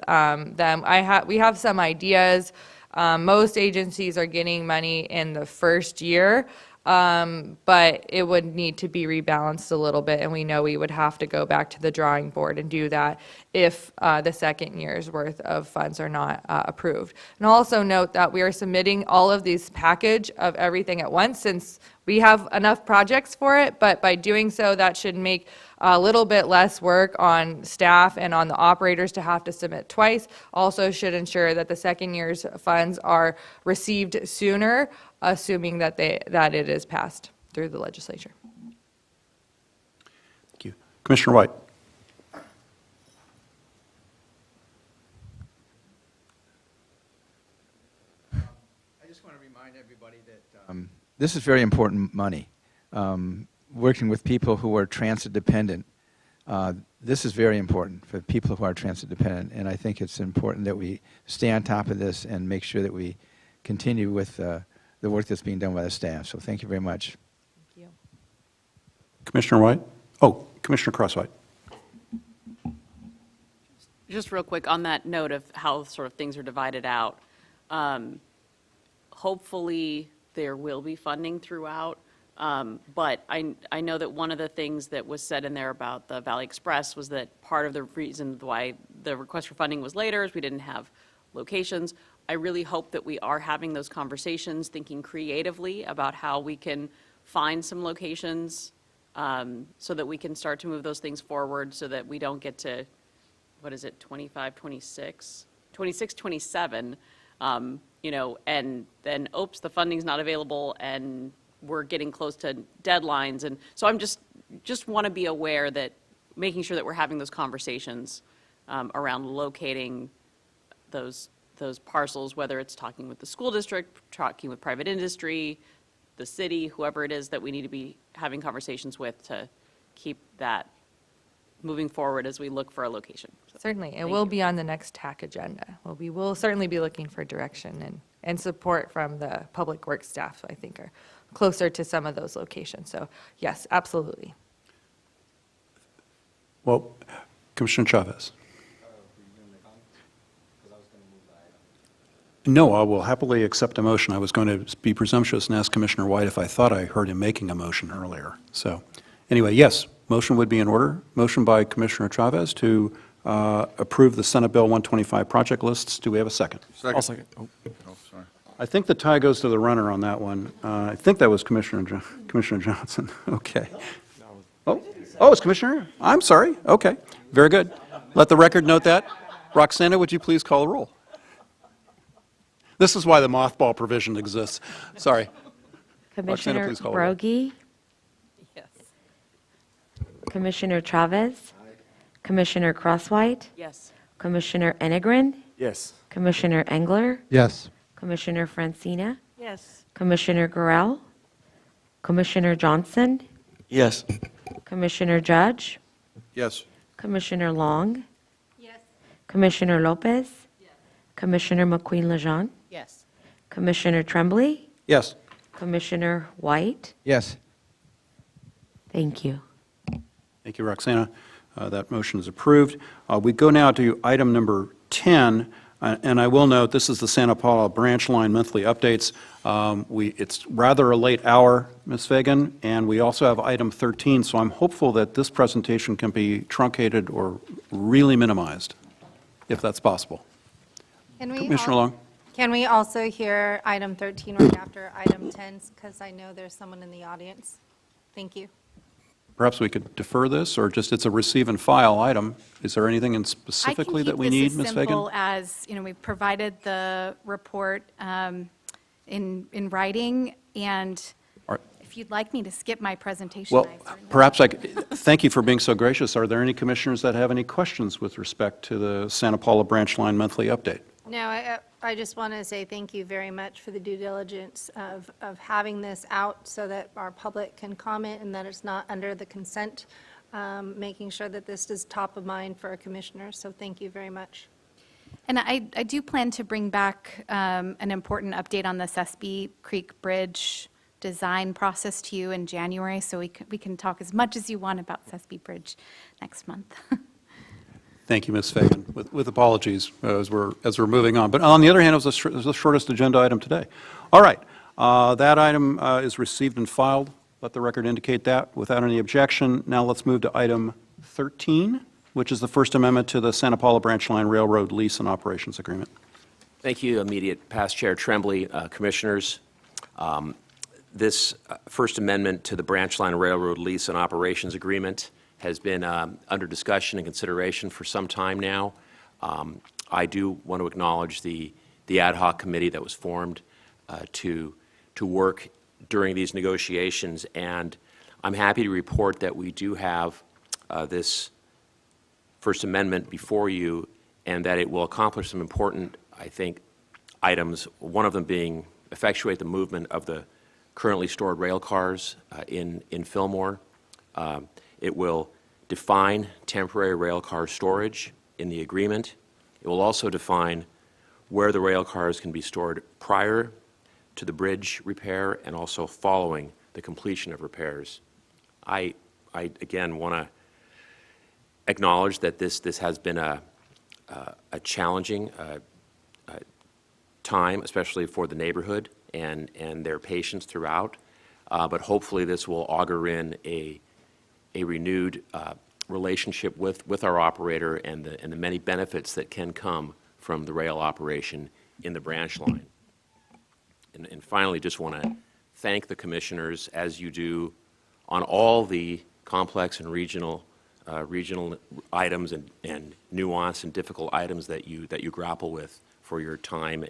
them. We have some ideas. Most agencies are getting money in the first year, but it would need to be rebalanced a little bit, and we know we would have to go back to the drawing board and do that if the second year's worth of funds are not approved. And also note that we are submitting all of these package of everything at once since we have enough projects for it, but by doing so, that should make a little bit less work on staff and on the operators to have to submit twice. Also should ensure that the second year's funds are received sooner, assuming that it is passed through the legislature. Thank you. Commissioner White. I just want to remind everybody that this is very important money. Working with people who are transit dependent, this is very important for people who are transit dependent, and I think it's important that we stay on top of this and make sure that we continue with the work that's being done by the staff. So thank you very much. Thank you. Commissioner White? Oh, Commissioner Crosswhite. Just real quick on that note of how sort of things are divided out. Hopefully there will be funding throughout, but I know that one of the things that was said in there about the Valley Express was that part of the reason why the request for funding was later is we didn't have locations. I really hope that we are having those conversations, thinking creatively about how we can find some locations so that we can start to move those things forward so that we don't get to, 25, 26, 27, and then, oops, the funding's not available and we're getting close to deadlines. And so I'm just want to be aware that making sure that we're having those conversations around locating those parcels, whether it's talking with the school district, talking with private industry, the city, whoever it is that we need to be having conversations with to keep that moving forward as we look for a location. So, certainly, it will be on the next TAC agenda. Well, we will certainly be looking for direction and support from the public works staff, I think, are closer to some of those locations. So yes, absolutely. Well, Commissioner Chavez. No, I will happily accept a motion. I was going to be presumptuous and ask Commissioner White if I thought I heard him making a motion earlier. So, anyway, yes, motion would be in order. Motion by Commissioner Chavez to approve the Senate Bill 125 project lists. Do we have a second? I'll second. Oh. Sorry. I think the tie goes to the runner on that one. I think that was Commissioner Johnson. Okay. Oh, it's Commissioner? I'm sorry. Okay, very good. Let the record note that. Roxana, would you please call the roll? This is why the mothball provision exists. Sorry. Commissioner please call the roll. Broggie? Yes. Commissioner Chavez? Commissioner Crosswhite? Yes. Commissioner Enegren? Yes. Commissioner Engler? Yes. Commissioner Francina? Yes. Commissioner Gorel? Commissioner Johnson? Yes. Commissioner Judge? Yes. Commissioner Long? Yes. Commissioner Lopez? Yes. Commissioner McQueen-Lejeune? Yes. Commissioner Tremblay? Yes. Commissioner White? Yes. Thank you. Thank you, Roxana. That motion is approved. We go now to item number 10, and I will note, this is the Santa Paula Branch Line monthly updates. It's rather a late hour, Ms. Fagan, and we also have item 13, so I'm hopeful that this presentation can be truncated or really minimized, if that's possible. Commissioner Long? Can we also hear item 13 right after item 10, because I know there's someone in the audience? Thank you. Perhaps we could defer this, or just it's a receive and file item. Is there anything in specifically that we need, Ms. I can keep this as Fagan? simple as, we've provided the report in writing, and if you'd like me to skip my presentation, Well, I certainly perhaps thank you for being so gracious. Are there any commissioners that have any questions with respect to the Santa Paula Branch Line monthly update? No, I just want to say thank you very much for the due diligence of having this out so that our public can comment and that it's not under the consent, making sure that this is top of mind for our commissioners. So thank you very much. And I do plan to bring back an important update on the Sespe Creek Bridge design process to you in January, so we can talk as much as you want about Sespe Bridge next month. Thank you, Ms. Fagan. With apologies as we're moving on. But on the other hand, it was the shortest agenda item today. All right. That item is received and filed. Let the record indicate that without any objection. Now let's move to item 13, which is the First Amendment to the Santa Paula Branch Line Railroad Lease and Operations Agreement. Thank you, immediate past Chair Tremblay, commissioners. This First Amendment to the Branch Line Railroad Lease and Operations Agreement has been under discussion and consideration for some time now. I do want to acknowledge the ad hoc committee that was formed to work during these negotiations, and I'm happy to report that we do have this First Amendment before you, and that it will accomplish some important, I think, items, one of them being effectuate the movement of the currently stored rail cars in Fillmore. It will define temporary rail car storage in the agreement. It will also define where the rail cars can be stored prior to the bridge repair and also following the completion of repairs. I again want to acknowledge that this has been a challenging time, especially for the neighborhood and their patients throughout, but hopefully this will augur in a renewed relationship with our operator and the many benefits that can come from the rail operation in the branch line. And finally, just want to thank the commissioners, as you do, on all the complex and regional items and nuanced and difficult items that you grapple with, for your time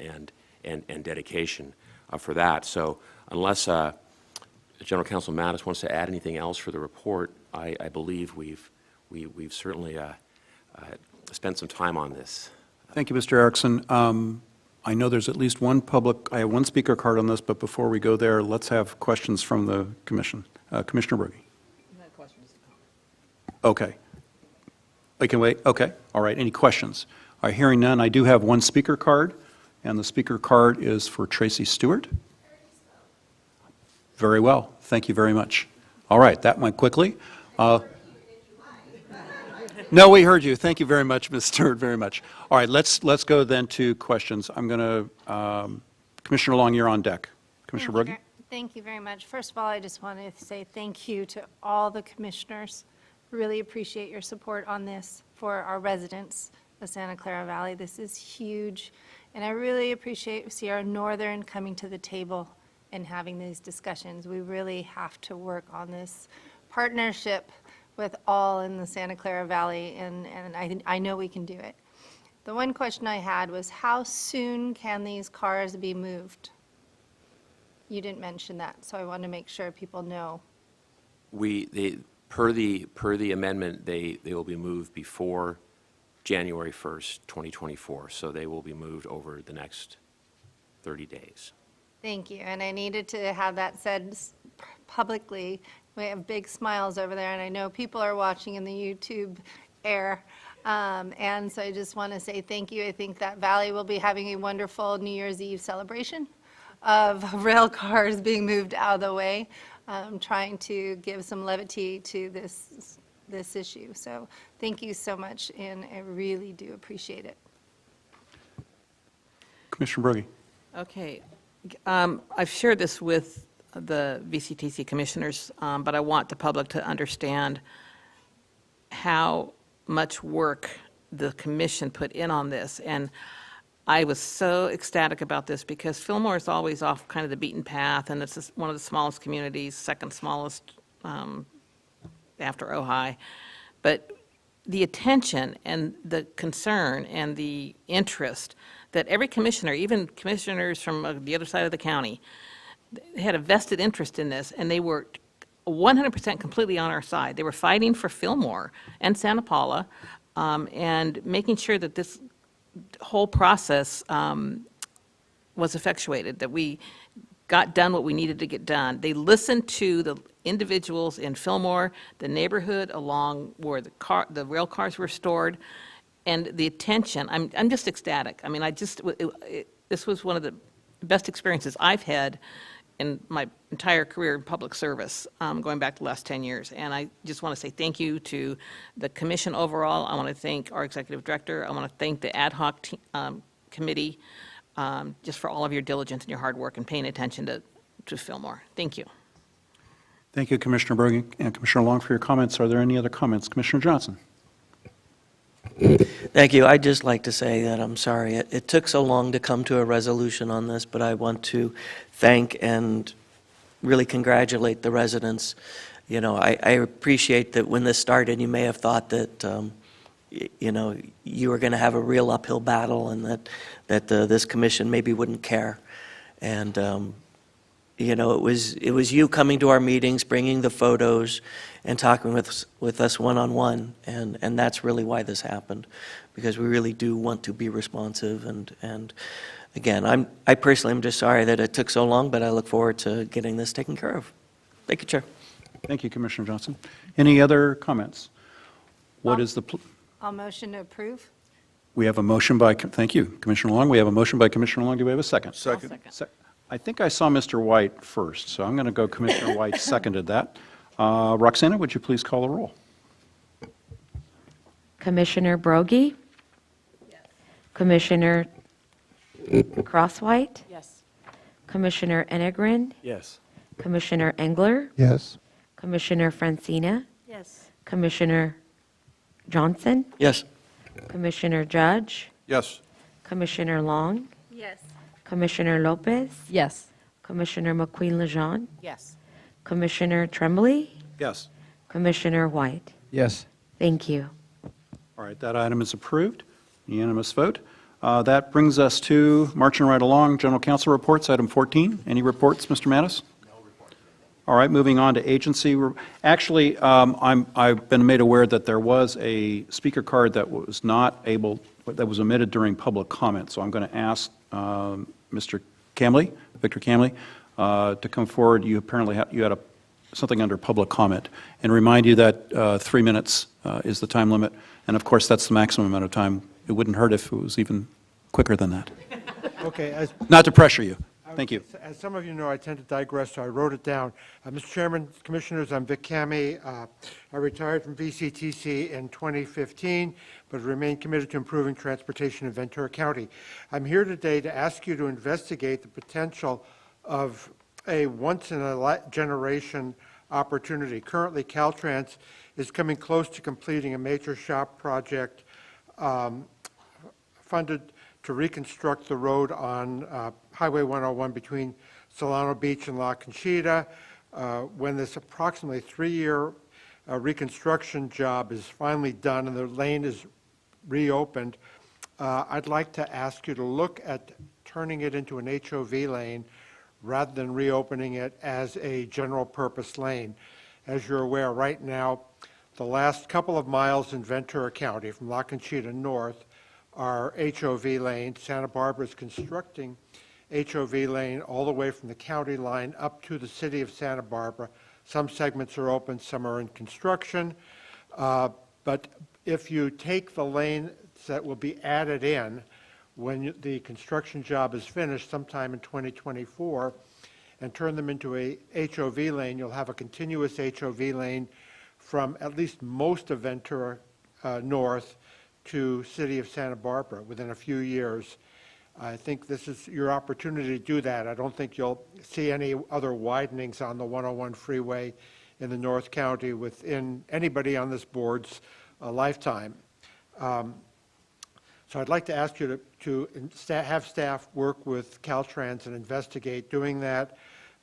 and dedication for that. So unless General Counsel Mattis wants to add anything else for the report, I believe we've certainly spent some time on this. Thank you, Mr. Erickson. I know there's at least I have one speaker card on this, but before we go there, let's have questions from the commission. Commissioner Brugge. Okay. I can wait? Okay. All right. Any questions? All right, hearing none, I do have one speaker card, and the speaker card is for Tracy Stewart. Very well. Thank you very much. All right, that went quickly. No, we heard you. Thank you very much, Ms. Stewart, very much. All right, let's go then to questions. I'm going to, Commissioner Long, you're on deck. Commissioner Brugge? Thank you very much. First of all, I just want to say thank you to all the commissioners. Really appreciate your support on this for our residents of Santa Clara Valley. This is huge, and I really appreciate Sierra Northern coming to the table and having these discussions. We really have to work on this partnership with all in the Santa Clara Valley, and I know we can do it. The one question I had was, how soon can these cars be moved? You didn't mention that, so I want to make sure people know. Per the amendment, they will be moved before January 1st, 2024. So they will be moved over the next 30 days. Thank you, and I needed to have that said publicly. We have big smiles over there, and I know people are watching in the YouTube air. And so I just want to say thank you. I think that Valley will be having a wonderful New Year's Eve celebration of rail cars being moved out of the way, trying to give some levity to this issue. So thank you so much, and I really do appreciate it. Commissioner Brugge? Okay. I've shared this with the VCTC commissioners, but I want the public to understand how much work the commission put in on this. And I was so ecstatic about this because Fillmore is always off kind of the beaten path, and it's one of the smallest communities, second smallest after Ojai. But the attention and the concern and the interest that every commissioner, even commissioners from the other side of the county, had a vested interest in this, and they were 100% completely on our side. They were fighting for Fillmore and Santa Paula, and making sure that this whole process was effectuaed, that we got done what we needed to get done. They listened to the individuals in Fillmore, the neighborhood along where the rail cars were stored, and the attention. I'm just ecstatic. I mean, this was one of the best experiences I've had in my entire career in public service, going back the last 10 years. And I just want to say thank you to the commission overall. I want to thank our executive director. I want to thank the ad hoc committee, just for all of your diligence and your hard work and paying attention to Fillmore. Thank you. Thank you, Commissioner Brugge and Commissioner Long, for your comments. Are there any other comments? Commissioner Johnson? Thank you. I'd just like to say that I'm sorry it took so long to come to a resolution on this, but I want to thank and really congratulate the residents. You know, I appreciate that when this started, you may have thought that, you know, you were going to have a real uphill battle and that this commission maybe wouldn't care. And, you know, it was you coming to our meetings, bringing the photos, and talking with us one-on-one, and that's really why this happened, because we really do want to be responsive, and again, I personally am just sorry that it took so long, but I look forward to getting this taken care of. Thank you, Chair. Thank you, Commissioner Johnson. Any other comments? What is the, I'll motion to approve. we have a motion by, thank you, Commissioner Long. We have a motion by Commissioner Long. Do we have a second? Second. I think I saw Mr. White first, so I'm going to go Commissioner White seconded that. Roxana, would you please call the roll? Commissioner Broggie? Yes. Commissioner Crosswhite? Yes. Commissioner Enegren? Yes. Commissioner Engler? Yes. Commissioner Francina? Yes. Commissioner Johnson? Yes. Commissioner Judge? Yes. Commissioner Long? Yes. Commissioner Lopez? Yes. Commissioner McQueen-Lejeune? Yes. Commissioner Tremblay? Yes. Commissioner White? Yes. Thank you. All right, that item is approved. Unanimous vote. That brings us to, marching right along, General Counsel reports, item 14. Any reports, Mr. Mattis? No report. All right, moving on to agency. Actually, I've been made aware that there was a speaker card that was that was omitted during public comment. So I'm going to ask Mr. Camley, Victor Camley, to come forward. You apparently you had something under public comment, and remind you that 3 minutes is the time limit, and of course that's the maximum amount of time. It wouldn't hurt if it was even quicker than that. Okay. Not to pressure you. Thank you. As some of you know, I tend to digress, so I wrote it down. Mr. Chairman, Commissioners, I'm Vic Cami. I retired from VCTC in 2015, but remain committed to improving transportation in Ventura County. I'm here today to ask you to investigate the potential of a once-in-a-generation opportunity. Currently, Caltrans is coming close to completing a major shop project funded to reconstruct the road on Highway 101 between Solano Beach and La Conchita. When this approximately 3-year reconstruction job is finally done and the lane is reopened, I'd like to ask you to look at turning it into an HOV lane rather than reopening it as a general purpose lane. As you're aware, right now, the last couple of miles in Ventura County from La Conchita north are HOV lanes. Santa Barbara is constructing HOV lane all the way from the county line up to the city of Santa Barbara. Some segments are open, some are in construction. But if you take the lanes that will be added in when the construction job is finished sometime in 2024 and turn them into a HOV lane, you'll have a continuous HOV lane from at least most of Ventura north to city of Santa Barbara within a few years. I think this is your opportunity to do that. I don't think you'll see any other widenings on the 101 freeway in the North County within anybody on this board's lifetime. So I'd like to ask you to have staff work with Caltrans and investigate doing that.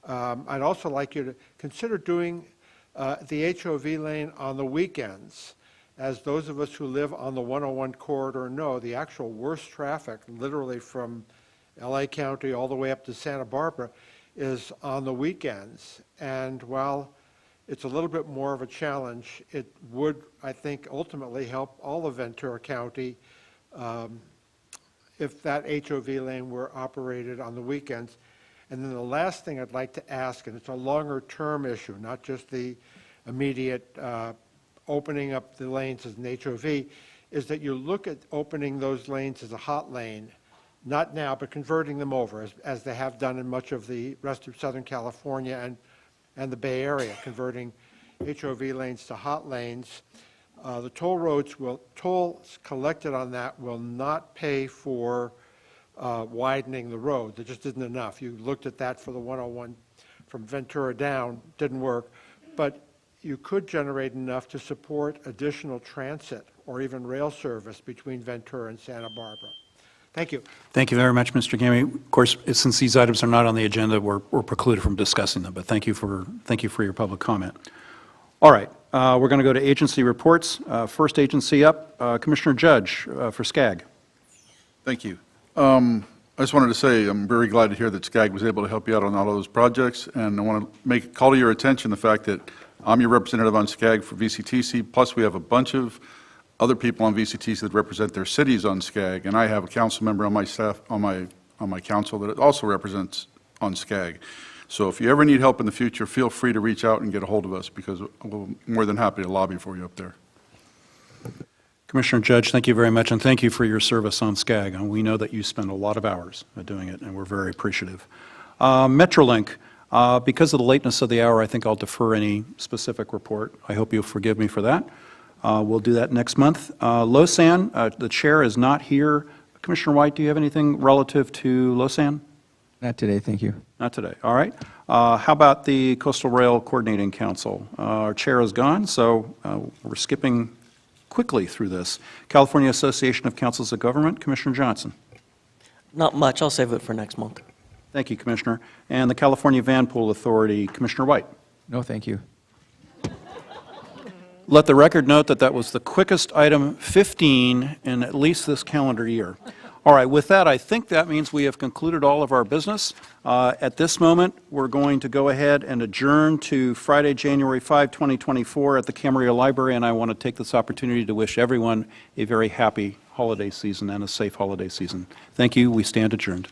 I'd also like you to consider doing the HOV lane on the weekends. As those of us who live on the 101 corridor know, the actual worst traffic, literally from LA County all the way up to Santa Barbara, is on the weekends. And while it's a little bit more of a challenge, it would, I think, ultimately help all of Ventura County if that HOV lane were operated on the weekends. And then the last thing I'd like to ask, and it's a longer term issue, not just the immediate opening up the lanes as an HOV, is that you look at opening those lanes as a hot lane, not now, but converting them over, as they have done in much of the rest of Southern California and the Bay Area, converting HOV lanes to hot lanes. The tolls collected on that will not pay for widening the road. There just isn't enough. You looked at that for the 101 from Ventura down, didn't work. But you could generate enough to support additional transit or even rail service between Ventura and Santa Barbara. Thank you. Thank you very much, Mr. Gami. Of course, since these items are not on the agenda, we're precluded from discussing them, but thank you for your public comment. All right, we're going to go to agency reports. First agency up, Commissioner Judge for SCAG. Thank you. I just wanted to say I'm very glad to hear that SCAG was able to help you out on all of those projects, and I want to call to your attention the fact that I'm your representative on SCAG for VCTC, plus we have a bunch of other people on VCTC that represent their cities on SCAG, and I have a council member on my staff, on my council that also represents on SCAG. So if you ever need help in the future, feel free to reach out and get a hold of us, because we're more than happy to lobby for you up there. Commissioner Judge, thank you very much, and thank you for your service on SCAG. And we know that you spend a lot of hours doing it, and we're very appreciative. Metrolink, because of the lateness of the hour, I think I'll defer any specific report. I hope you'll forgive me for that. We'll do that next month. LoSAN, the chair is not here. Commissioner White, do you have anything relative to LoSAN? Not today, thank you. Not today, all right. How about the Coastal Rail Coordinating Council? Our chair is gone, so we're skipping quickly through this. California Association of Councils of Government, Commissioner Johnson. Not much. I'll save it for next month. Thank you, Commissioner. And the California Van Pool Authority, Commissioner White. No, thank you. Let the record note that that was the quickest item 15 in at least this calendar year. All right, with that, I think that means we have concluded all of our business. At this moment, we're going to go ahead and adjourn to Friday, January 5, 2024 at the Camarillo Library, and I want to take this opportunity to wish everyone a very happy holiday season and a safe holiday season. Thank you. We stand adjourned.